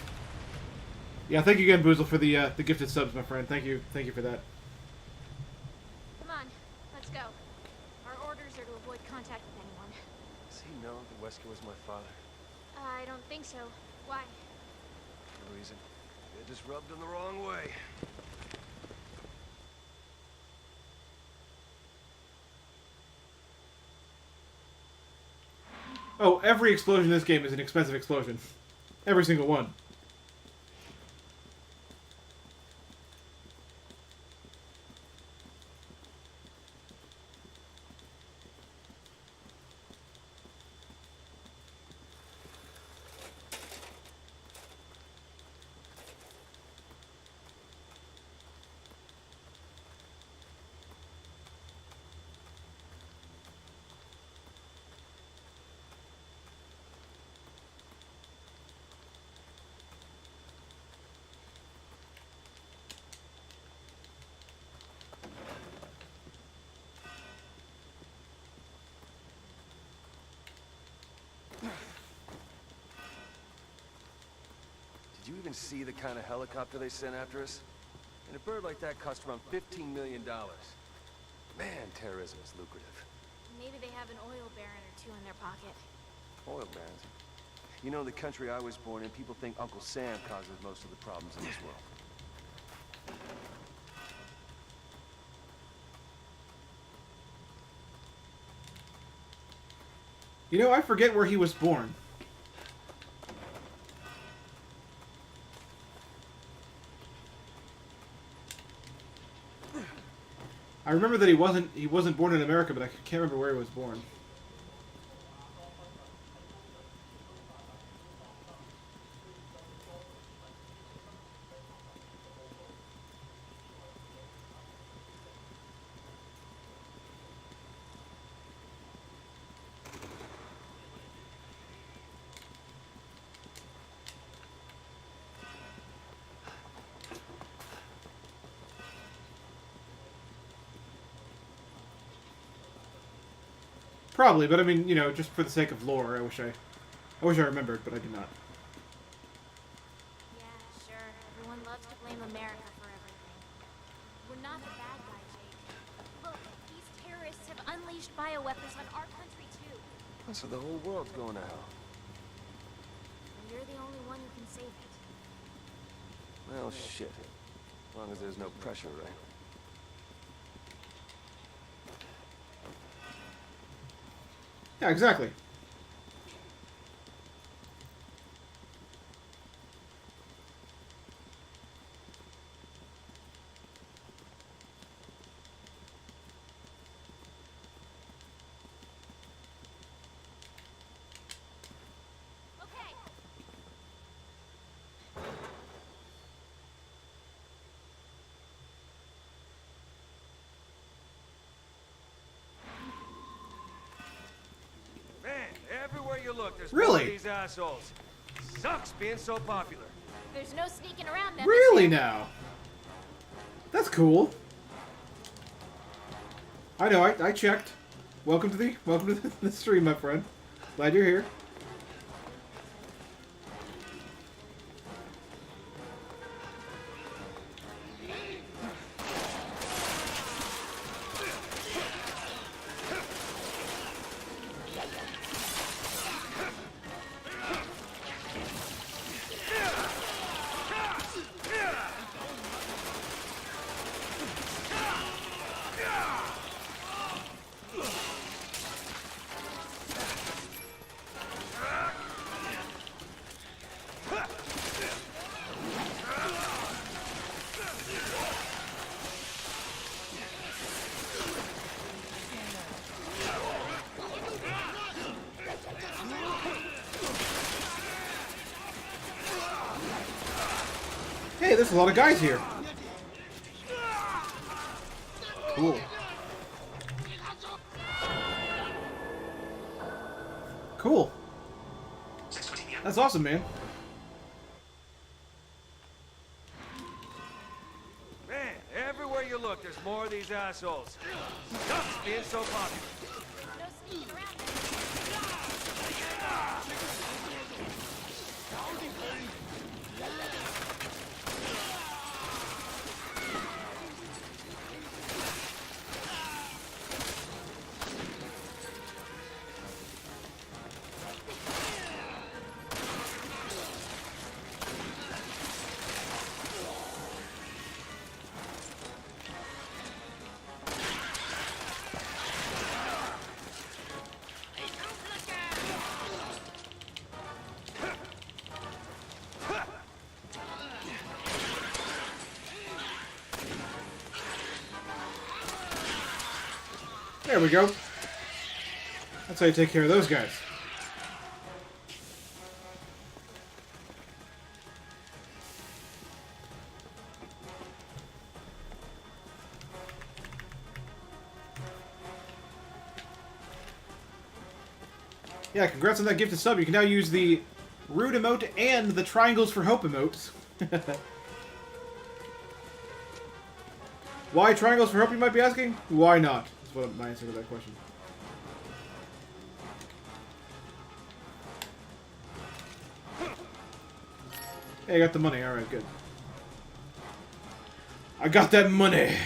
Yeah, thank you again, Boozle, for the gifted subs, my friend. Thank you for that. Come on, let's go. Our orders are to avoid contact with anyone. Does he know that Wesker was my father? I don't think so. Why? No reason. It just rubbed him the wrong way. Oh, every explosion in this game is an expensive explosion. Every single one. Did you even see the kind of helicopter they sent after us? And a bird like that cost around $15 million. Man, terrorism is lucrative. Maybe they have an oil baron or two in their pocket. Oil barons. You know, the country I was born in, people think Uncle Sam causes most of the problems in this world. You know, I forget where he was born. I remember that he wasn't born in America, but I can't remember where he was born. Probably, but I mean, you know, just for the sake of lore, I wish I remembered, but I do not. Yeah, sure. Everyone loves to blame America for everything. We're not the bad guy, Jake. Look, these terrorists have unleashed bioweapons on our country, too. So the whole world's going to hell. And you're the only one who can save it. Well, shit. As long as there's no pressure, right? Yeah, exactly. Okay. Man, everywhere you look, there's Really? more of these assholes. Sucks being so popular. There's no sneaking around them. Really now? That's cool. I know, I checked. Welcome to the stream, my friend. Glad you're here. Hey, there's a lot of guys here. Cool. Cool. That's awesome, man. Man, everywhere you look, there's more of these assholes. Sucks being so popular. No sneaking around them. There we go. That's how you take care of those guys. Yeah, congrats on that gifted sub. You can now use the rude emote and the triangles for hope emotes. Why triangles for hope, you might be asking? Why not? That's what my answer to that question. Hey, I got the money. Alright, good. I got that money.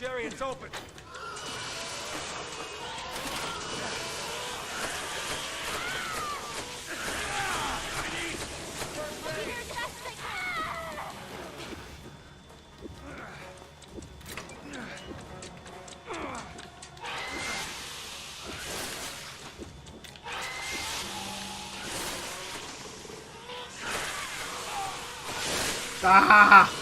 Sherry, it's open. Ah!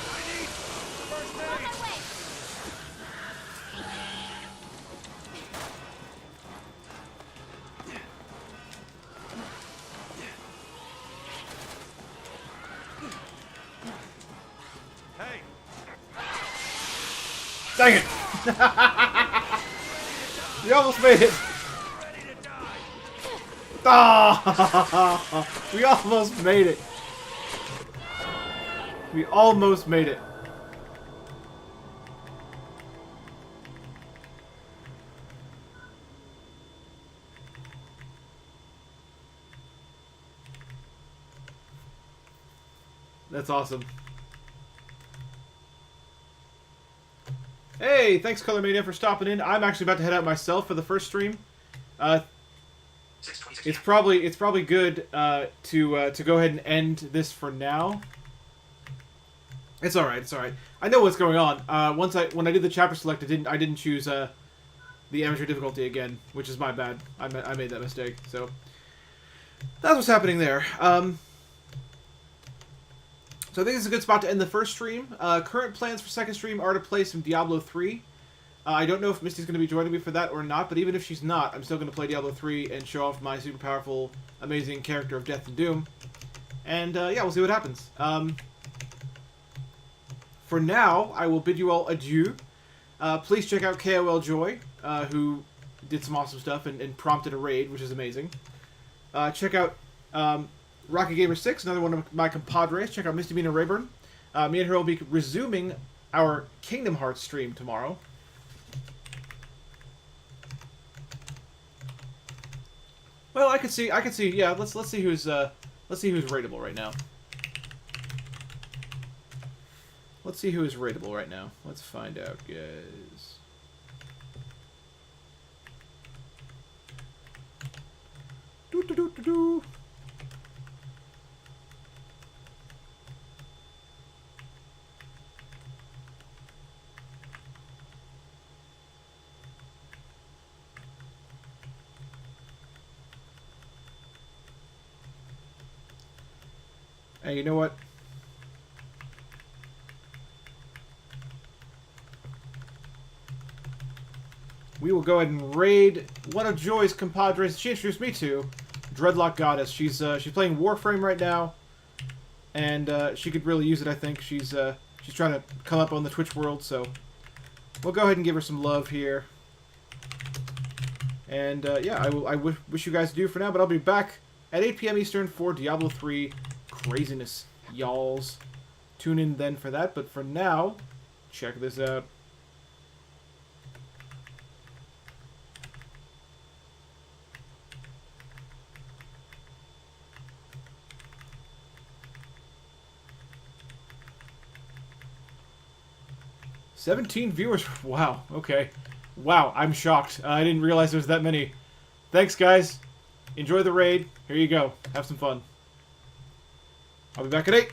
Hey, Dang it! You almost made it! ready to die. Ah! We almost made it! We almost made it. That's awesome. Hey, thanks Color Mania for stopping in. I'm actually about to head out myself for the first stream. It's probably good to go ahead and end this for now. It's all right. It's all right. I know what's going on. When I did the chapter select, I didn't choose the amateur difficulty again, which is my bad. I made that mistake. So that's what's happening there. So I think it's a good spot to end the first stream. Current plans for second stream are to play some Diablo 3. I don't know if Misty's going to be joining me for that or not, but even if she's not, I'm still going to play Diablo 3 and show off my super powerful, amazing character of Death and Doom. And yeah, we'll see what happens. for now, I will bid you all adieu. Please check out KOL Joy, who did some awesome stuff and prompted a raid, which is amazing. Check out Rocky Gamer 6, another one of my compadres. Check out Misdemeanor Rayburn. Me and her will be resuming our Kingdom Hearts stream tomorrow. Well, I can see. Yeah, let's see who's rateable right now. Let's see who is rateable right now. Let's find out, guys. Do. Hey, you know what? We will go ahead and raid one of Joy's compadres she introduced me to, Dreadlock Goddess. She's playing Warframe right now, and she could really use it. I think she's trying to come up on the Twitch world, so we'll go ahead and give her some love here. And yeah, I wish you guys adieu for now, but I'll be back at 8 p.m. Eastern for Diablo 3 craziness, y'alls. Tune in then for that, but for now, check this out. $17 viewers. Wow. Okay. Wow. I'm shocked. I didn't realize there was that many. Thanks, guys. Enjoy the raid. Here you go. Have some fun. I'll be back at 8.